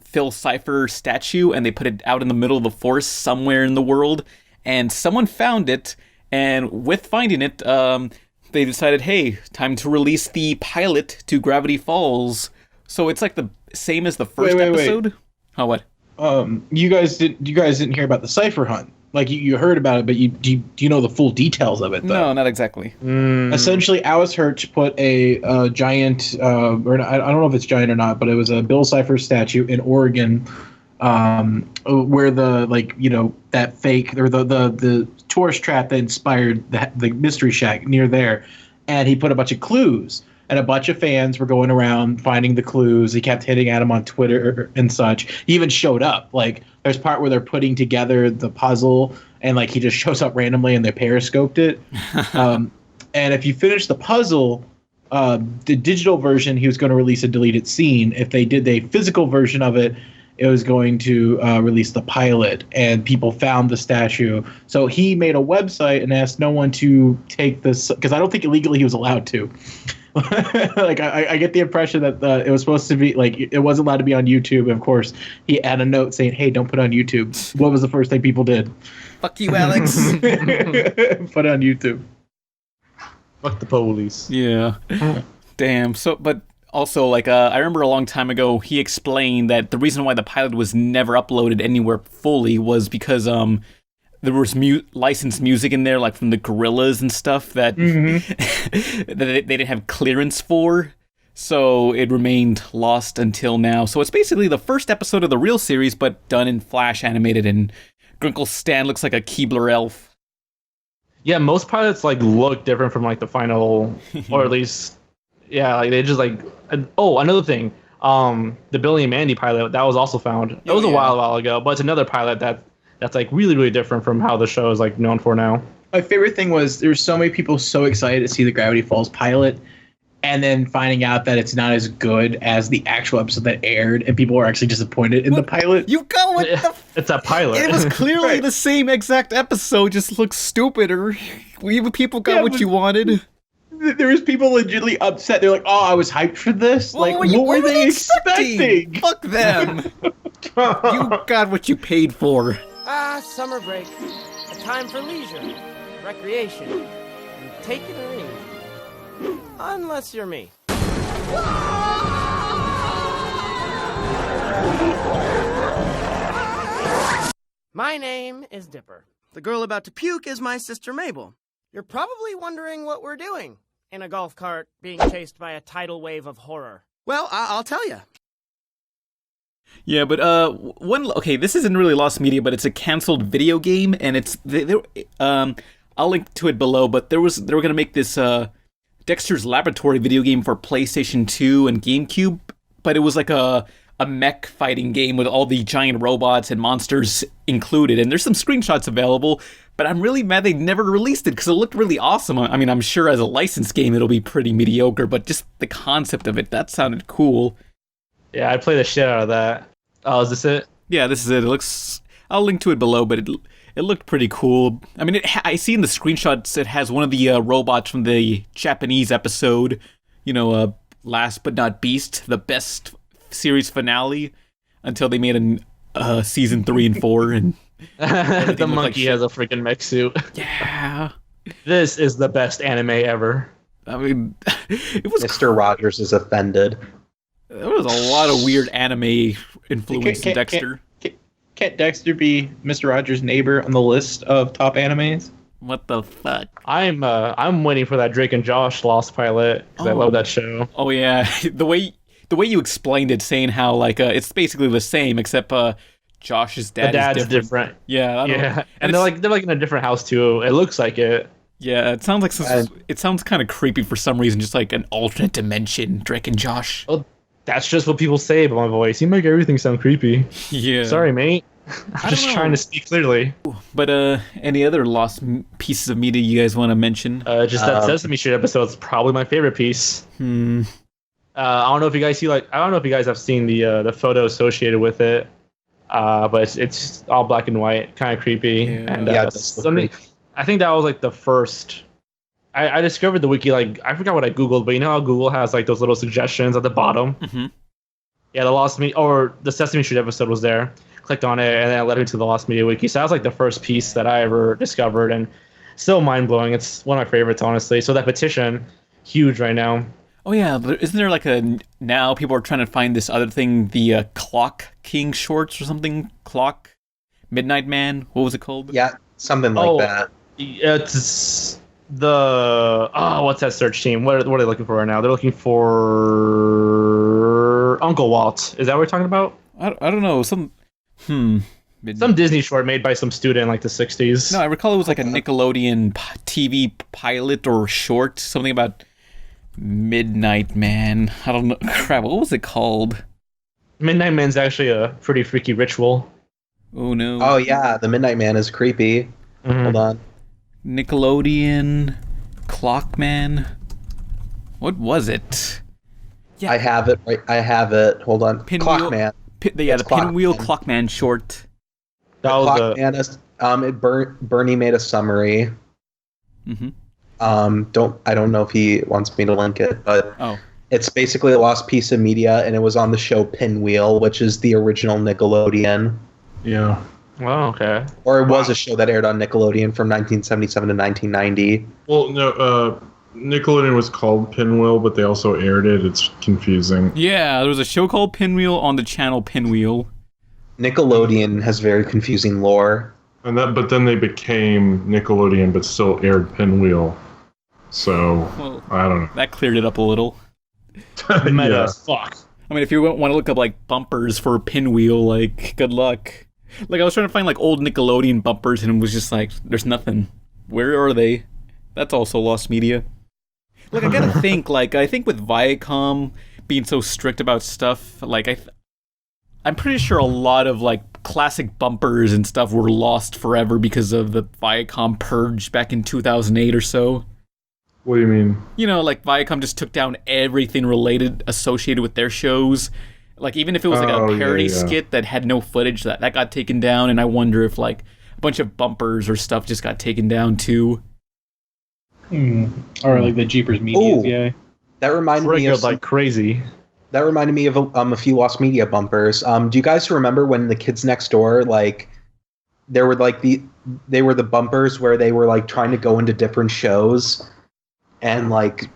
Phil Cipher statue, and they put it out in the middle of the forest somewhere in the world, and someone found it, and with finding it, they decided, hey, time to release the pilot to Gravity Falls. So it's like the same as the first episode. Oh, what? You guys didn't hear about the Cipher hunt. Like you heard about it, but do you know the full details of it? Though? No, not exactly. Essentially, Alex Hirsch put a giant, or I don't know if it's giant or not, but it was a Bill Cipher statue in Oregon, where that fake or the tourist trap that inspired the Mystery Shack near there, and he put a bunch of clues, and a bunch of fans were going around finding the clues. He kept hitting at him on Twitter and such. He even showed up. Like there's part where they're putting together the puzzle, and like he just shows up randomly, and they periscoped it. And if you finish the puzzle, the digital version, he was going to release a deleted scene. If they did a physical version of it, it was going to release the pilot, and people found the statue. So he made a website and asked no one to take this, because I don't think illegally he was allowed to. Like I get the impression that it was supposed to be like it wasn't allowed to be on YouTube. And of course, he had a note saying, "Hey, don't put it on YouTube." What was the first thing people did? Fuck you, Alex. Put it on YouTube. Fuck the police. Yeah. Damn. So, but. Also, I remember a long time ago, he explained that the reason why the pilot was never uploaded anywhere fully was because there was licensed music in there, like from the Gorillas and stuff that, that they didn't have clearance for. So it remained lost until now. So it's basically the first episode of the real series, but done in Flash animated, and Grunkle Stan looks like a Keebler elf. Yeah, most pilots like look different from like the final, or at least, yeah, like they just like. Oh, another thing, the Billy and Mandy pilot that was also found. It was a while ago, but it's another pilot that's like really, really different from how the show is like known for now. My favorite thing was there were so many people so excited to see the Gravity Falls pilot, and then finding out that it's not as good as the actual episode that aired, and people were actually disappointed in the pilot. You go with the... It's a pilot. It was clearly the same exact episode, just looks stupider. People got what you wanted. There was people legitimately upset. They're like, "Oh, I was hyped for this. Well, like, what were they expecting? Fuck them. You got what you paid for." Summer break. A time for leisure, recreation, and taking it easy. Unless you're me. My name is Dipper. The girl about to puke is my sister Mabel. You're probably wondering what we're doing in a golf cart being chased by a tidal wave of horror. Well, I'll tell you. Yeah, but okay, this isn't really lost media, but it's a canceled video game, and it's I'll link to it below. But they were gonna make this Dexter's Laboratory video game for PlayStation 2 and GameCube, but it was like a mech fighting game with all the giant robots and monsters included, and there's some screenshots available. But I'm really mad they never released it because it looked really awesome. I mean, I'm sure as a licensed game it'll be pretty mediocre, but just the concept of it, that sounded cool. Yeah, I played the shit out of that. Oh, is this it? Yeah, this is it. It looks... I'll link to it below, but it looked pretty cool. I mean, I see in the screenshots it has one of the robots from the Japanese episode, Last But Not Beast, the best series finale, until they made a season 3 and 4, and... the monkey has a freaking mech suit. Yeah. This is the best anime ever. I mean, it was... Mr. Rogers is offended. There was a lot of weird anime influence in Dexter. Can't Dexter be Mr. Rogers' neighbor on the list of top animes? What the fuck? I'm waiting for that Drake and Josh Lost pilot because I love that show. Oh yeah, the way you explained it, saying how like it's basically the same except Josh's dad is different. Yeah, yeah, and they're like in a different house too. It looks like it. Yeah, it sounds like it sounds kind of creepy for some reason, just like an alternate dimension. Drake and Josh. Well, that's just what people say about my voice. You make everything sound creepy. Yeah. Sorry, mate. I'm just trying to speak clearly. But any other lost pieces of media you guys want to mention? Just that Sesame Street episode is probably my favorite piece. I don't know if you guys see I don't know if you guys have seen the photo associated with it. But it's all black and white, kind of creepy. Yeah. And something. I think that was like the first. I discovered the wiki, like, I forgot what I Googled, but you know how Google has like those little suggestions at the bottom? Mm-hmm. Yeah, the Lost Media, or the Sesame Street episode was there. Clicked on it, and then it led me to the Lost Media wiki. So that was like the first piece that I ever discovered, and still mind-blowing. It's one of my favorites, honestly. So that petition, huge right now. Oh yeah, but isn't there like now people are trying to find this other thing, the Clock King shorts or something? Clock? Midnight Man? What was it called? Yeah, something like that. It's... what's that search team? What are they looking for right now? They're looking for Uncle Walt. Is that what we're talking about? I don't know. Some Disney short made by some student in like the 60s. No, I recall it was like a Nickelodeon TV pilot or short, something about Midnight Man. I don't know. Crap, what was it called? Midnight Man's actually a pretty freaky ritual. Oh no. Oh yeah, the Midnight Man is creepy. Mm-hmm. Hold on. Nickelodeon Clockman. What was it? Yeah. I have it. Right. I have it. Hold on. Clockman. The Pinwheel Clockman short. That was Clockman. Bernie made a summary. Mm-hmm. I don't know if he wants me to link it, but it's basically a lost piece of media, and it was on the show Pinwheel, which is the original Nickelodeon. Yeah. Oh, okay. Or it was a show that aired on Nickelodeon from 1977 to 1990. Well, no, Nickelodeon was called Pinwheel, but they also aired it. It's confusing. Yeah, there was a show called Pinwheel on the channel Pinwheel. Nickelodeon has very confusing lore. But then they became Nickelodeon, but still aired Pinwheel. So I don't know. That cleared it up a little. Meta fuck. I mean, if you want to look up like bumpers for Pinwheel, like good luck. Like I was trying to find like old Nickelodeon bumpers, and it was just like there's nothing. Where are they? That's also lost media. Like I gotta think. Like I think with Viacom being so strict about stuff, like I'm pretty sure a lot of like classic bumpers and stuff were lost forever because of the Viacom purge back in 2008 or so. What do you mean? You know, like Viacom just took down everything associated with their shows. Like even if it was like a parody skit that had no footage, that got taken down. And I wonder if like a bunch of bumpers or stuff just got taken down too. Or like the Jeepers Media. That reminded me of like crazy. That reminded me of a few lost media bumpers. Do you guys remember when the Kids Next Door, like, there were like they were the bumpers where they were like trying to go into different shows and like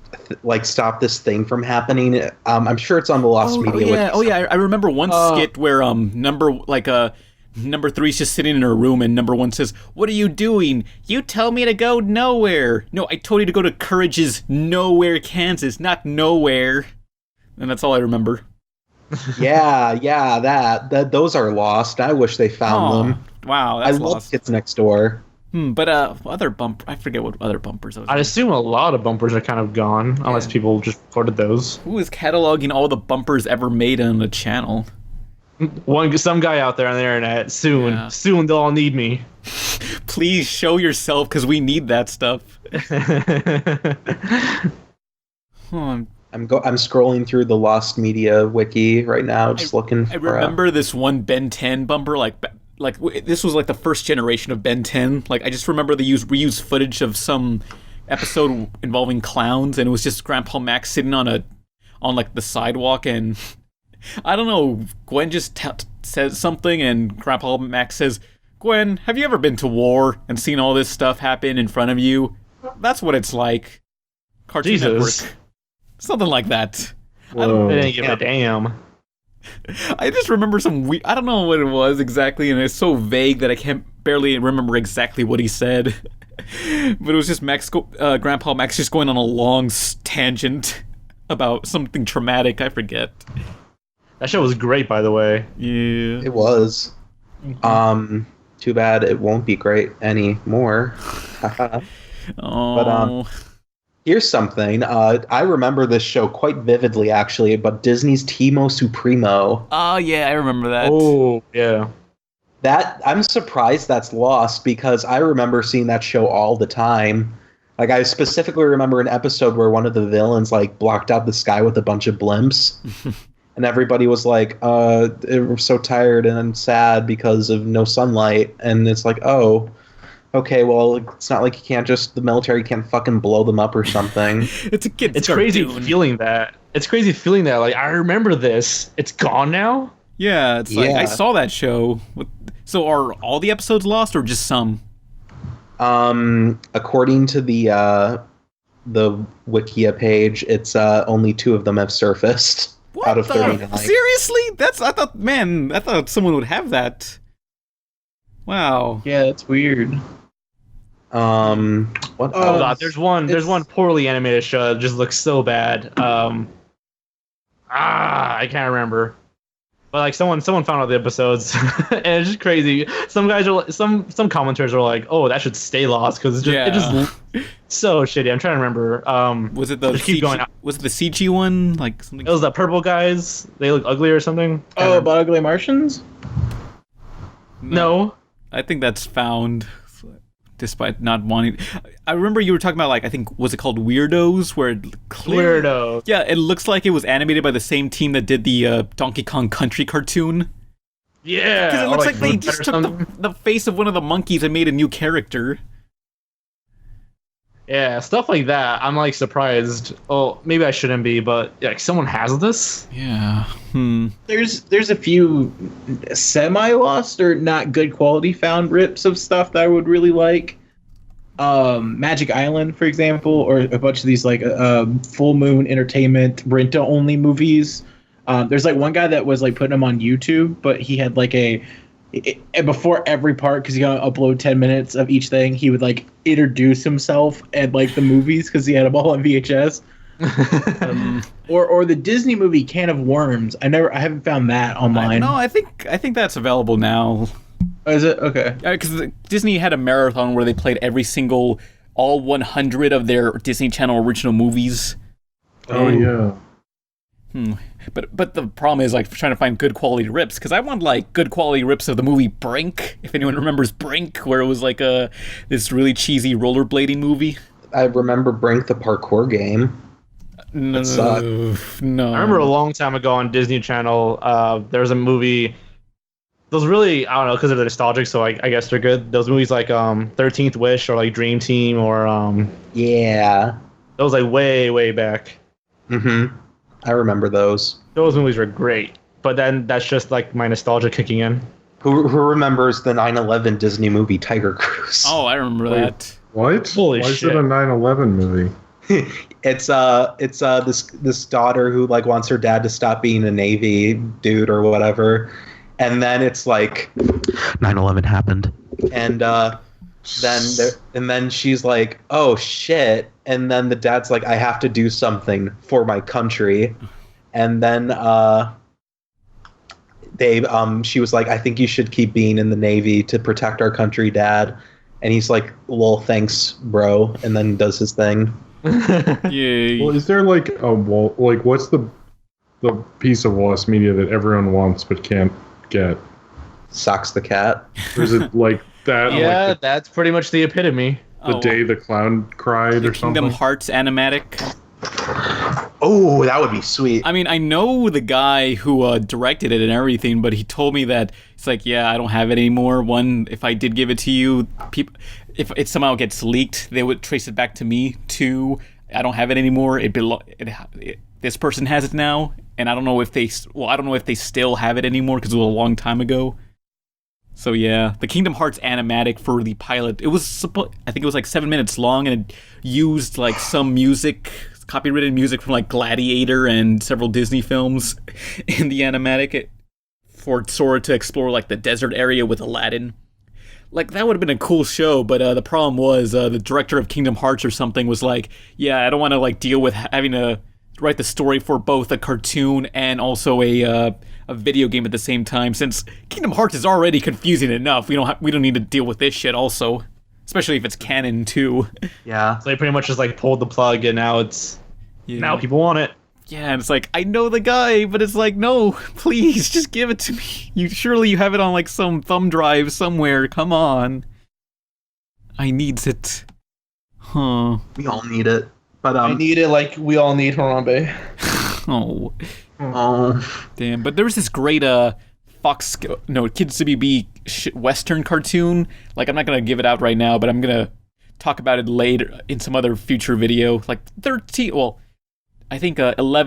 stop this thing from happening? I'm sure it's on the lost media. I remember one skit where number 3's just sitting in her room and number 1 says, "What are you doing? You tell me to go nowhere." "No, I told you to go to Courage's Nowhere, Kansas, not nowhere." And that's all I remember. that those are lost. I wish they found them. Wow, that's I love lost. Kids Next Door. But I forget what other bumpers I was. I'd assume a lot of bumpers are kind of gone, unless people just recorded those. Who is cataloging all the bumpers ever made on the channel? Some guy out there on the internet. Soon they'll all need me. Please show yourself, because we need that stuff. I'm scrolling through the Lost Media wiki right now, just looking for... I remember this one Ben 10 bumper, like this was like the first generation of Ben 10. Like I just remember they reused footage of some episode involving clowns, and it was just Grandpa Max sitting on like the sidewalk, and I don't know, Gwen just says something, and Grandpa Max says, "Gwen, have you ever been to war and seen all this stuff happen in front of you? That's what it's like." Cartoon Network. Something like that. I didn't give a damn. I just remember I don't know what it was exactly, and it's so vague that I can't barely remember exactly what he said. But it was just Grandpa Max just going on a long tangent about something traumatic. I forget. That show was great, by the way. Yeah. It was. Too bad it won't be great anymore. But here's something. I remember this show quite vividly, actually, but Disney's Timo Supremo. Oh, yeah, I remember that. Oh, yeah. I'm surprised that's lost, because I remember seeing that show all the time. Like, I specifically remember an episode where one of the villains, like, blocked out the sky with a bunch of blimps. And everybody was like, we're so tired and sad because of no sunlight. And it's like, oh... Okay, well, it's not like the military can't fucking blow them up or something. It's crazy feeling that. It's crazy feeling that. Like, I remember this. It's gone now? Yeah, it's like, I saw that show. So are all the episodes lost or just some? According to the Wikia page, it's only 2 of them have surfaced out of 39. Seriously? I thought someone would have that. Wow. Yeah, that's weird. What else? God, there's one poorly animated show that just looks so bad. I can't remember. But like someone found out the episodes, and it's just crazy. Some guys are some commenters are like, "Oh, that should stay lost," because it just so shitty. I'm trying to remember. Was it the CG, was it the CG one? Like something? It was the purple guys. They look ugly or something. Oh, about Ugly Martians? No. I think that's found, despite not wanting. I remember you were talking about, like, I think, was it called Weirdos? Where Weirdos. Yeah, it looks like it was animated by the same team that did the Donkey Kong Country cartoon. Yeah. Because it looks like they just took the face of one of the monkeys and made a new character. Yeah, stuff like that. I'm like surprised. Oh, maybe I shouldn't be, but like someone has this. Yeah. There's a few semi-lost or not good quality found rips of stuff that I would really like. Magic Island, for example, or a bunch of these like Full Moon Entertainment rent-only movies. There's like one guy that was like putting them on YouTube, but he had like a and before every part, because he got to upload 10 minutes of each thing, he would like introduce himself and like the movies because he had them all on VHS. Or the Disney movie Can of Worms. I haven't found that online. No, I think that's available now. Oh, is it? Okay. Because Disney had a marathon where they played all 100 of their Disney Channel original movies. Oh yeah. But the problem is like trying to find good quality rips, because I want like good quality rips of the movie Brink, if anyone remembers Brink, where it was like this really cheesy rollerblading movie. I remember Brink, the parkour game. No. I remember a long time ago on Disney Channel, there was a movie. Those really, I don't know, because they're nostalgic, so I guess they're good. Those movies like 13th Wish or like Dream Team or yeah, those like way back. I remember those. Those movies were great, but then that's just like my nostalgia kicking in. Who remembers the 9/11 Disney movie Tiger Cruise? Oh, I remember that. What? Holy Why shit! Is it a 9/11 movie? It's this daughter who like wants her dad to stop being a Navy dude or whatever, and then it's like 9/11 happened, and then she's like, oh shit, and then the dad's like, I have to do something for my country, and then she was like, I think you should keep being in the Navy to protect our country, Dad, and he's like, well, thanks, bro, and then does his thing. Yay. Well, is there like a wall? Like, what's the piece of lost media that everyone wants but can't get? Socks the cat. Or is it like that? Yeah, like that's pretty much the epitome. the day the clown cried or something. Kingdom Hearts animatic. Oh, that would be sweet. I mean, I know the guy who directed it and everything, but he told me that it's like, yeah, I don't have it anymore. One, if I did give it to you, if it somehow gets leaked, they would trace it back to me. Two, I don't have it anymore. This person has it now, and I don't know if they still have it anymore because it was a long time ago. So yeah, the Kingdom Hearts animatic for the pilot, I think it was like 7 minutes long, and it used like some music, copyrighted music from like Gladiator and several Disney films in the animatic for Sora to explore like the desert area with Aladdin. Like, that would have been a cool show, but the problem was the director of Kingdom Hearts or something was like, yeah, I don't want to like deal with having to write the story for both a cartoon and also a video game at the same time, since Kingdom Hearts is already confusing enough. We don't need to deal with this shit also, especially if it's canon too. Yeah. So they pretty much just like pulled the plug, and now now people want it. Yeah, and it's like, I know the guy, but it's like, no, please, just give it to me. Surely you have it on like some thumb drive somewhere. Come on. I needs it. Huh. We all need it. But I need it like we all need Harambe. Oh. Damn, but there was this great Kids WB Western cartoon. Like, I'm not gonna give it out right now, but I'm gonna talk about it later in some other future video. Like 11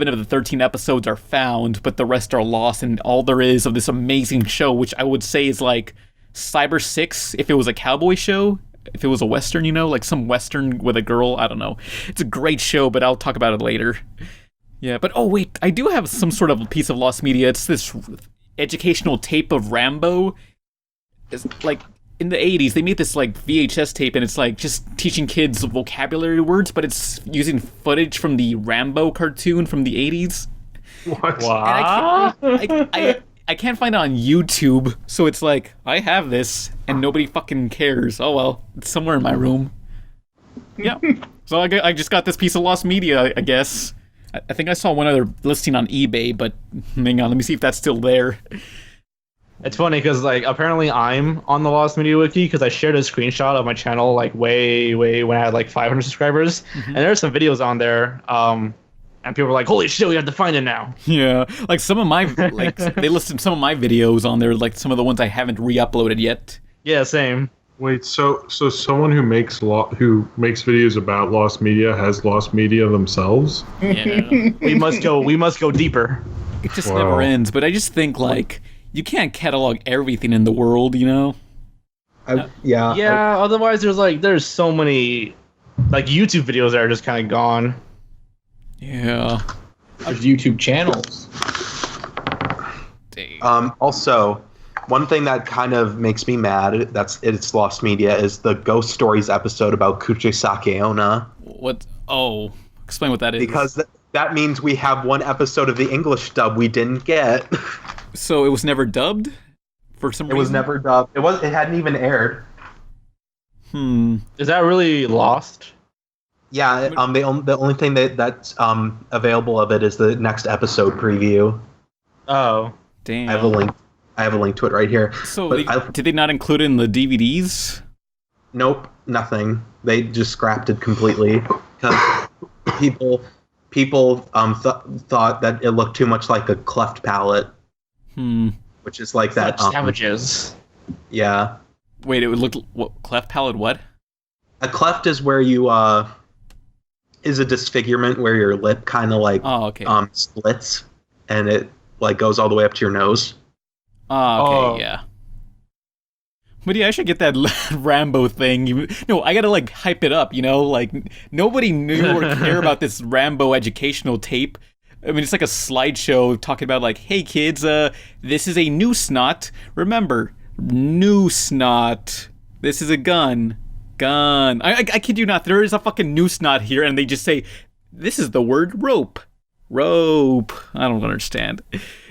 of the 13 episodes are found, but the rest are lost, and all there is of this amazing show, which I would say is like Cyber 6 if it was a cowboy show, if it was a Western, like some Western with a girl, I don't know. It's a great show, but I'll talk about it later. Yeah, but oh wait, I do have some sort of piece of lost media. It's this educational tape of Rambo. It's like, in the 80s, they made this like VHS tape, and it's like just teaching kids vocabulary words, but it's using footage from the Rambo cartoon from the 80s. What? I can't find it on YouTube, so it's like, I have this, and nobody fucking cares. Oh well, it's somewhere in my room. Yeah. So I just got this piece of lost media, I guess. I think I saw one other listing on eBay, but hang on, let me see if that's still there. It's funny because like apparently I'm on the Lost Media Wiki because I shared a screenshot of my channel like way when I had like 500 subscribers, and there's some videos on there, and people were like, "Holy shit, we have to find it now!" Yeah, like some of my they listed some of my videos on there, like some of the ones I haven't re-uploaded yet. Yeah, same. Wait, so someone who makes videos about lost media has lost media themselves? Yeah, we must go deeper. It just never ends. But I just think like, you can't catalog everything in the world, Yeah. Otherwise, there's so many like YouTube videos that are just kind of gone. Yeah. There's YouTube channels. Also, One thing that kind of makes me mad, it's lost media, is the Ghost Stories episode about Kuchisake Onna. What? Oh, explain what that is. Because that means we have one episode of the English dub we didn't get. So it was never dubbed? For some reason? It was never dubbed. It hadn't even aired. Is that really lost? Yeah, the only thing that's available of it is the next episode preview. Oh, damn! I have a link to it right here. So did they not include it in the DVDs? Nope, nothing. They just scrapped it completely because people thought that it looked too much like a cleft palate. Which is like that. Savages. Yeah. Wait, it would look what cleft palate? What? A cleft is where you is a disfigurement where your lip kind of like splits and it like goes all the way up to your nose. Yeah. But yeah, I should get that Rambo thing. No, I gotta like hype it up, like nobody knew or care about this Rambo educational tape. I mean, it's like a slideshow talking about like, hey kids, this is a new snot. Remember, new snot. This is a gun. I kid you not, there is a fucking new snot here, and they just say, this is the word rope. Rope. I don't understand.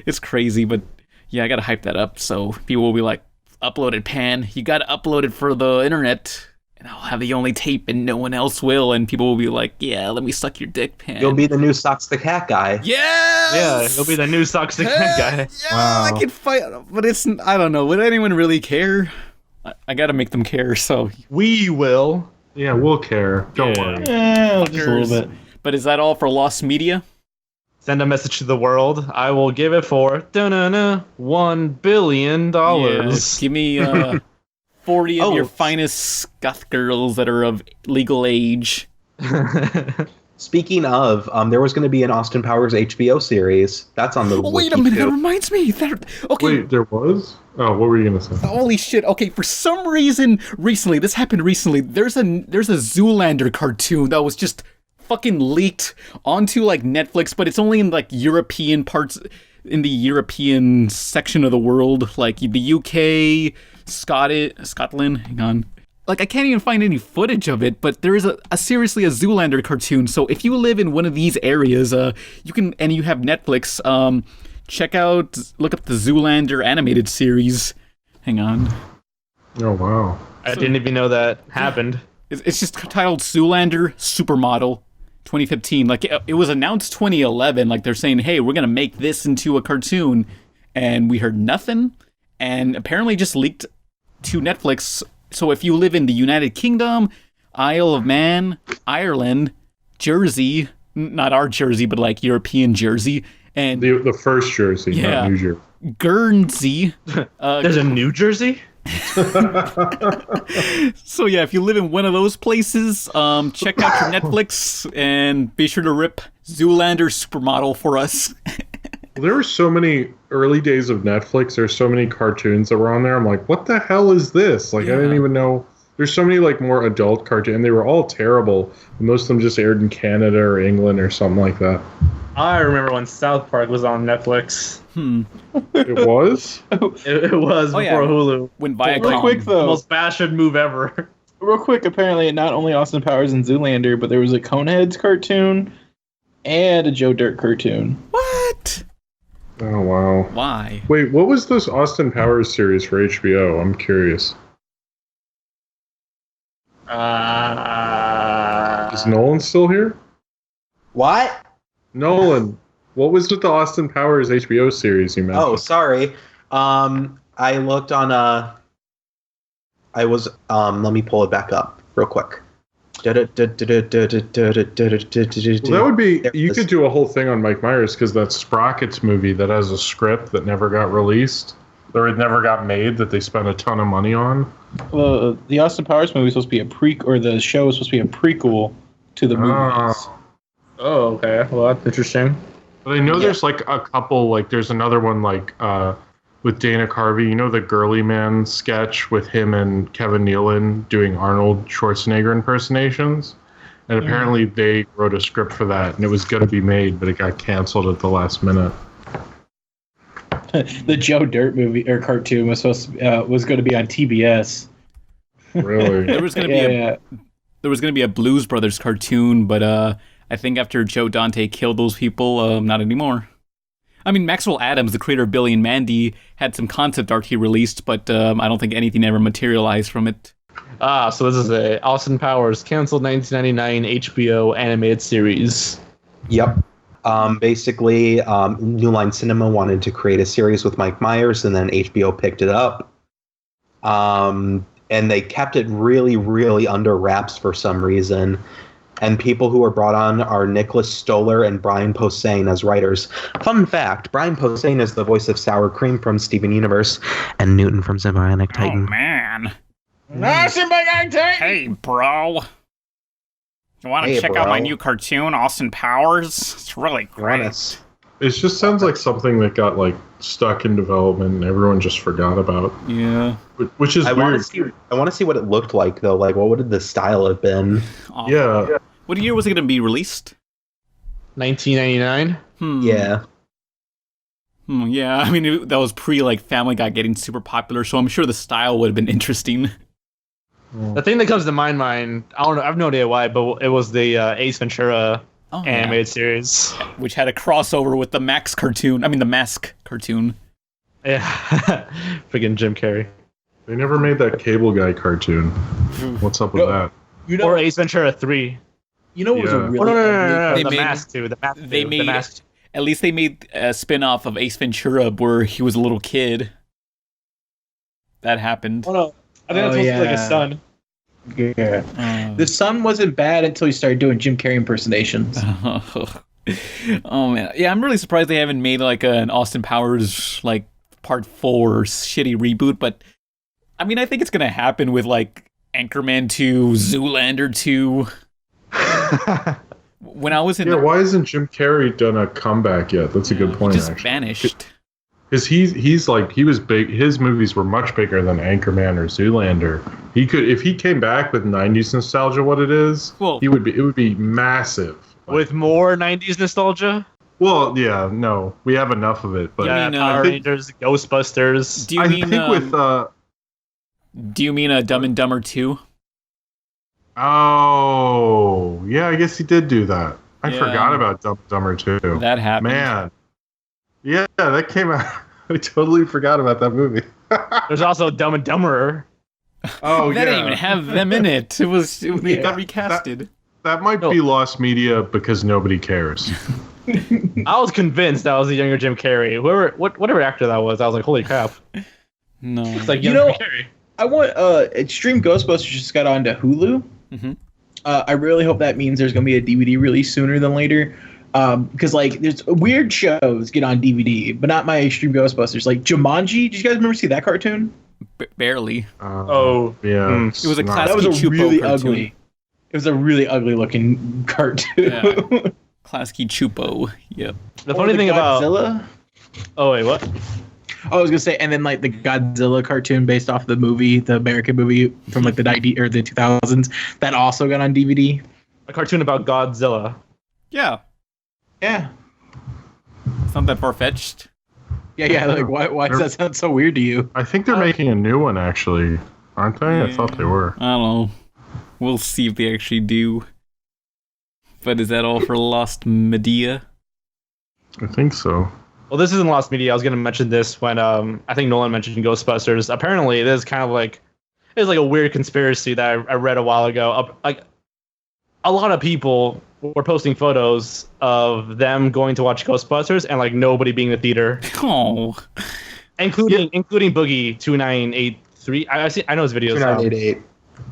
It's crazy, but yeah, I gotta hype that up so people will be like, uploaded Pan. You gotta upload it for the internet. And I'll have the only tape and no one else will, and people will be like, yeah, let me suck your dick, Pan. You'll be the new Socks the Cat guy. Yes! Yeah, you'll be the new Socks the Cat guy. Yeah, wow. I can fight, but I don't know. Would anyone really care? I gotta make them care, so. We will. Yeah, we'll care. Don't worry. Yeah, just a little bit. But is that all for Lost Media? Send a message to the world. I will give it for $1 billion. Yeah, give me 40 of your finest scuff girls that are of legal age. Speaking of, there was going to be an Austin Powers HBO series. That's on the wait a minute, that reminds me. Okay. Wait, there was? Oh, what were you going to say? Holy shit. Okay, for some reason, this happened recently, there's a Zoolander cartoon that was just fucking leaked onto like Netflix, but it's only in like European parts, in the European section of the world, like the UK, Scotland, hang on. Like, I can't even find any footage of it, but there is seriously a Zoolander cartoon. So if you live in one of these areas, you can, and you have Netflix, look up the Zoolander animated series. Hang on. Oh, wow. I didn't even know that happened. It's just titled Zoolander Supermodel 2015. Like, it was announced 2011. Like, they're saying, hey, we're going to make this into a cartoon. And we heard nothing. And apparently just leaked to Netflix. So if you live in the United Kingdom, Isle of Man, Ireland, Jersey, not our Jersey, but like European Jersey, and the first Jersey, not New Jersey. Guernsey. There's a New Jersey? So yeah, if you live in one of those places, check out your Netflix and be sure to rip Zoolander Supermodel for us. There were so many early days of Netflix. There's so many cartoons that were on there. I'm like, what the hell is this? Like, I didn't even know. There's so many like more adult cartoons, and they were all terrible. Most of them just aired in Canada or England or something like that. I remember when South Park was on Netflix. It was? It was before Hulu. When Viacom. Real quick though, the most bashing move ever. Real quick, apparently not only Austin Powers and Zoolander, but there was a Coneheads cartoon and a Joe Dirt cartoon. What? Oh, wow. Why? Wait, what was this Austin Powers series for HBO? I'm curious. Is Nolan still here? What? Nolan, what was with the Austin Powers HBO series you mentioned? Oh, sorry. I looked on let me pull it back up real quick. Well, that would be, you could do a whole thing on Mike Myers, because that Sprockets movie that has a script that never got released, or it never got made, that they spent a ton of money on. Well, the Austin Powers movie was supposed to be the show was supposed to be a prequel to the movies. Oh, okay. Well, that's interesting. But I know there's like a couple, like there's another one like with Dana Carvey, you know, the Girly Man sketch with him and Kevin Nealon doing Arnold Schwarzenegger impersonations. And apparently they wrote a script for that, and it was going to be made, but it got canceled at the last minute. the Joe Dirt movie or cartoon was was going to be on TBS. Really? There was going to be a Blues Brothers cartoon, but I think after Joe Dante killed those people, not anymore. I mean, Maxwell Adams, the creator of Billy and Mandy, had some concept art he released, but I don't think anything ever materialized from it. So this is a Austin Powers canceled 1999 HBO animated series. Yep. Basically, New Line Cinema wanted to create a series with Mike Myers, and then HBO picked it up. And they kept it really, really under wraps for some reason. And people who were brought on are Nicholas Stoller and Brian Posehn as writers. Fun fact, Brian Posehn is the voice of Sour Cream from Steven Universe and Newton from Cyberpunk Titan. Oh, man. Hey, bro. You want to check out my new cartoon, Austin Powers? It's really great. It just sounds like something that got like stuck in development and everyone just forgot about. Yeah. Which is weird. I want to see what it looked like, though. Like, what would the style have been? Yeah. What year was it going to be released? 1999. Yeah. Yeah, I mean, that was pre, like, Family Guy getting super popular, so I'm sure the style would have been interesting. The thing that comes to my mind, I don't know, I have no idea why, but it was the Ace Ventura animated series. Which had a crossover with the Mask cartoon. Yeah. Freaking Jim Carrey. They never made that Cable Guy cartoon. What's up with that? Or Ace Ventura 3. You know what was a really... No. They The made- Mask 2. The Mask. At least they made a spin-off of Ace Ventura where he was a little kid. That happened. Oh, no. I think that's supposed to be like a son. Yeah. The son wasn't bad until he started doing Jim Carrey impersonations. Oh, man. Yeah, I'm really surprised they haven't made, like, an Austin Powers, like, Part 4 shitty reboot, but, I mean, I think it's gonna happen with, like, Anchorman 2, Zoolander 2. When I was in why hasn't Jim Carrey done a comeback yet? That's a good point. He just actually. vanished. Because he's like, he was big. His movies were much bigger than Anchorman or Zoolander. He could, if he came back with 90s nostalgia, what it is, it would be massive. With more 90s nostalgia? Well, yeah, no, we have enough of it. But Power Rangers, Ghostbusters. Do you mean Dumb and Dumber 2? Oh, yeah, I guess he did do that. I forgot about Dumb and Dumber 2. That happened. Man. Yeah, that came out. I totally forgot about that movie. There's also Dumb and Dumberer. Oh, that didn't even have them in it. It got recasted. That might be lost media because nobody cares. I was convinced that was the younger Jim Carrey. Whatever actor that was, I was like, holy crap. No. It's like You younger know, Carrey. I want Extreme Ghostbusters just got onto Hulu. Mm-hmm. I really hope that means there's going to be a DVD release sooner than later. Because like there's weird shows get on DVD, but not my Extreme Ghostbusters. Like Jumanji, did you guys remember see that cartoon? Barely. Yeah. It was a classic That was a Chupo really cartoon. ugly. It was a really ugly looking cartoon. Yeah. Classic Chupo. Yep. The funny thing about Godzilla. Oh wait, what? I was gonna say, and then like the Godzilla cartoon based off the movie, the American movie from like the 90s or the 2000s, that also got on DVD. A cartoon about Godzilla. Yeah. Yeah. It's not that far-fetched. Yeah. Like, why does that sound so weird to you? I think they're making a new one, actually. Aren't they? I thought they were. I don't know. We'll see if they actually do. But is that all for Lost Media? I think so. Well, this isn't Lost Media. I was going to mention this when I think Nolan mentioned Ghostbusters. Apparently, it is kind of like it's like a weird conspiracy that I read a while ago. Like a lot of people were posting photos of them going to watch Ghostbusters and like nobody being in the theater. Oh, including Boogie 2983. I know his videos. 2988.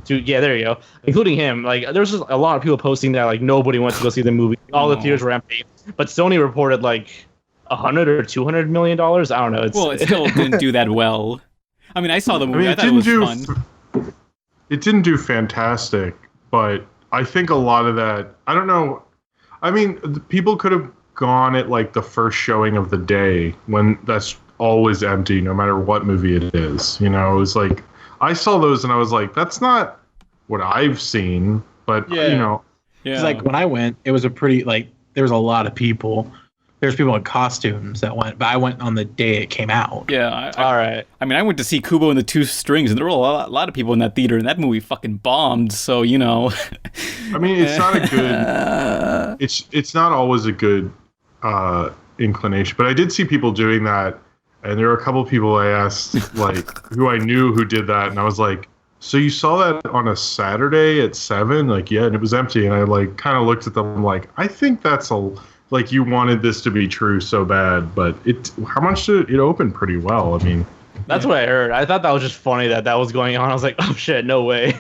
Yeah, there you go. Including him. Like there's just a lot of people posting that like nobody went to go see the movie. All the theaters were empty. But Sony reported like $100 or $200 million. I don't know. It still didn't do that well. I mean, I saw the movie. I thought it was fun. It didn't do fantastic, but I think a lot of that, I don't know. I mean, people could have gone at like the first showing of the day when that's always empty, no matter what movie it is. You know, it was like, I saw those and I was like, that's not what I've seen, but you know. Because like when I went, it was a pretty, like, there was a lot of people. there's people in costumes that went, but I went on the day it came out. Yeah. All right. I mean, I went to see Kubo and the Two Strings, and there were a lot of people in that theater, and that movie fucking bombed. So you know. I mean, it's not a good. It's not always a good inclination, but I did see people doing that, and there were a couple of people I asked, like, who I knew who did that, and I was like, "So you saw that on a Saturday at 7?" Like, yeah, and it was empty, and I like kind of looked at them like, I think that's like you wanted this to be true so bad, but how much did it open pretty well? I mean, that's what I heard. I thought that was just funny that was going on. I was like, oh shit, no way.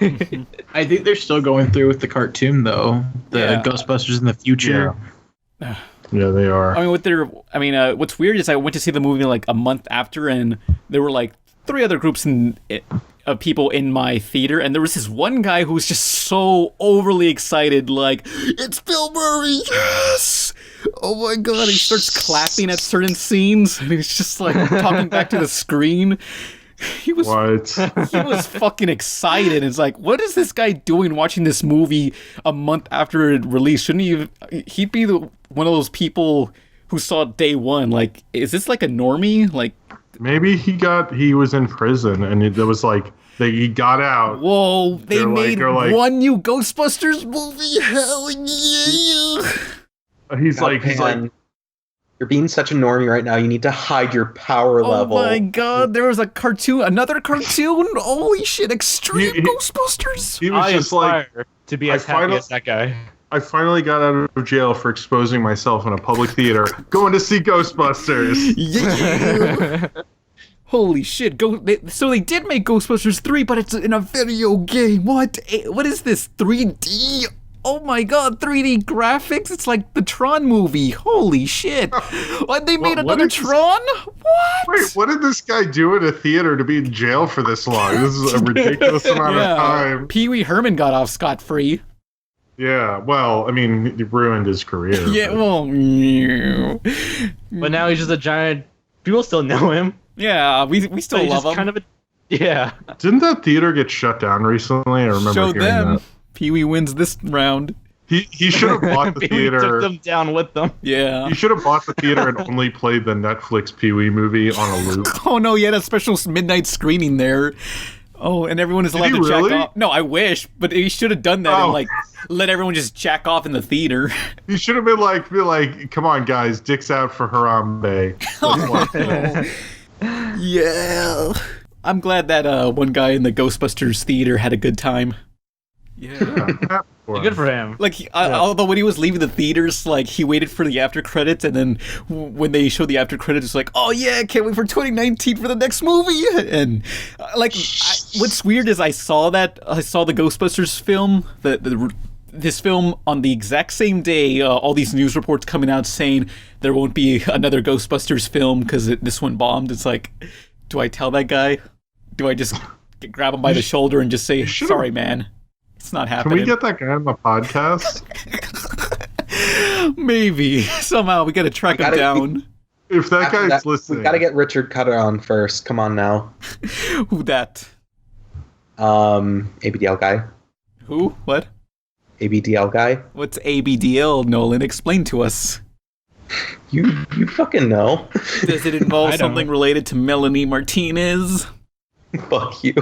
I think they're still going through with the cartoon though. The Ghostbusters in the future. Yeah, they are. I mean, what's weird is I went to see the movie like a month after, and there were like 3 other groups of people in my theater, and there was this one guy who was just so overly excited, like, it's Bill Murray, yes! Oh my god, he starts clapping at certain scenes, and he's just like talking back to the screen. He was fucking excited. It's like, what is this guy doing watching this movie a month after it released? Shouldn't he'd be one of those people who saw it day one? Like, is this like a normie? Like, maybe he was in prison, and it was like he got out. Whoa, they made one new Ghostbusters movie. Hell yeah! He's like, you're being such a normie right now. You need to hide your power level. Oh my god, there was another cartoon. Holy shit, Extreme Ghostbusters. He was just like to be as happy as that guy. I finally got out of jail for exposing myself in a public theater, going to see Ghostbusters. Yeah. Holy shit! So they did make Ghostbusters 3, but it's in a video game. What is this? 3D? Oh my god, 3D graphics? It's like the Tron movie. Holy shit. What, they made another Tron? What? Wait, what did this guy do in a theater to be in jail for this long? This is a ridiculous amount of time. Pee-wee Herman got off scot-free. Yeah, well, I mean, it ruined his career. Yeah, well... But now he's just a giant... People still know him. Yeah, we still love him. Kind of yeah. Didn't that theater get shut down recently? I remember hearing that. Pee-wee wins this round. He should have bought the theater. Took them down with them. Yeah. He should have bought the theater and only played the Netflix Pee-wee movie on a loop. Oh no, he had a special midnight screening there. Oh, and everyone is allowed to jack off. No, I wish, but he should have done that and like let everyone just jack off in the theater. He should have been like, come on guys, dicks out for Harambe. Yeah. I'm glad that one guy in the Ghostbusters theater had a good time. Yeah. Good for him. Like, although when he was leaving the theaters, like, he waited for the after credits, and then when they showed the after credits, it's like, oh yeah, can't wait for 2019 for the next movie. And what's weird is I saw the Ghostbusters film, this film on the exact same day. All these news reports coming out saying there won't be another Ghostbusters film because this one bombed. It's like, do I tell that guy? Do I just grab him by the shoulder and just say, sorry, man? It's not happening. Can we get that guy on the podcast? Maybe. Somehow we gotta track him down. If that guy's listening. We gotta get Richard Cutter on first. Come on now. Who that? ABDL guy. Who? What? ABDL guy. What's ABDL, Nolan? Explain to us. You fucking know. Does it involve something related to Melanie Martinez? Fuck you.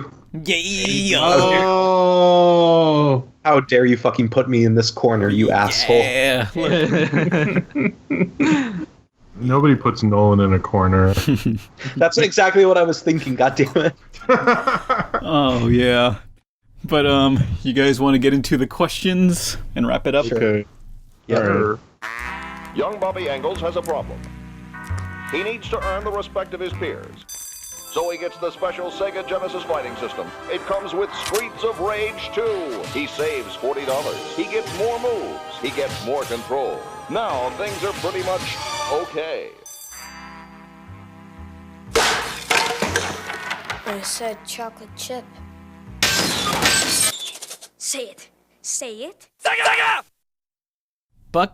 Yeah. Oh. How dare you fucking put me in this corner, you asshole. Yeah. Nobody puts Nolan in a corner. That's exactly what I was thinking, goddammit. Oh, yeah. But, you guys want to get into the questions and wrap it up? Okay. Yeah. Sure. Young Bobby Engels has a problem. He needs to earn the respect of his peers. So he gets the special Sega Genesis fighting system. It comes with Streets of Rage 2. He saves $40. He gets more moves. He gets more control. Now things are pretty much okay. I said chocolate chip. Say it. Say it. Sega!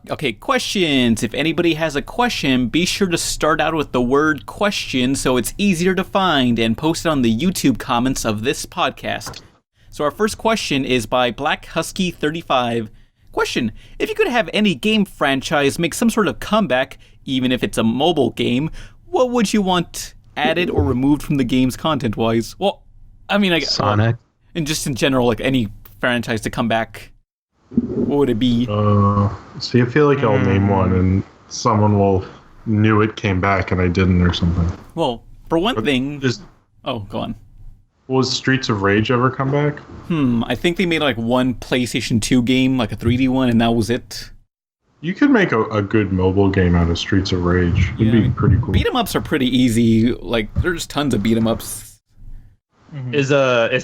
Okay, questions. If anybody has a question, be sure to start out with the word question so it's easier to find and post it on the YouTube comments of this podcast. So our first question is by Black Husky 35. Question: if you could have any game franchise make some sort of comeback, even if it's a mobile game, what would you want added or removed from the game's content-wise? Well, I mean, Sonic. And just in general, like any franchise to come back, what would it be? See, I feel like I'll name one and someone knew it came back and I didn't or something. Well, for one thing... Oh, go on. Was Streets of Rage ever come back? I think they made like one PlayStation 2 game, like a 3D one, and that was it. You could make a good mobile game out of Streets of Rage. It'd be pretty cool. Beat 'em ups are pretty easy. Like, there's tons of beat 'em ups. Is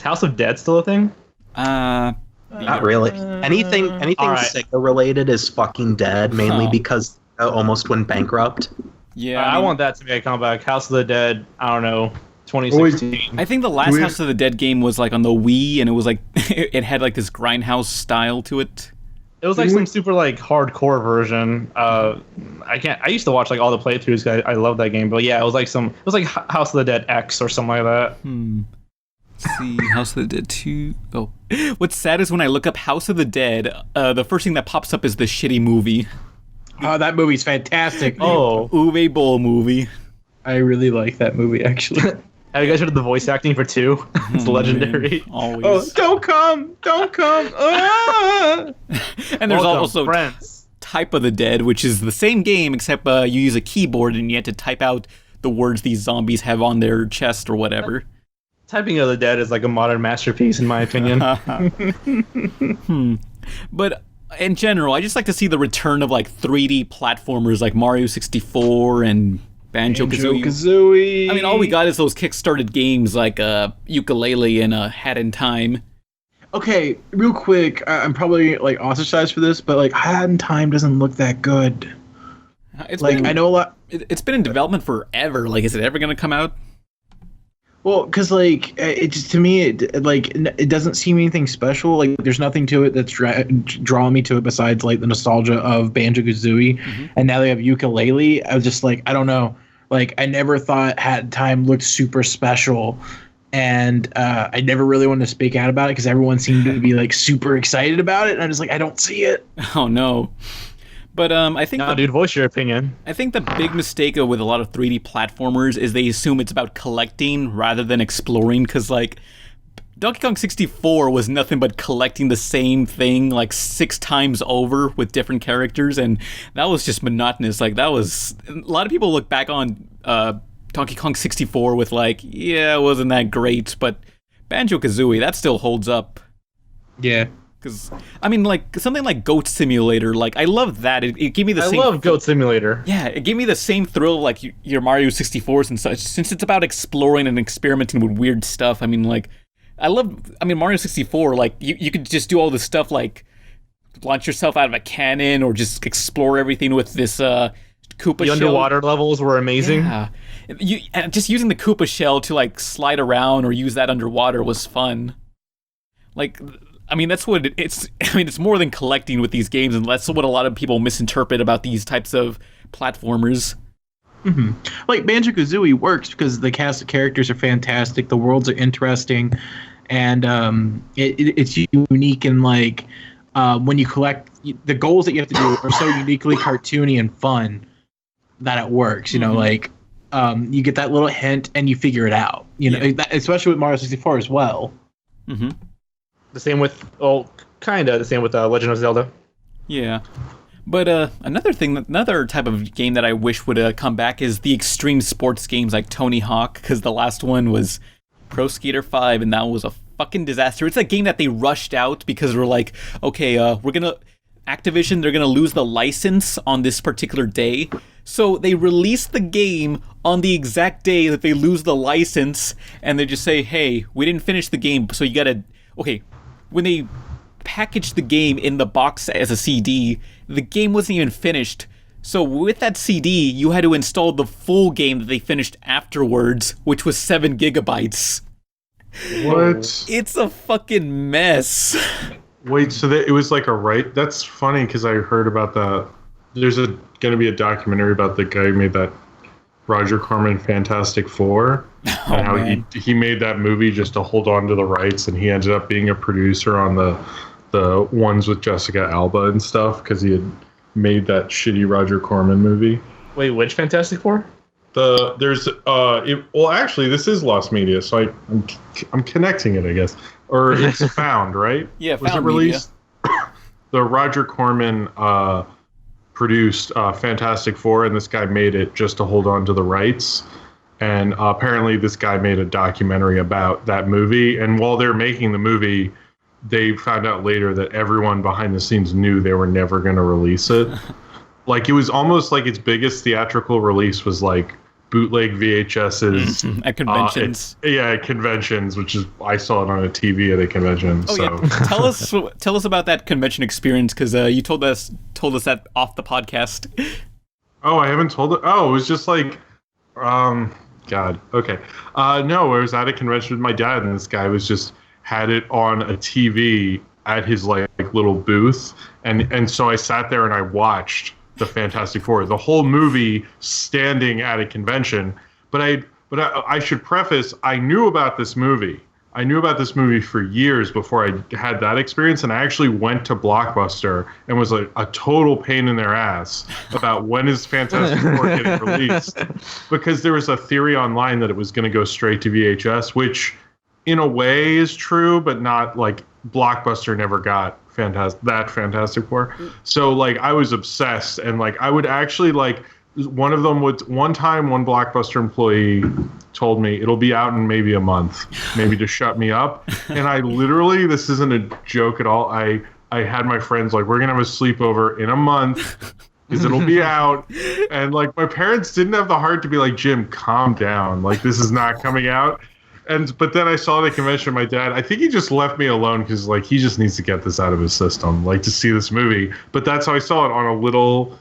House of Dead still a thing? Not really. Anything Alright. Sega related is fucking dead, mainly because it almost went bankrupt. Yeah, I want that to be a comeback. House of the Dead, I don't know, 2016. I think the last House of the Dead game was like on the Wii, and it was like it had like this grindhouse style to it. It was like some super like hardcore version. I used to watch like all the playthroughs. I love that game, but yeah, it was like House of the Dead X or something like that. Let's see, House of the Dead 2. Oh, what's sad is when I look up House of the Dead, the first thing that pops up is the shitty movie. Oh, that movie's fantastic. Oh, Uwe Boll movie. I really like that movie, actually. Have you guys heard of the voice acting for 2? It's legendary. Always. Oh, don't come! Ah! And there's Welcome, also friends. Type of the Dead, which is the same game, except you use a keyboard and you have to type out the words these zombies have on their chest or whatever. Typing of the Dead is like a modern masterpiece, in my opinion. But in general, I just like to see the return of like 3D platformers like Mario 64 and Banjo-Kazooie. I mean, all we got is those kickstarted games like Ukulele and Hat in Time. Okay, real quick, I'm probably like ostracized for this, but like Hat in Time doesn't look that good. I know a lot. It's been in development forever. Like, is it ever going to come out? Well, because like it just to me it doesn't seem anything special. Like there's nothing to it that's drawing me to it besides like the nostalgia of Banjo-Kazooie, and now they have Ukulele. I was just like, I don't know. Like I never thought Hat in Time looked super special, and I never really wanted to speak out about it because everyone seemed to be like super excited about it, and I'm just like, I don't see it. Oh no. But I think dude, voice your opinion. I think the big mistake with a lot of 3D platformers is they assume it's about collecting rather than exploring. Because like Donkey Kong 64 was nothing but collecting the same thing like 6 times over with different characters, and that was just monotonous. Like that was a lot of people look back on Donkey Kong 64 with like, yeah, it wasn't that great, but Banjo-Kazooie, that still holds up. Yeah. Because, I mean, like, something like Goat Simulator, like, I love that. It gave me the same... I love Goat Simulator. Yeah, it gave me the same thrill like your Mario 64s and such, since it's about exploring and experimenting with weird stuff. I mean, like, Mario 64, like, you could just do all this stuff, like, launch yourself out of a cannon or just explore everything with this Koopa shell. The underwater levels were amazing. Yeah. Just using the Koopa shell to, like, slide around or use that underwater was fun. Like... I mean, that's what it's... I mean, it's more than collecting with these games, and that's what a lot of people misinterpret about these types of platformers. Mm-hmm. Like, Banjo-Kazooie works because the cast of characters are fantastic, the worlds are interesting, and it's unique, and, like, when you collect... The goals that you have to do are so uniquely cartoony and fun that it works, you know, like... you get that little hint, and you figure it out, you know, especially with Mario 64 as well. Mm-hmm. The same with, the same with Legend of Zelda. Yeah. But another type of game that I wish would come back is the extreme sports games like Tony Hawk, because the last one was Pro Skater 5, and that was a fucking disaster. It's a game that they rushed out because we're like, okay, Activision, they're gonna lose the license on this particular day. So they release the game on the exact day that they lose the license, and they just say, hey, we didn't finish the game, so you gotta... Okay, when they packaged the game in the box as a CD, the game wasn't even finished. So with that CD, you had to install the full game that they finished afterwards, which was 7 gigabytes. What? It's a fucking mess. Wait, so it was like a right? That's funny because I heard about that. There's going to be a documentary about the guy who made that Roger Corman Fantastic Four, and how he made that movie just to hold on to the rights, and he ended up being a producer on the the ones with Jessica Alba and stuff, because he had made that shitty Roger Corman movie. Wait, which Fantastic Four? Actually, this is Lost Media, so I'm connecting it, I guess, or it's Found, right? Yeah, was Found it released? The Roger Corman produced Fantastic Four, and this guy made it just to hold on to the rights. And apparently, this guy made a documentary about that movie. And while they're making the movie, they found out later that everyone behind the scenes knew they were never going to release it. Like, it was almost like its biggest theatrical release was like bootleg VHSs at conventions. At conventions, which is I saw it on a TV at a convention. Tell us about that convention experience, because you told us that off the podcast. Oh, I haven't told it. Oh, it was just like, God. Okay. No, I was at a convention with my dad, and this guy had it on a TV at his like little booth, and so I sat there and I watched the Fantastic Four, the whole movie, standing at a convention. But I should preface, I knew about this movie. I knew about this movie for years before I had that experience, and I actually went to Blockbuster and was like a total pain in their ass about when is Fantastic Four getting released, because there was a theory online that it was going to go straight to VHS, which in a way is true, but not like Blockbuster never got Fantastic Four. So like I was obsessed, and like I would actually like one time one Blockbuster employee told me it'll be out in maybe a month, maybe to shut me up. And I literally, this isn't a joke at all, I had my friends like, we're gonna have a sleepover in a month because it'll be out. And like my parents didn't have the heart to be like, Jim, calm down, like this is not coming out. But then I saw the convention. My dad, I think he just left me alone because like he just needs to get this out of his system, like to see this movie. But that's how I saw it, on a little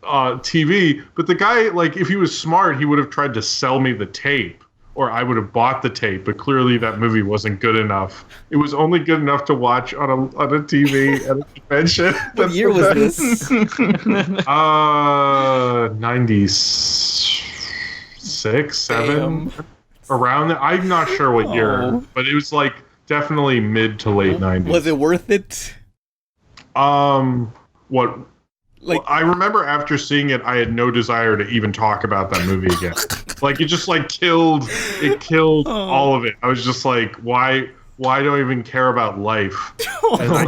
TV. But the guy, like, if he was smart, he would have tried to sell me the tape, or I would have bought the tape. But clearly, that movie wasn't good enough. It was only good enough to watch on a TV at a convention. What year was this? 96, 7. Around that, I'm not sure what year, but it was like definitely mid to late 90s. Was it worth it? What? Like, I remember after seeing it, I had no desire to even talk about that movie again. Like, it just like killed all of it. I was just like, why do I even care about life? And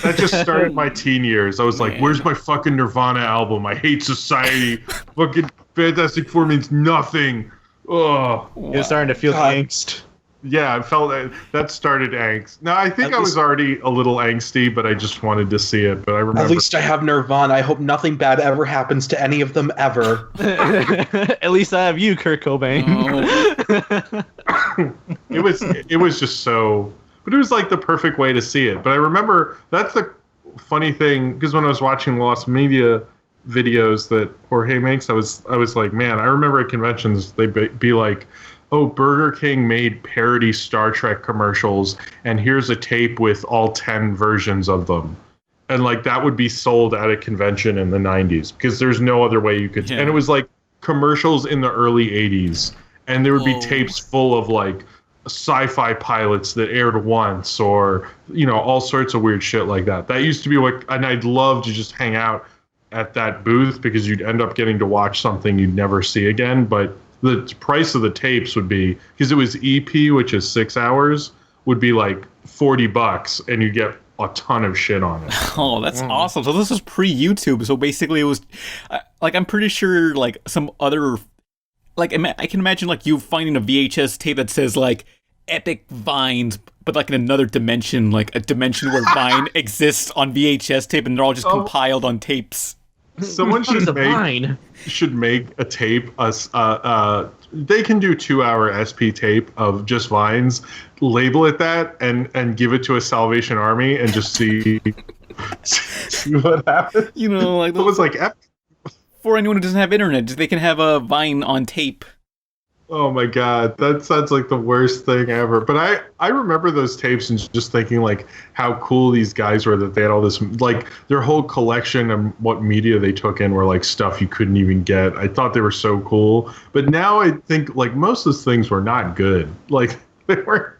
that just started my teen years. I was like, where's my fucking Nirvana album? I hate society. Fucking Fantastic Four means nothing. Oh, you're starting to feel the angst. Yeah, I felt that started angst. No, I think I was already a little angsty, but I just wanted to see it. But I remember. At least I have Nirvana. I hope nothing bad ever happens to any of them ever. At least I have you, Kurt Cobain. It was just so, but it was like the perfect way to see it. But I remember, that's the funny thing, because when I was watching Lost Media videos that Jorge makes, I was like, man, I remember at conventions they'd be like, oh, Burger King made parody Star Trek commercials, and here's a tape with all 10 versions of them. And like that would be sold at a convention in the 90s, because there's no other way you could. Yeah. And it was like commercials in the early 80s, and there would be tapes full of like sci-fi pilots that aired once, or all sorts of weird shit like that. That used to be and I'd love to just hang out at that booth, because you'd end up getting to watch something you'd never see again. But the price of the tapes would be, because it was EP, which is 6 hours, would be like $40, and you get a ton of shit on it. Oh, that's awesome. So this was pre-YouTube. So basically it was like, I'm pretty sure like some other, like I can imagine like you finding a VHS tape that says like Epic Vines, but like in another dimension, like a dimension where Vine exists on VHS tape, and they're all just compiled on tapes. Someone should make a tape. They can do 2-hour SP tape of just Vines, label it that, and give it to a Salvation Army, and just see what happens. Like it was like for anyone who doesn't have internet, they can have a Vine on tape. Oh my god, that sounds like the worst thing ever. But I remember those tapes and just thinking like how cool these guys were, that they had all this, like their whole collection and what media they took in were like stuff you couldn't even get. I thought they were so cool. But now I think like most of those things were not good. Like they were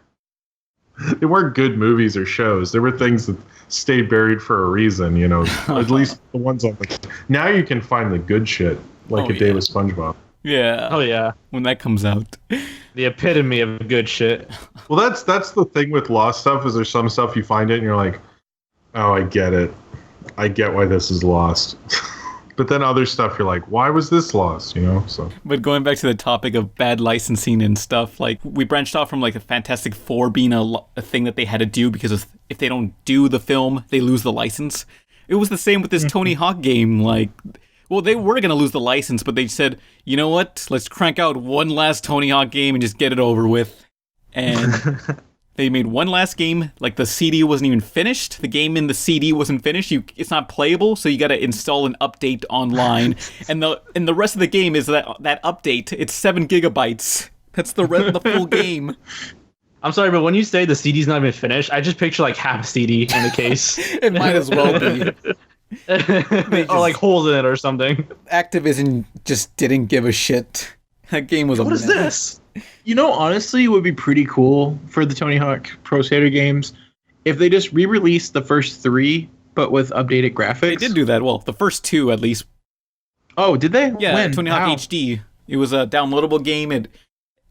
They weren't good movies or shows. There were things that stayed buried for a reason, you know. At least the ones on the. Now you can find the good shit, like A Day with SpongeBob. Yeah. Oh yeah. When that comes out. The epitome of good shit. Well, that's the thing with lost stuff. Is there's some stuff you find it and you're like, oh, I get it. I get why this is lost. But then other stuff you're like, why was this lost? You know. So. But going back to the topic of bad licensing and stuff, like we branched off from like the Fantastic Four being a thing that they had to do because if they don't do the film, they lose the license. It was the same with this Tony Hawk game. Like, well, they were gonna lose the license, but they said, you know what? Let's crank out one last Tony Hawk game and just get it over with. And they made one last game. Like the CD wasn't even finished. The game in the CD wasn't finished. It's not playable, so you got to install an update online. and the rest of the game is that update. It's 7 gigabytes. That's the full game. I'm sorry, but when you say the CD's not even finished, I just picture like half a CD in the case. It might as well be. Or like holes in it or something. Activision just didn't give a shit. That game was a mess. What is this? You know, honestly, it would be pretty cool for the Tony Hawk Pro Skater games if they just re-released the first 3, but with updated graphics. They did do that. Well, the first 2 at least. Oh, did they? Yeah, when? Tony Hawk HD. It was a downloadable game. It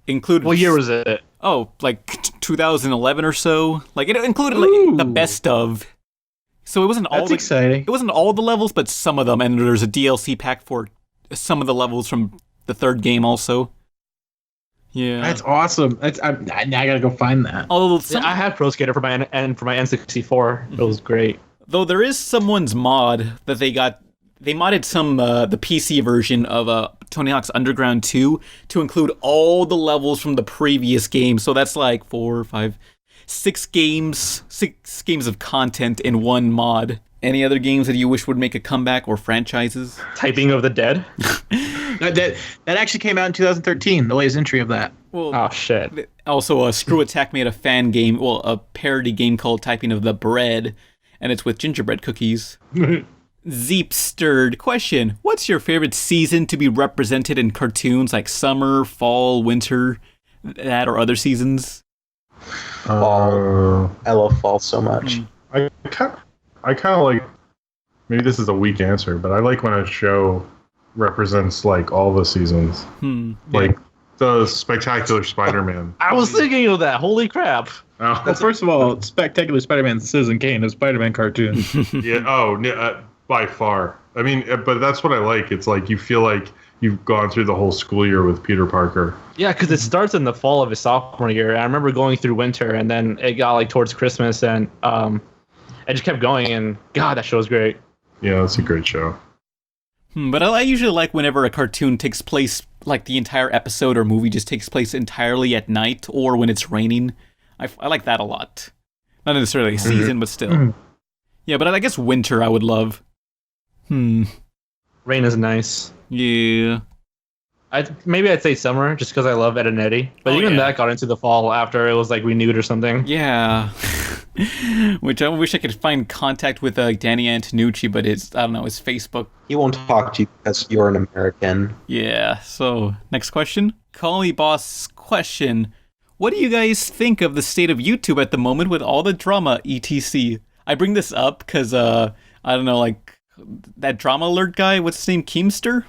included. What year was it? Oh, like 2011 or so. Like it included like the best of. So it wasn't all. That's exciting. It wasn't all the levels, but some of them, and there's a DLC pack for some of the levels from the 3rd game also. Yeah, that's awesome. Now I gotta go find that. Although I had Pro Skater for my N64. It was great. Though there is someone's mod that they got. They modded some the PC version of Tony Hawk's Underground 2 to include all the levels from the previous game. So that's like 6 games of content in one mod. Any other games that you wish would make a comeback or franchises? Typing of the Dead. that actually came out in 2013. The latest entry of that. Well, oh shit. Also, Screw Attack made a fan game, well, a parody game called Typing of the Bread, and it's with gingerbread cookies. Zeepstirred question: what's your favorite season to be represented in cartoons, like summer, fall, winter, that or other seasons? Fall. I love fall so much. I kind of like. Maybe this is a weak answer, but I like when a show represents like all the seasons. Like the Spectacular Spider-Man. I was thinking of that. Holy crap! Oh. Well, first of all, Spectacular Spider-Man Citizen Kane, a Spider-Man cartoon. Yeah. Oh, by far. I mean, but that's what I like. It's like you feel like you've gone through the whole school year with Peter Parker. Yeah, because it starts in the fall of his sophomore year. I remember going through winter, and then it got like towards Christmas, and it just kept going. And God, that show was great. Yeah, it's a great show. But I usually like whenever a cartoon takes place, like the entire episode or movie just takes place entirely at night or when it's raining. I like that a lot. Not necessarily a season, but still. Yeah, but I guess winter I would love. Rain is nice. Yeah. Maybe I'd say summer, just because I love Ed and Eddie. But even that got into the fall after it was like renewed or something. Yeah. Which I wish I could find contact with Danny Antonucci, but his Facebook. He won't talk to you because you're an American. Yeah, so next question. Call Me Boss question. What do you guys think of the state of YouTube at the moment with all the drama, etc.? I bring this up because, I don't know, like, that drama alert guy, what's his name, Keemstar?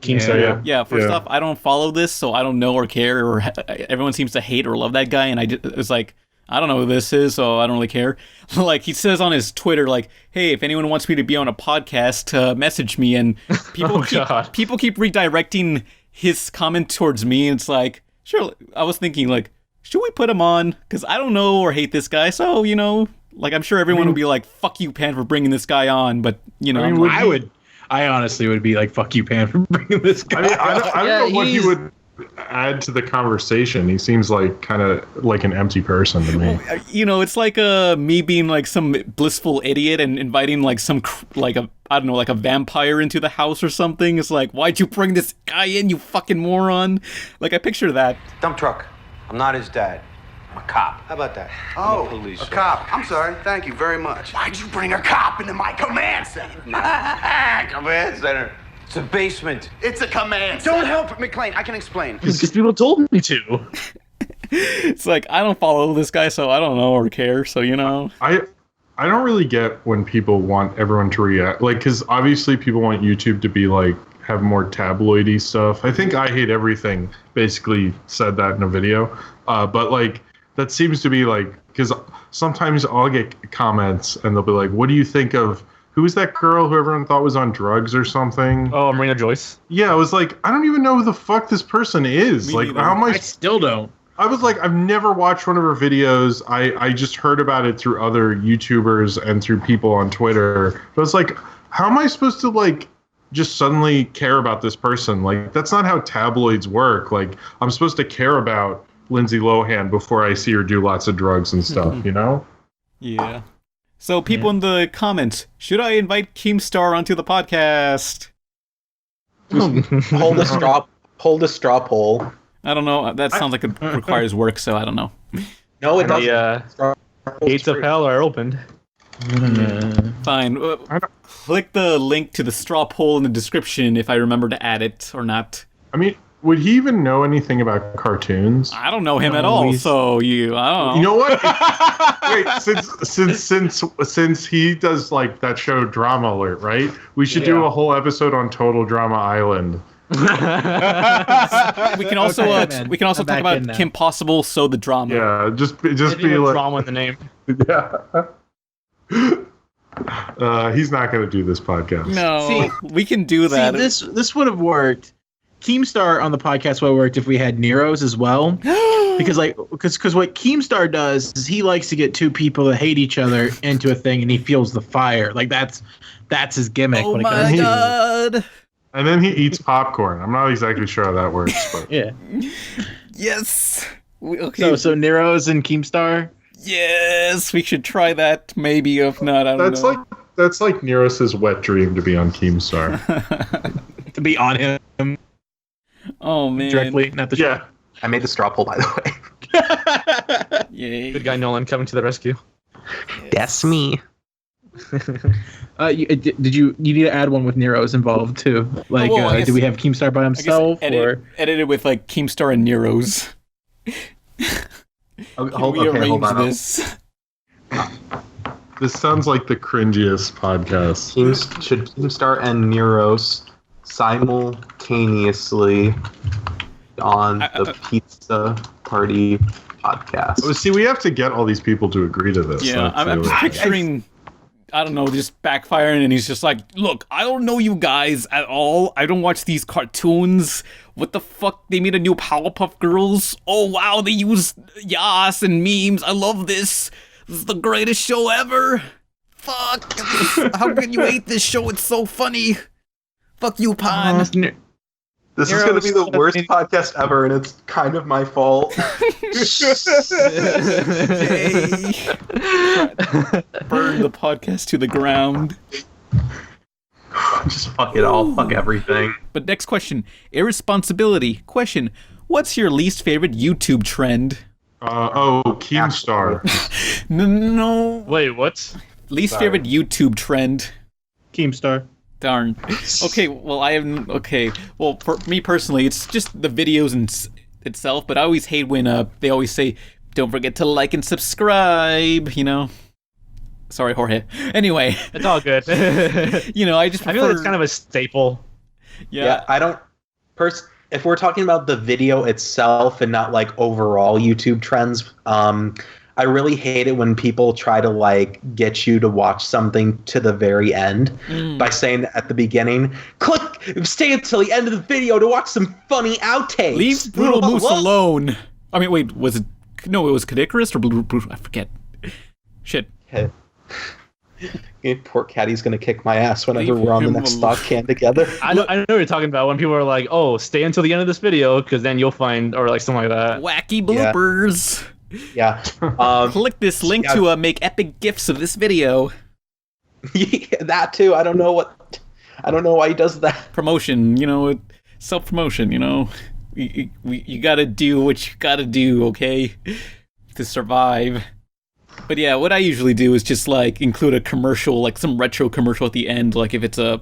Keemstar, yeah. Yeah, first off, I don't follow this, so I don't know or care, or everyone seems to hate or love that guy, and it's like, I don't know who this is, so I don't really care. Like, he says on his Twitter, like, hey, if anyone wants me to be on a podcast, message me, and people keep redirecting his comment towards me, and it's like, sure, I was thinking, like, should we put him on? Because I don't know or hate this guy, so, you know, like, I'm sure everyone would be like, fuck you, Pan, for bringing this guy on, but, you know. I honestly would be like, fuck you, Pan, for bringing this guy on. I don't know what he would add to the conversation. He seems like kind of like an empty person to me. You know, it's like me being like some blissful idiot and inviting like like a vampire into the house or something. It's like, why'd you bring this guy in, you fucking moron? Like, I picture that. Dump truck. I'm not his dad. I'm a cop. How about that? Oh, police a cop. I'm sorry. Thank you very much. Why'd you bring a cop into my command center? Command center. It's a basement. It's a command center. Don't help it, McLean. I can explain. Because people told me to. It's like, I don't follow this guy, so I don't know or care, so, you know. I don't really get when people want everyone to react. Like, because obviously people want YouTube to be like, have more tabloidy stuff. I think I Hate Everything basically said that in a video. But like, that seems to be like, because sometimes I'll get comments and they'll be like, what do you think of, who's that girl who everyone thought was on drugs or something? Oh, Marina Joyce. Yeah, I was like, I don't even know who the fuck this person is. Me like, neither. how am I still don't. I was like, I've never watched one of her videos. I just heard about it through other YouTubers and through people on Twitter. But I was like, how am I supposed to like just suddenly care about this person? Like, that's not how tabloids work. Like, I'm supposed to care about Lindsay Lohan before I see her do lots of drugs and stuff, you know? Yeah. So people in the comments, should I invite Keemstar onto the podcast? Hold a straw poll. I don't know. That sounds like it requires work, so I don't know. No, it doesn't. The gates of hell are opened. Fine. Click the link to the straw poll in the description if I remember to add it or not. I mean, would he even know anything about cartoons? I don't know him at all, so I don't know. You know what? Wait, since he does like that show Drama Alert, right? We should do a whole episode on Total Drama Island. We can also talk about Kim Possible, so the drama. Yeah, just be like drama in the name. Yeah. He's not going to do this podcast. No, we can do that. See, this would have worked. Keemstar on the podcast would have worked if we had Neros as well. because what Keemstar does is he likes to get two people that hate each other into a thing, and he feels the fire. Like that's his gimmick. Oh when it my comes to god! And then he eats popcorn. I'm not exactly sure how that works, but yeah. Yes. Okay. So Neros and Keemstar. Yes, we should try that. Maybe if not, I don't know. That's like Neros' wet dream to be on Keemstar. To be on him. Oh man. Directly, not the show. I made the straw poll, by the way. Yay. Good guy Nolan coming to the rescue. That's me. Did you need to add one with Neros involved too? Like, do we have Keemstar by himself or edited with like Keemstar and Neros? Hold on. This? This sounds like the cringiest podcast. Should Keemstar and Neros simultaneously on the Pizza Party podcast? Oh, see, we have to get all these people to agree to this. Yeah, I'm just picturing, I don't know, just backfiring, and he's just like, look, I don't know you guys at all. I don't watch these cartoons. What the fuck? They made a new Powerpuff Girls? Oh, wow, they use yas and memes. I love this. This is the greatest show ever. Fuck. How can you hate this show? It's so funny. Fuck you, Pan. This is going to be the worst podcast ever, and it's kind of my fault. Burn the podcast to the ground. Just fuck it all. Fuck everything. But next question. Irresponsibility. Question. What's your least favorite YouTube trend? Keemstar. No. Wait, what? Least favorite YouTube trend? Keemstar. Darn. Okay, well, well, for me personally, it's just the videos itself, but I always hate when they always say, don't forget to like and subscribe, you know? Sorry, Jorge. Anyway. It's all good. You know, I feel like it's kind of a staple. Yeah, I don't... If we're talking about the video itself and not, like, overall YouTube trends, I really hate it when people try to, like, get you to watch something to the very end by saying at the beginning, stay until the end of the video to watch some funny outtakes. Leave Brutal Moose alone. I mean, wait, was it... No, it was Cadicarus or Brutal... I forget. Shit. Poor Caddy's gonna kick my ass whenever we're on the next stock can together. I know what you're talking about when people are like, oh, stay until the end of this video, because then you'll find, or like something like that. Wacky bloopers. Yeah. Click this link to make epic GIFs of this video. Yeah, that too. I don't know why he does that. Promotion, you know, self-promotion, you know. You gotta do what you gotta do, okay? To survive. But yeah, what I usually do is just like include a commercial, like some retro commercial at the end, like if it's a,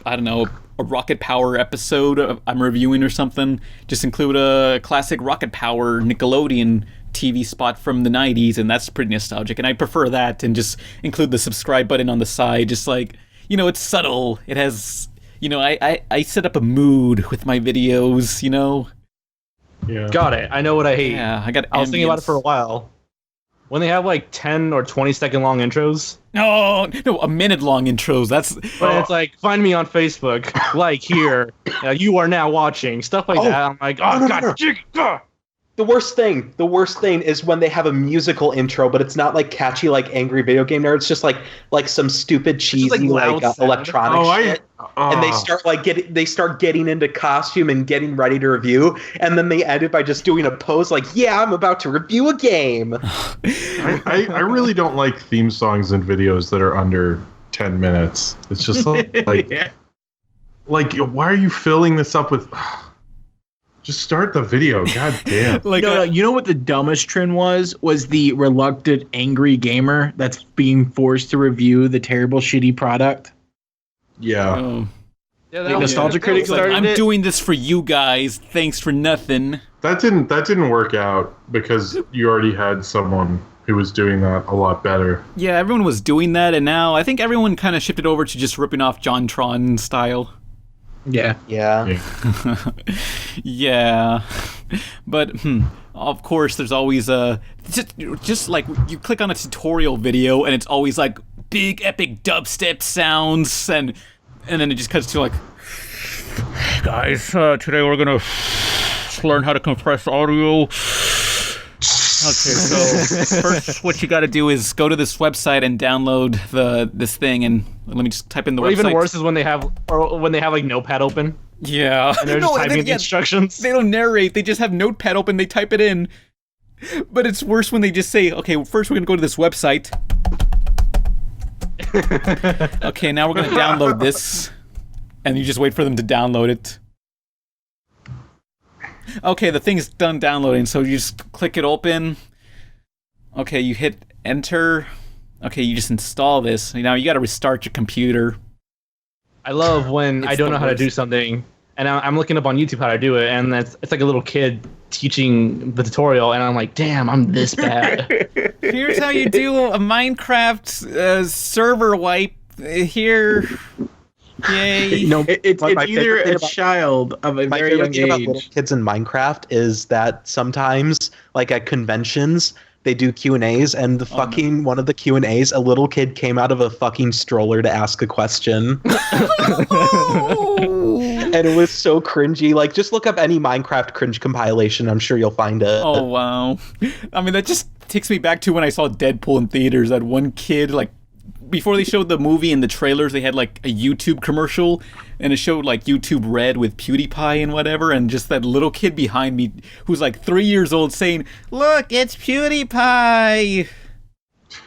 I don't know, a Rocket Power episode I'm reviewing or something, just include a classic Rocket Power Nickelodeon TV spot from the 90s, and that's pretty nostalgic, and I prefer that, and just include the subscribe button on the side, just like, you know, it's subtle. It has, you know, I set up a mood with my videos, you know? Yeah. Got it. I know what I hate. Yeah, I was thinking about it for a while. When they have like 10 or 20-second long intros. No, a minute-long intros. That's. But it's like, find me on Facebook, like here. You are now watching stuff like that. I'm like, oh no, god. no. The worst thing is when they have a musical intro, but it's not like catchy like Angry Video Game Nerd. It's just like some stupid cheesy like electronic shit. And they start getting into costume and getting ready to review, and then they end it by just doing a pose like, yeah, I'm about to review a game. I really don't like theme songs and videos that are under 10 minutes. It's just like, Yeah. like, why are you filling this up with? Just start the video. God damn. Like, no, you know what the dumbest trend was the reluctant angry gamer that's being forced to review the terrible shitty product. Yeah. The Nostalgia Critic started I'm it. doing this for you guys. Thanks for nothing. That didn't work out because you already had someone who was doing that a lot better. Yeah, everyone was doing that, and now I think everyone kind of shifted over to just ripping off JonTron style. Yeah. Yeah. But of course there's always just like you click on a tutorial video and it's always like big epic dubstep sounds, and then it just cuts to like, guys, today we're gonna learn how to compress audio. Okay, so first what you gotta do is go to this website and download this thing, and let me just type in the website. Even worse is when they have like Notepad open. Yeah. And they're just typing the instructions. They don't narrate, they just have Notepad open, they type it in. But it's worse when they just say, okay, first we're gonna go to this website. Okay, now we're gonna download this. And you just wait for them to download it. Okay, the thing's done downloading, so you just click it open. Okay, you hit enter. Okay, you just install this. Now you gotta restart your computer. I love when I don't know how to do something, and I'm looking up on YouTube how to do it, and it's like a little kid teaching the tutorial, and I'm like, damn, I'm this bad. Here's how you do a Minecraft server wipe. Here. Yay. No, it's either a child of a very young age. About age. little kids in Minecraft is that sometimes, like at conventions, they do Q&As, and one of the Q&As, a little kid came out of a fucking stroller to ask a question. And it was so cringy. Like, just look up any Minecraft cringe compilation. I'm sure you'll find it. Oh, wow. I mean, that just takes me back to when I saw Deadpool in theaters. That one kid, like, before they showed the movie in the trailers, they had like a YouTube commercial, and it showed like YouTube Red with PewDiePie and whatever, and just that little kid behind me who's like 3 years old saying, "Look, it's PewDiePie."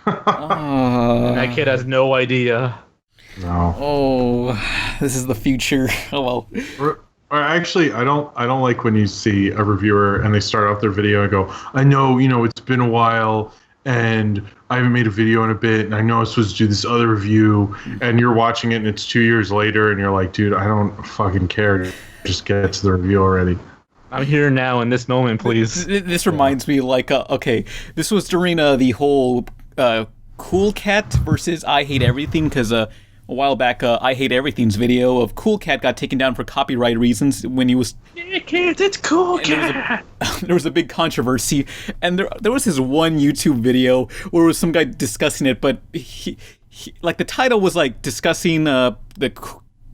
That kid has no idea. No. Oh, this is the future. Oh well. Or actually, I don't like when you see a reviewer and they start off their video and go, "I know, it's been a while, and I haven't made a video in a bit, and I know I was supposed to do this other review," and you're watching it and it's 2 years later, and you're like, dude, I don't fucking care. Just get to the review already. I'm here now in this moment, please. This reminds me, like, okay, this was during the whole Cool Cat versus I Hate Everything, because a while back, I Hate Everything's video of Cool Cat got taken down for copyright reasons when he was... Yeah, kids, it's Cool Cat! There was a big controversy, and there was this one YouTube video where it was some guy discussing it, but he like, the title was like discussing the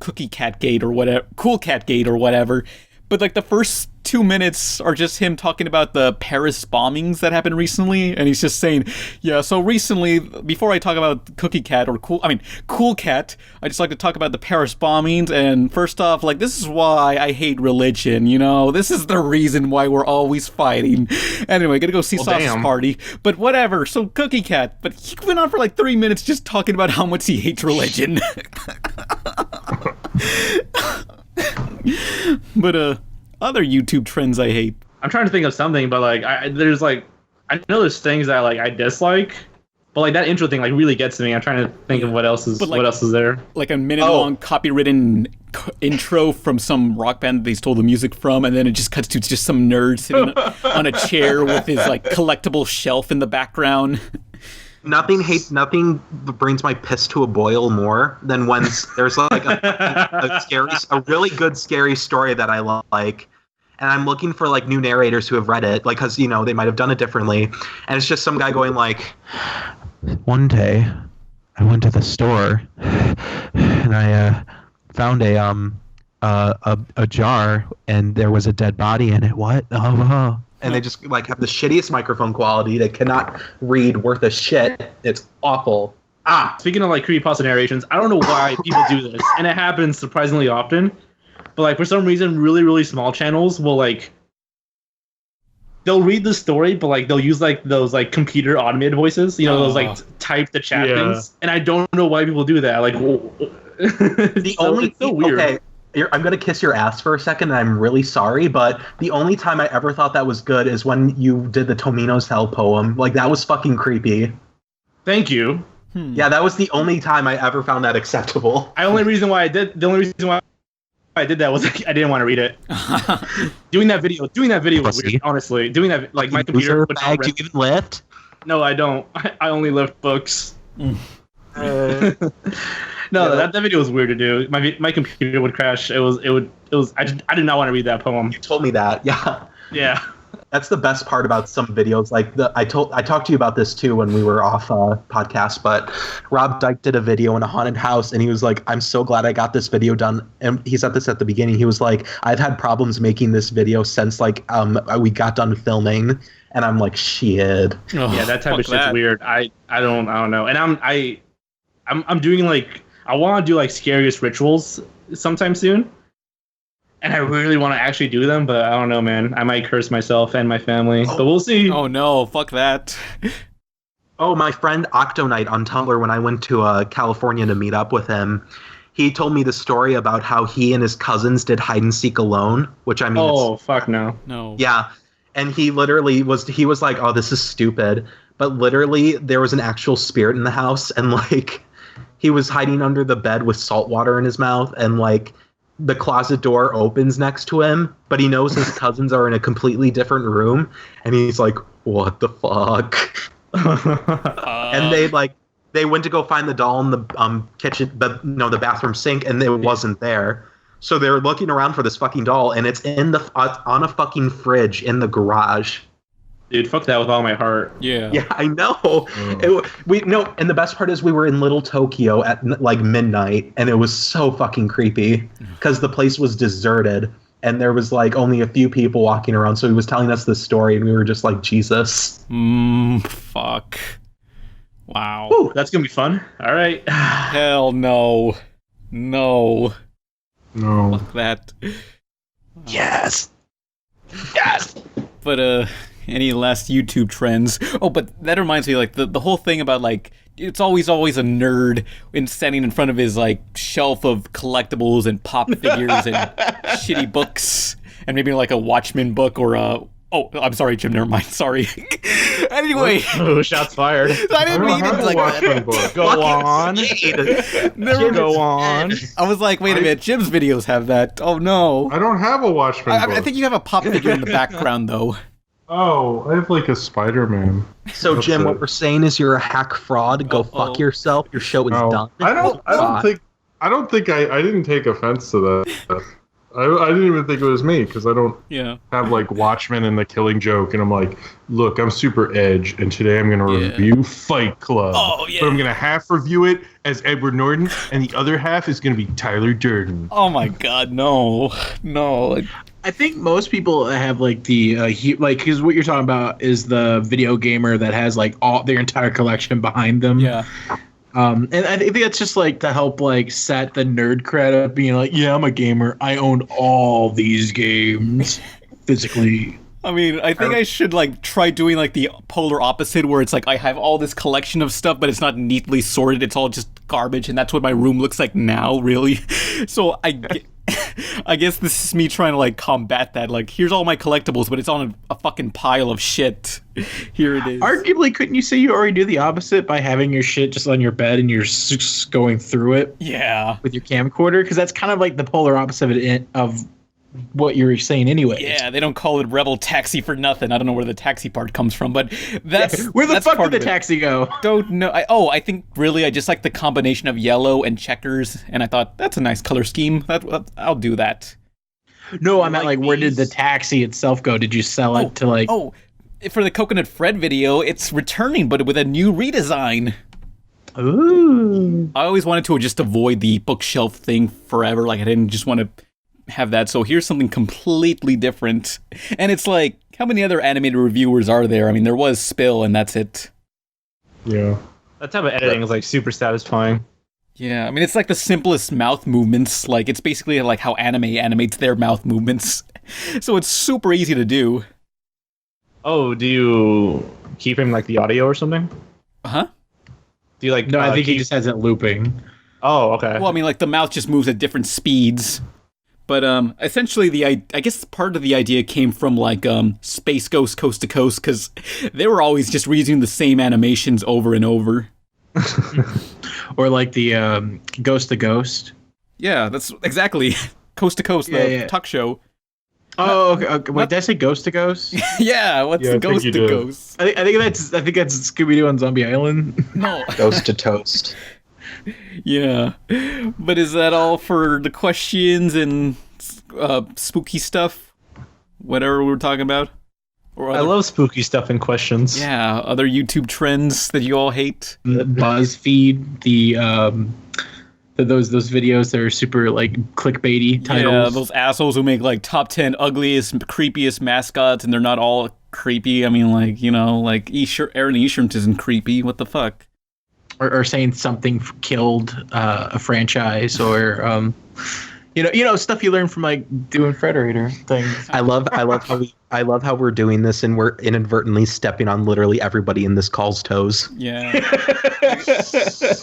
Cookie Cat Gate or whatever, Cool Cat Gate or whatever, but like the first 2 minutes are just him talking about the Paris bombings that happened recently, and he's just saying, yeah, so recently, before I talk about Cookie Cat or Cool Cat, I just like to talk about the Paris bombings, and first off, like, this is why I hate religion, this is the reason why we're always fighting. Anyway, gotta go see Sausage Party, but whatever, so Cookie Cat, but he went on for like 3 minutes just talking about how much he hates religion. But other YouTube trends I hate. I'm trying to think of something, but like I know there's things that like I dislike, but like that intro thing like really gets to me. I'm trying to think of what else is there. Like a minute long copywritten intro from some rock band that they stole the music from, and then it just cuts to just some nerd sitting on a chair with his like collectible shelf in the background. Nothing brings my piss to a boil more than when there's like a really good scary story that I like, and I'm looking for like new narrators who have read it, like, because they might have done it differently, and it's just some guy going like, one day I went to the store and I found a jar and there was a dead body in it. What? Oh. And they just like have the shittiest microphone quality. They cannot read worth a shit. It's awful. Speaking of like creepypasta narrations, I don't know why people do this, and it happens surprisingly often. But like for some reason, really, really small channels will like they'll read the story, but like they'll use like those like computer automated voices, those like type the chat things. And I don't know why people do that. Like it's so weird. Okay. I'm going to kiss your ass for a second, and I'm really sorry, but the only time I ever thought that was good is when you did the Tomino's Hell poem. Like, that was fucking creepy. Thank you. Yeah, that was the only time I ever found that acceptable. The only reason why I did that was like, I didn't want to read it. Doing that video was weird, honestly. Doing that, like, my computer would not do you even lift? No, I don't. I only lift books. No, that video was weird to do. My computer would crash. I did not want to read that poem. You told me that. Yeah. Yeah. That's the best part about some videos. Like I talked to you about this too when we were off podcast, but Rob Dyke did a video in a haunted house and he was like, I'm so glad I got this video done. And he said this at the beginning. He was like, I've had problems making this video since like we got done filming. And I'm like, shit. Yeah, that type of shit's weird. I don't know. And I'm doing like, I want to do like scariest rituals sometime soon, and I really want to actually do them, but I don't know, man. I might curse myself and my family, but we'll see. Oh no, fuck that. Oh, my friend Octonite on Tumblr, when I went to California to meet up with him, he told me the story about how he and his cousins did hide and seek alone, which I mean, fuck no. Yeah, and he literally was like, oh, this is stupid, but literally there was an actual spirit in the house, and like. He was hiding under the bed with salt water in his mouth, and like the closet door opens next to him, but he knows his cousins are in a completely different room, and he's like, what the fuck? And they went to go find the doll in the kitchen, the bathroom sink, and it wasn't there. So they're looking around for this fucking doll, and it's in on a fucking fridge in the garage. Dude, fuck that with all my heart. Yeah. Yeah, I know. And the best part is we were in Little Tokyo at like midnight, and it was so fucking creepy because the place was deserted and there was like only a few people walking around. So he was telling us this story, and we were just like, Jesus. Fuck. Wow. Ooh, that's gonna be fun. All right. Hell no. No. Fuck that. Yes. But any last YouTube trends? Oh, but that reminds me, like the whole thing about like it's always a nerd standing in front of his like shelf of collectibles and pop figures and shitty books, and maybe like a Watchmen book or a. Oh, I'm sorry, Jim. Never mind. Sorry. Anyway, shots fired. I didn't mean it like that. Go on. Go on. I was like, wait a minute. Jim's videos have that. Oh no. I don't have a Watchmen book. I think you have a pop figure in the background though. Oh, I have like a Spider-Man. So Jim, what we're saying is you're a hack fraud. Go fuck yourself. Your show is done. I don't think I didn't take offense to that. I didn't even think it was me because I don't have like Watchmen and The Killing Joke, and I'm like, look, I'm super edge, and today I'm gonna review Fight Club. Oh yeah. But I'm gonna half review it as Edward Norton, and the other half is gonna be Tyler Durden. Oh my God, no. I think most people have like because what you're talking about is the video gamer that has like all their entire collection behind them. Yeah. And I think that's just like to help like set the nerd cred of being like, yeah, I'm a gamer. I own all these games physically. I mean, I think I should like try doing like the polar opposite, where it's like I have all this collection of stuff, but it's not neatly sorted. It's all just garbage, and that's what my room looks like now, really. So I guess this is me trying to like combat that. Like, here's all my collectibles, but it's on a fucking pile of shit. Here it is. Arguably, couldn't you say you already do the opposite by having your shit just on your bed and you're just going through it? Yeah. With your camcorder? Because that's kind of like the polar opposite of what you're saying anyway. Yeah, they don't call it RebelTaxi for nothing. I don't know where the taxi part comes from, but that's where the fuck did the taxi go? Don't know. I think really I just like the combination of yellow and checkers, and I thought that's a nice color scheme. I'll do that. No, I meant like where did the taxi itself go? Did you sell it to like? Oh, for the Coconut Fred video, it's returning, but with a new redesign. Ooh. I always wanted to just avoid the bookshelf thing forever. Like I didn't just want to have that, so here's something completely different. And it's like, how many other animated reviewers are there? I mean, there was Spill, and that's it. Yeah. That type of editing is like super satisfying. Yeah, I mean, it's like the simplest mouth movements. Like, it's basically like how anime animates their mouth movements. So it's super easy to do. Oh, do you keep him like the audio or something? Huh? Do you like? No, I think he just has it looping. Oh, okay. Well, I mean, like the mouth just moves at different speeds. But essentially, I guess part of the idea came from like Space Ghost Coast to Coast, because they were always just reusing the same animations over and over. Or like the Ghost to Ghost. Yeah, that's exactly Coast to Coast, the talk show. Oh, okay. Wait, did I say Ghost to Ghost? Yeah, what's the Ghost to Ghost? I think that's Scooby Doo on Zombie Island. No, Ghost to Toast. Yeah, but is that all for the questions and spooky stuff? Whatever we're talking about? Or I love spooky stuff and questions. Yeah, other YouTube trends that you all hate? The BuzzFeed, those videos that are super like clickbaity titles. Yeah, those assholes who make like top 10 ugliest, creepiest mascots, and they're not all creepy. I mean, like, you know, like Aaron Eastrom isn't creepy. What the fuck? Or saying something killed a franchise, or you know stuff you learn from like doing Frederator things. I love how we're doing this, and we're inadvertently stepping on literally everybody in this call's toes. Yeah,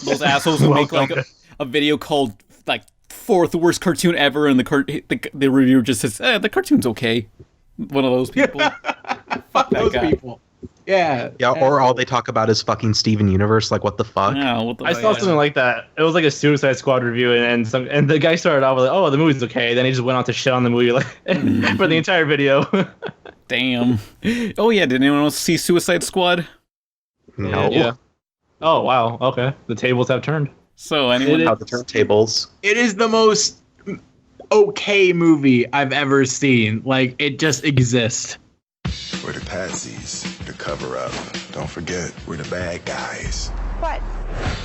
those assholes who make like a video called like fourth worst cartoon ever, and the reviewer just says the cartoon's okay. One of those people. Fuck those people. Yeah. Or all they talk about is fucking Steven Universe. Like, what the fuck? Yeah, what the I saw something like that. It was like a Suicide Squad review, and the guy started off with like, "Oh, the movie's okay." Then he just went on to shit on the movie like for the entire video. Damn. Oh yeah, did anyone else see Suicide Squad? No. Yeah. Oh wow. Okay. The tables have turned. So anyone? How the turntables? It is the most okay movie I've ever seen. Like, it just exists. We're the patsies, the cover up. Don't forget, we're the bad guys. What?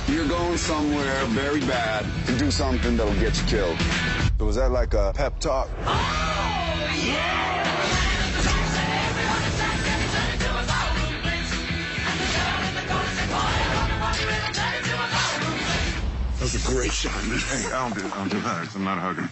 You're going somewhere very bad to do something that'll get you killed. So was that like a pep talk? That was a great shot, man. Hey, I don't do hugs. I'm not a hugger.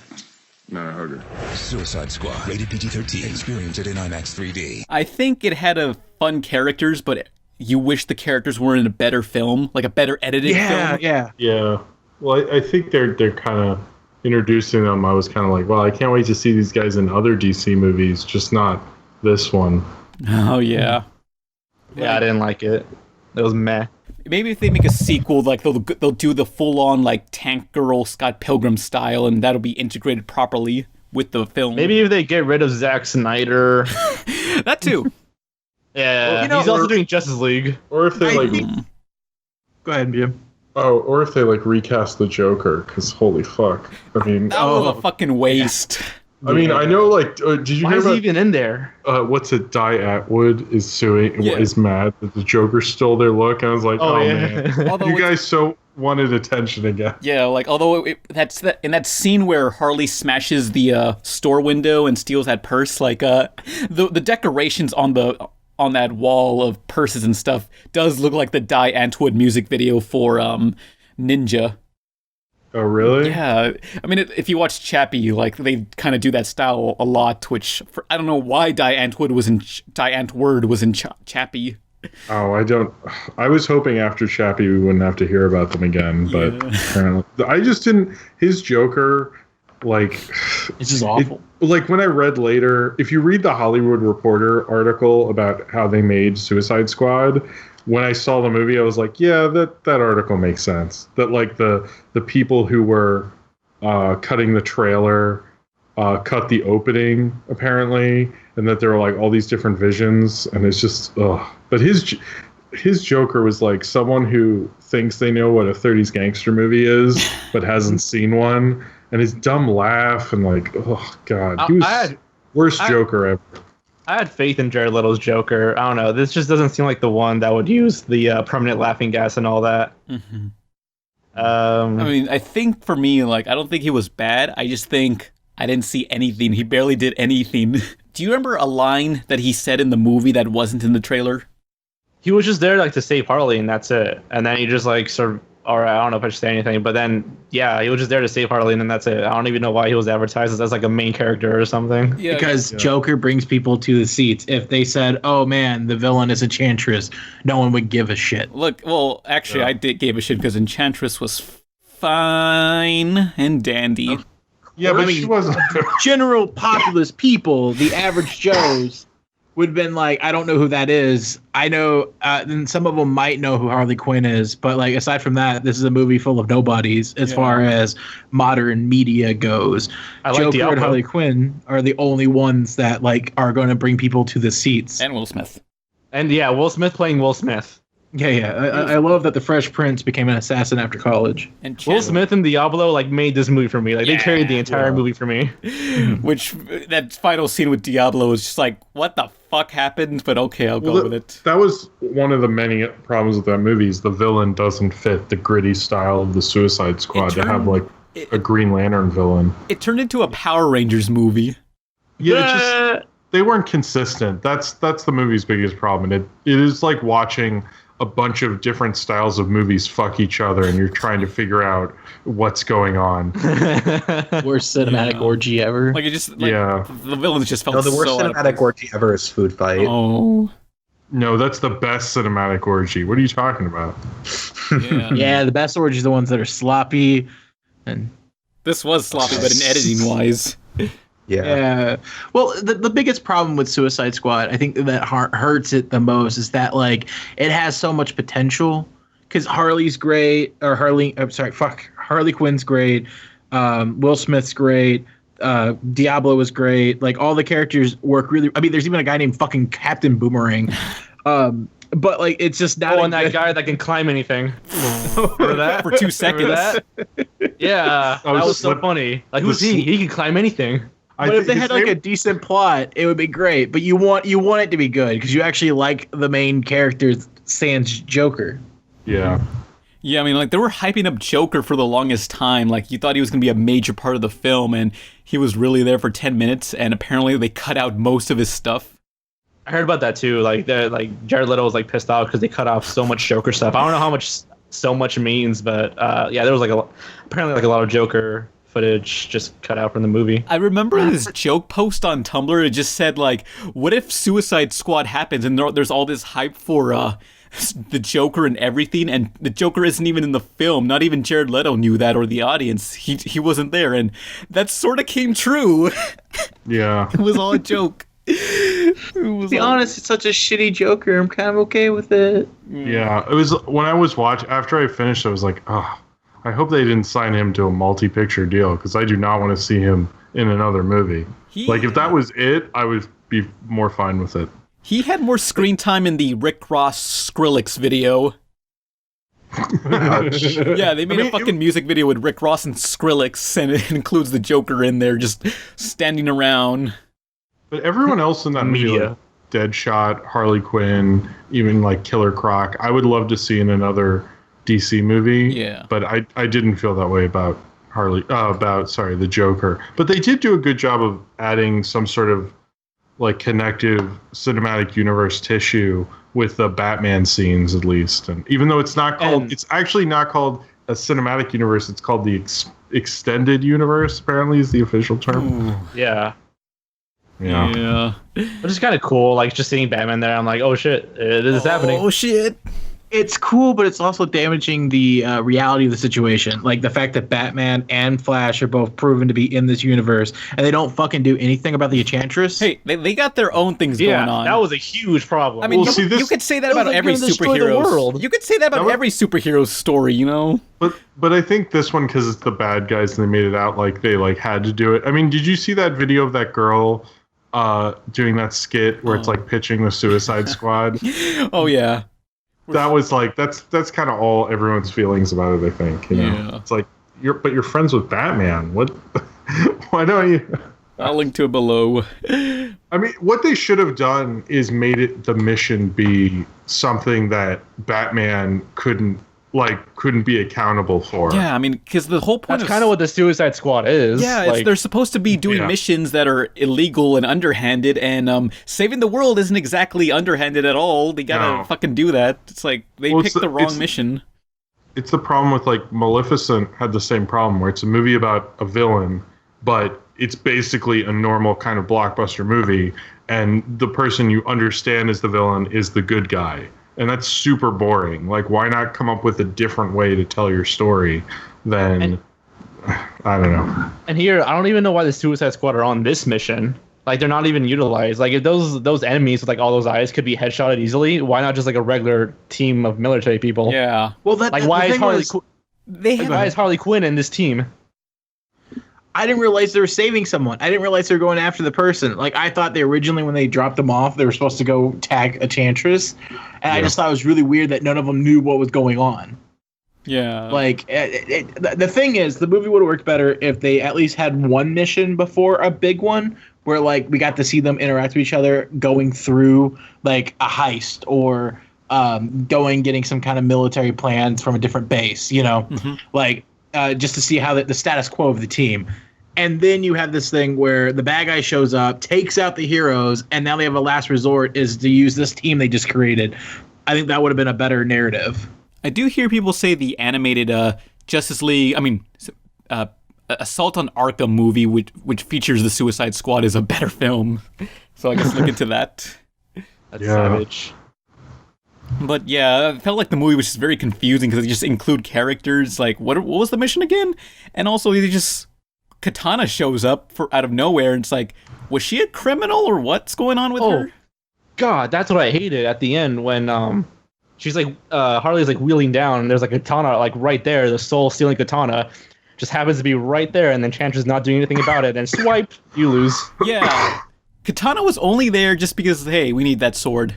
Not a hugger. Suicide Squad. Rated PG-13. Experience it in IMAX 3D. I think it had a fun characters, but you wish the characters were in a better film, like a better edited film. Yeah. Well, I think they're kind of introducing them. I was kind of like, well, I can't wait to see these guys in other DC movies, just not this one. Oh yeah. Yeah, I didn't like it. It was meh. Maybe if they make a sequel, like they'll do the full-on like Tank Girl Scott Pilgrim style, and that'll be integrated properly with the film. Maybe if they get rid of Zack Snyder. That too. Yeah, well, he's also doing Justice League. Or if they Go ahead, BM. Oh, or if they like recast the Joker, because holy fuck. I mean, that was a fucking waste. I mean, I know, like, did you Why hear is about, he even in there? What's it, Di Atwood is suing, is mad that the Joker stole their look, and I was like, man, Although you guys so wanted attention again. Yeah, like, although in that scene where Harley smashes the store window and steals that purse, like, the decorations on that wall of purses and stuff does look like the Di Atwood music video for Ninja. Oh, really? Yeah. I mean, if you watch Chappie, like, they kind of do that style a lot, which, I don't know why Di Atwood was in Chappie. Oh, I was hoping after Chappie we wouldn't have to hear about them again, but apparently, I just didn't, his Joker, Like, it's just awful. Like when I read later, if you read the Hollywood Reporter article about how they made Suicide Squad, when I saw the movie, I was like, yeah, that article makes sense. That like the people who were cutting the trailer cut the opening apparently, and that there were like all these different visions, and it's just ugh. But his Joker was like someone who thinks they know what a 30s gangster movie is, but hasn't seen one. And his dumb laugh and like, oh god, he was worst Joker ever. I had faith in Jared Leto's Joker. I don't know. This just doesn't seem like the one that would use the permanent laughing gas and all that. Mm-hmm. I mean, I think for me, like, I don't think he was bad. I just think I didn't see anything. He barely did anything. Do you remember a line that he said in the movie that wasn't in the trailer? He was just there like to save Harley, and that's it. And then he just like sort of, or I don't know if I should say anything, but then yeah, he was just there to save Harley, and then that's it. I don't even know why he was advertised as like a main character or something. Yeah, because Joker brings people to the seats. If they said, "Oh man, the villain is Enchantress," no one would give a shit. Look, well, actually, I did give a shit because Enchantress was fine and dandy. Yeah, but she wasn't. General populous people, the average Joes, would have been like, I don't know who that is. I know, and some of them might know who Harley Quinn is, but like aside from that, this is a movie full of nobodies as far as modern media goes. Joker and Harley Quinn are the only ones that like are going to bring people to the seats. And Will Smith. And yeah, Will Smith playing Will Smith. Yeah. I love that the Fresh Prince became an assassin after college. And Will Smith and Diablo like made this movie for me. Like they carried the entire movie for me. Which that final scene with Diablo was just like, what the fuck happened? But okay, I'll go with it. That was one of the many problems with that movie. Is the villain doesn't fit the gritty style of the Suicide Squad to have like a Green Lantern villain. It turned into a Power Rangers movie. Yeah, they weren't consistent. That's the movie's biggest problem. It is like watching a bunch of different styles of movies fuck each other, and you're trying to figure out what's going on. Worst cinematic orgy ever. Like it just, the villains just felt no, the worst so cinematic orgy ever is Food Fight. Oh. No, that's the best cinematic orgy. What are you talking about? Yeah, the best orgy is the ones that are sloppy, and this was sloppy, but in editing wise. Yeah. Well, the biggest problem with Suicide Squad, I think that hurts it the most, is that like it has so much potential. Because Harley's great, or Harley Quinn's great. Will Smith's great. Diablo is great. Like all the characters work really. I mean, there's even a guy named fucking Captain Boomerang. But like it's just not. Oh, and that guy that can climb anything. Remember that for 2 seconds? Yeah, that was so funny. Like who's he? He can climb anything. But if they had like a decent plot, it would be great. But you want it to be good because you actually like the main character, sans Joker. Yeah. Yeah, I mean, like they were hyping up Joker for the longest time. Like you thought he was going to be a major part of the film, and he was really there for 10 minutes. And apparently, they cut out most of his stuff. I heard about that too. Like Jared Leto was like pissed off because they cut off so much Joker stuff. I don't know how much so much means, but yeah, there was like apparently a lot of Joker footage just cut out from the movie. I remember this joke post on Tumblr. It just said like, what if Suicide Squad happens and there's all this hype for the Joker and everything, and the Joker isn't even in the film. Not even Jared Leto knew that, or the audience. He wasn't there, and that sort of came true. Yeah. It was all a joke. To be honest, it's such a shitty Joker. I'm kind of okay with it. Yeah, it was when I was watching. After I finished, I was like, oh, I hope they didn't sign him to a multi-picture deal because I do not want to see him in another movie. Like if that was it, I would be more fine with it. He had more screen time in the Rick Ross Skrillex video. Yeah, they made a fucking music video with Rick Ross and Skrillex, and it includes the Joker in there just standing around. But everyone else in that movie, like Deadshot, Harley Quinn, even like Killer Croc, I would love to see in another DC movie. Yeah. But I didn't feel that way about the Joker. But they did do a good job of adding some sort of like connective cinematic universe tissue with the Batman scenes, at least. And even though it's actually not called a cinematic universe, it's called the extended universe, apparently is the official term. Ooh. Yeah. Yeah. Which is kind of cool, like just seeing Batman there. I'm like, oh shit, this is happening. Oh shit. It's cool, but it's also damaging the reality of the situation. Like the fact that Batman and Flash are both proven to be in this universe, and they don't fucking do anything about the Enchantress. Hey, they got their own things going on. That was a huge problem. I mean, you could say that about every superhero. You could say that about every superhero story, you know? But I think this one, because it's the bad guys and they made it out like they like had to do it. I mean, did you see that video of that girl doing that skit where it's like pitching the Suicide Squad? Oh yeah. That was like that's kind of all everyone's feelings about it. I think Yeah. It's like you're friends with Batman. What? Why don't you? I'll link to it below. I mean, what they should have done is made it the mission be something that Batman couldn't be accountable for. Yeah, I mean, because the whole point That's kind of what the Suicide Squad is. Yeah, they're supposed to be doing missions that are illegal and underhanded, and saving the world isn't exactly underhanded at all. They gotta fucking do that. It's like they picked the wrong mission. It's the problem with like Maleficent had the same problem where it's a movie about a villain, but it's basically a normal kind of blockbuster movie, and the person you understand as the villain is the good guy. And that's super boring. Like, why not come up with a different way to tell your story than, I don't know. And here, I don't even know why the Suicide Squad are on this mission. Like, they're not even utilized. Like, if those enemies with, like, all those eyes could be headshotted easily, why not just, like, a regular team of military people? Yeah. Well, why is Harley Quinn in this team? I didn't realize they were saving someone. I didn't realize they were going after the person. Like, I thought they originally, when they dropped them off, they were supposed to go tag Enchantress. And I just thought it was really weird that none of them knew what was going on. Yeah. Like, the thing is, the movie would have worked better if they at least had one mission before a big one, where, like, we got to see them interact with each other going through, like, a heist or getting some kind of military plans from a different base, you know? Mm-hmm. Like, just to see how the status quo of the team. And then you have this thing where the bad guy shows up, takes out the heroes, and now they have a last resort is to use this team they just created. I think that would have been a better narrative. I do hear people say the animated Justice League, Assault on Arkham movie, which features the Suicide Squad, is a better film. So I guess look into that. That's savage. But yeah, I felt like the movie was just very confusing because they just include characters like what was the mission again, and also they just Katana shows up out of nowhere, and it's like, was she a criminal or what's going on with her? God, that's what I hated at the end when she's like Harley's like wheeling down, and there's like a katana like right there, the soul stealing katana just happens to be right there, and then Enchantress not doing anything about it, and swipe, you lose. Yeah, Katana was only there just because hey, we need that sword.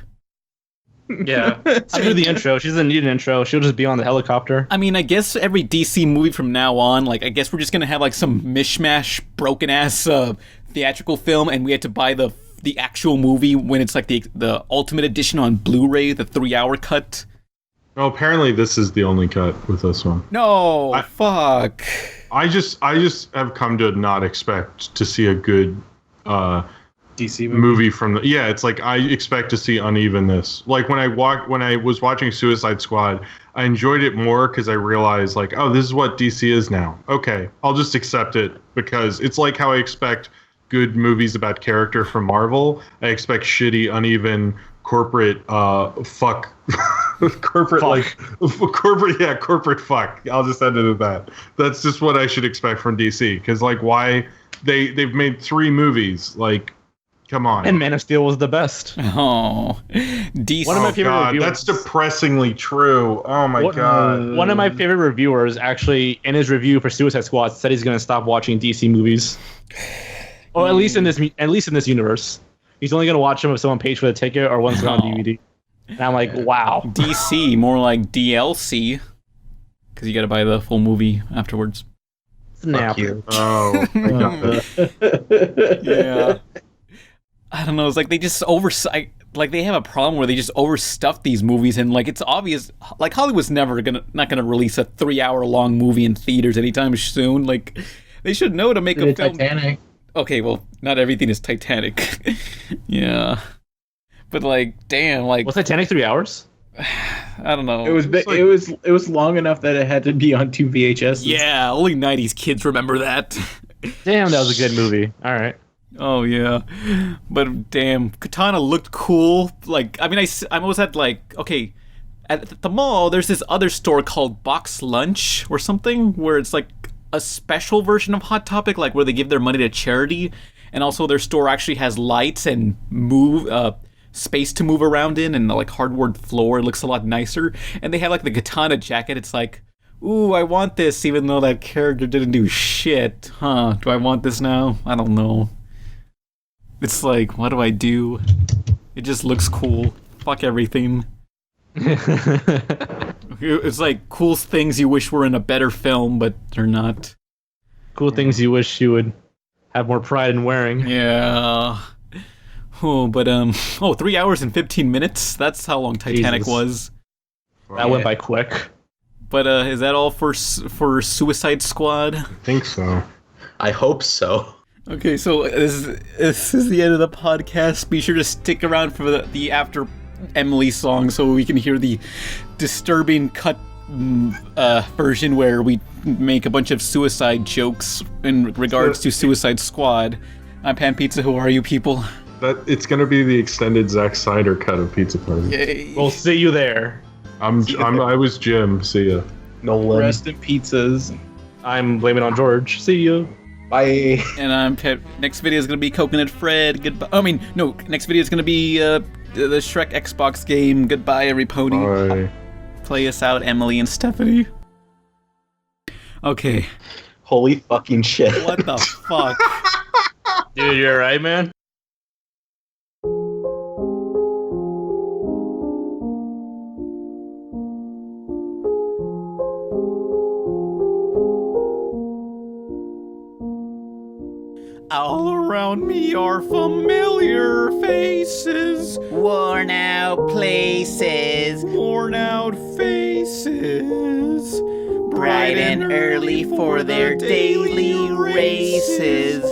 Yeah, screw the intro. She doesn't need an intro. She'll just be on the helicopter. I mean, I guess every DC movie from now on, like, I guess we're just gonna have like some mishmash, broken ass theatrical film, and we had to buy the actual movie when it's like the ultimate edition on Blu-ray, the 3-hour cut. Oh, apparently this is the only cut with this one. No, fuck. I just have come to not expect to see a good DC movie from the it's like I expect to see unevenness. Like when I was watching Suicide Squad, I enjoyed it more because I realized like, oh, this is what DC is now. Okay, I'll just accept it because it's like how I expect good movies about character from Marvel. I expect shitty, uneven corporate corporate fuck. I'll just end it at that. That's just what I should expect from DC because like why they've made 3 movies like. Come on. And Man of Steel was the best. Oh, DC. One of my favorite reviewers. That's depressingly true. Oh my god. One of my favorite reviewers actually, in his review for Suicide Squad, said he's going to stop watching DC movies. Or at least in this universe. He's only going to watch them if someone pays for the ticket or once they're on DVD. And I'm like, wow. DC, more like DLC, because you got to buy the full movie afterwards. Snap. You. Oh, I got that. Yeah. I don't know. It's like they just like they have a problem where they just overstuff these movies, and like it's obvious. Like Hollywood's not gonna release a 3-hour long movie in theaters anytime soon. Like they should know to make a film. Titanic. Okay, well, not everything is Titanic. Yeah, but like, damn, like was Titanic 3 hours? I don't know. It was it was long enough that it had to be on 2 VHS. Yeah, only 90s kids remember that. Damn, that was a good movie. All right. Oh yeah, but damn, Katana looked cool. Like, I mean, I almost had like, okay, at the mall, there's this other store called Box Lunch or something, where it's like a special version of Hot Topic, like where they give their money to charity, and also their store actually has lights and space to move around in, and like hardwood floor. It looks a lot nicer, and they have like the katana jacket. It's like, ooh, I want this, even though that character didn't do shit. Huh? Do I want this now? I don't know. It's like, what do I do? It just looks cool. Fuck everything. It's like cool things you wish were in a better film, but they're not. Cool things you wish you would have more pride in wearing. Yeah. Oh, but 3 hours and 15 minutes. That's how long Titanic was. That went by quick. But is that all for Suicide Squad? I think so. I hope so. Okay, so this is the end of the podcast. Be sure to stick around for the after Emily song so we can hear the disturbing cut version where we make a bunch of suicide jokes in regards to Suicide Squad. I'm Pan Pizza. Who are you people? It's gonna be the extended Zack Snyder cut of Pizza Party. Yay. We'll see you there. I was Jim. See ya. Nolan. Rest in pizzas. I'm BlameItOnJorge. See you. Bye. And I'm Pep. Next video is gonna be Coconut Fred. Goodbye. Next video is gonna be the Shrek Xbox game. Goodbye, every pony. Bye. Play us out, Emily and Stephanie. Okay. Holy fucking shit. What the fuck? Dude, you alright, man? All around me are familiar faces, worn out places, worn out faces, bright and early for their daily races,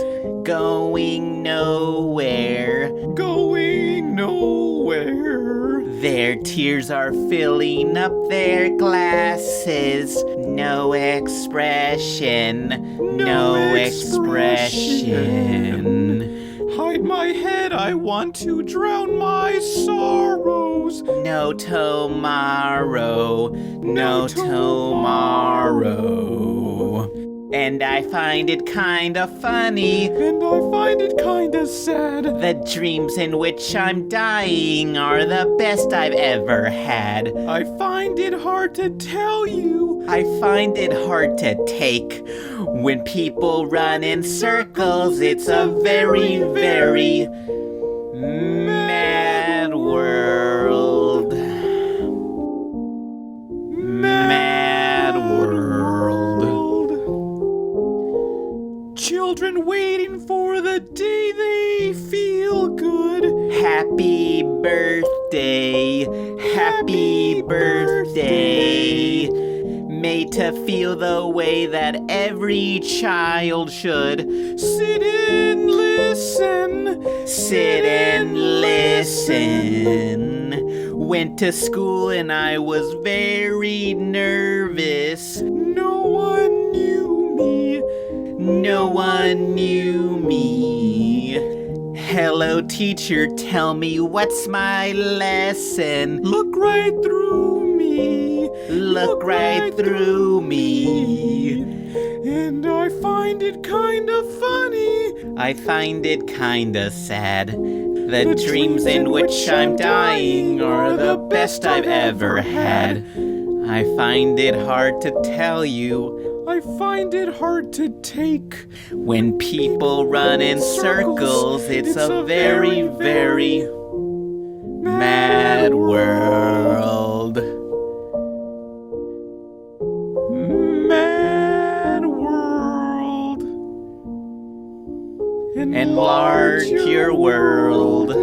going nowhere, going nowhere. Their tears are filling up their glasses. No expression, no expression. Hide my head, I want to drown my sorrows. No tomorrow, no tomorrow. And I find it kinda funny, and I find it kinda sad. The dreams in which I'm dying are the best I've ever had. I find it hard to tell you. I find it hard to take. When people run in circles, it's a very, very mad world. Mad world. Children waiting for the day they feel good. Happy birthday, happy birthday. Made to feel the way that every child should. Sit and listen. Sit and listen. Went to school and I was very nervous. No one knew me. No one knew me. Hello, teacher, tell me what's my lesson. Look right through me. Look right through me. And I find it kinda funny. I find it kinda sad. The dreams in which I'm dying are the best I've ever had. I find it hard to tell you. I find it hard to take. When people run in circles, it's a very, very mad world. Mad world. Enlarge your world.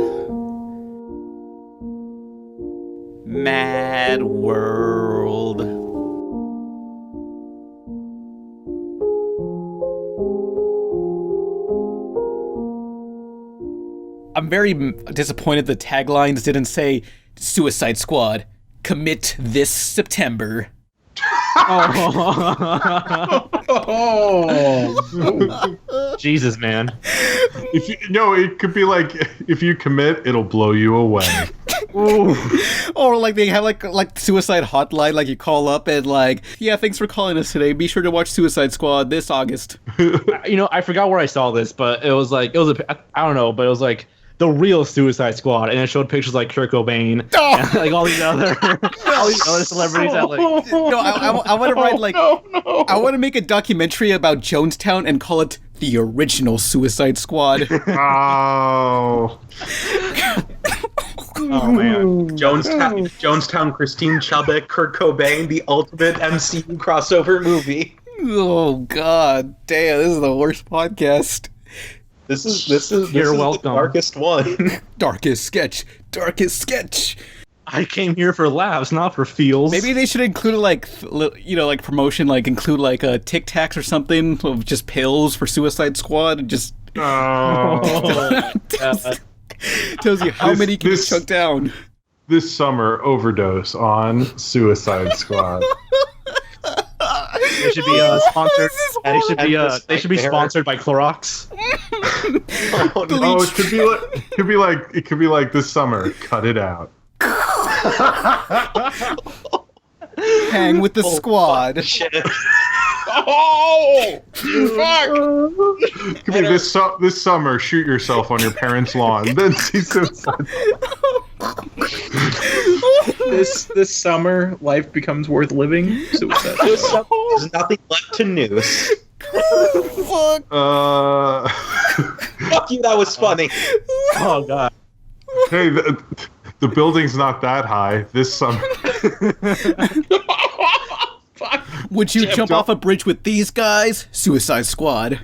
Mad world. I'm very disappointed the taglines didn't say Suicide Squad, commit this September. Oh. Jesus, man. It could be like, if you commit, it'll blow you away. Or like they have like suicide hotline, like you call up and like, yeah, thanks for calling us today. Be sure to watch Suicide Squad this August. I forgot where I saw this, but it was I don't know, but it was like the real Suicide Squad, and it showed pictures like Kurt Cobain, and like all these other celebrities that like. No, I want to write I want to make a documentary about Jonestown and call it the original Suicide Squad. Oh. Oh man, Jonestown, Christine Chubbuck, Kurt Cobain, the ultimate MCU crossover movie. Oh god, damn! This is the worst podcast. This is welcome. The darkest one. Darkest sketch. I came here for laughs, not for feels. Maybe they should include like promotion, like include like a Tic Tacs or something of just pills for Suicide Squad, and just tells you how many can you chuck down. This summer, overdose on Suicide Squad. They should be sponsored. They should be sponsored by Clorox. No, it could be like this summer. Cut it out. Hang with the squad. Oh, fuck! Could be this summer. Shoot yourself on your parents' lawn. Then see Suicide. This summer, life becomes worth living. Suicide. There's nothing left to noose. Fuck. Fuck you. That was funny. Oh god. Hey, the building's not that high this summer. Would you jump off a bridge with these guys? Suicide Squad.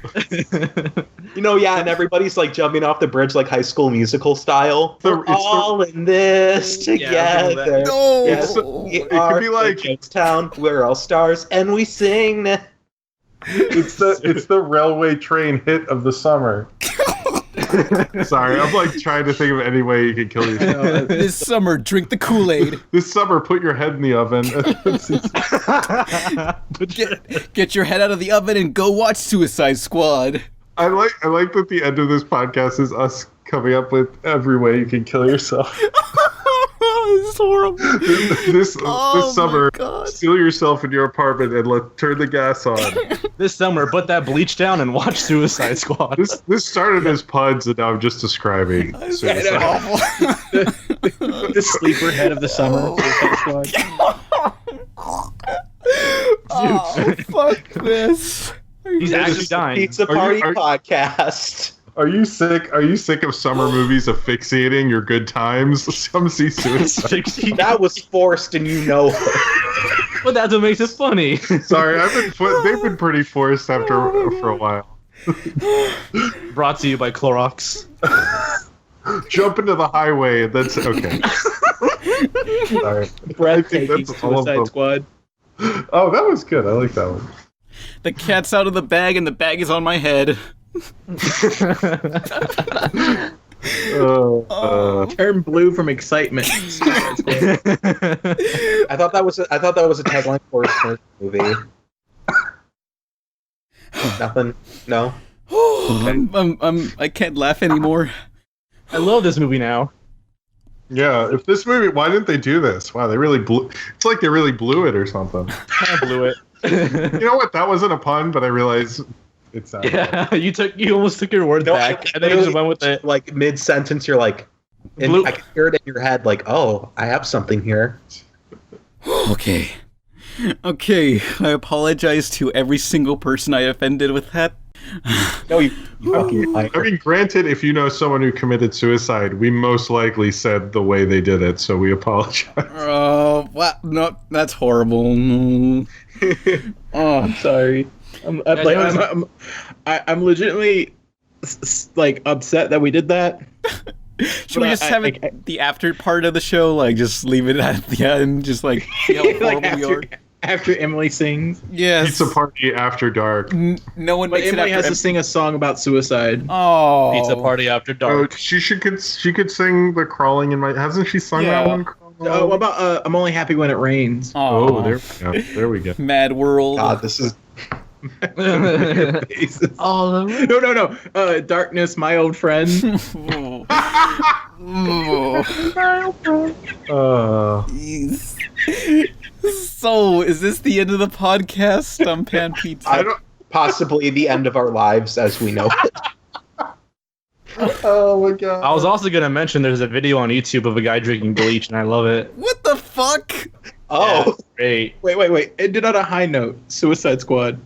Yeah, and everybody's like jumping off the bridge like High School Musical style. We're all in this together. No, yes, it could be like Jonestown. We're all stars, and we sing. It's the railway train hit of the summer. Sorry, I'm like trying to think of any way you could kill yourself. This summer, drink the Kool-Aid. This summer, put your head in the oven. Get your head out of the oven and go watch Suicide Squad. I like that the end of this podcast is us coming up with every way you can kill yourself. This is horrible. This summer, steal yourself in your apartment and turn the gas on. This summer, put that bleach down and watch Suicide Squad. This started as puns, and now I'm just describing suicide. The sleeper head of the summer. Suicide Squad. Oh, fuck this. He's actually dying. Pizza Party podcast. Are you sick? Are you sick of summer movies asphyxiating your good times? Come see Suicide. That was forced, and you know. But that's what makes it funny. Sorry, they've been pretty forced for a while. Brought to you by Clorox. Jump into the highway, and that's okay. Sorry. Breathtaking Suicide Squad. Oh, that was good. I like that one. The cat's out of the bag, and the bag is on my head. Turn blue from excitement. I thought that was a tagline for a Smurf movie. Nothing. No. I can't laugh anymore. I love this movie now. Yeah, if this movie, why didn't they do this? Wow, they really blew. It's like they really blew it or something. I blew it. You know what? That wasn't a pun, but I realized it's not. Yeah, you almost took your words back, and then you just went with it. Like mid sentence, you're like, and I can hear it in your head, like, oh, I have something here. Okay, I apologize to every single person I offended with that. No, I mean, granted, if you know someone who committed suicide, we most likely said the way they did it, so we apologize. Oh, no, that's horrible. No. I'm sorry. I'm legitimately like upset that we did that. Should we just have the after part of the show, like just leave it at the end, just like see how horrible like we are? After Emily sings. Yes. Pizza Party after dark. No one makes Emily it has to sing a song about suicide. Oh. Pizza Party after dark. Oh, she could sing the crawling in my. Hasn't she sung that one? Oh, what about I'm only happy when it rains. Oh, there we go. There we go. Mad World. God, this is. No. Darkness, my old friend. Jeez. So, is this the end of the podcast? Pan Pizza. Possibly the end of our lives as we know it. Oh my god. I was also gonna mention there's a video on YouTube of a guy drinking bleach, and I love it. What the fuck? Oh, yeah, great. Wait. Ended on a high note. Suicide Squad.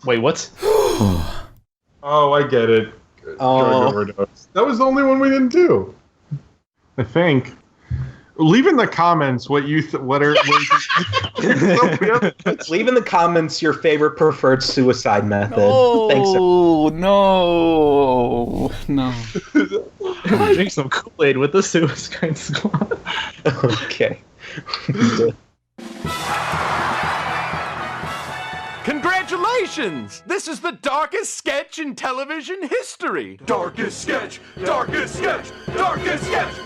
Wait, what? Oh, I get it. Drug overdose. That was the only one we didn't do. I think. Leave in the comments what you leave in the comments your favorite preferred suicide method. Thanks. No. Drink some Kool-Aid with the Suicide Squad. Okay. Congratulations! This is the darkest sketch in television history. Darkest sketch, darkest sketch, darkest sketch.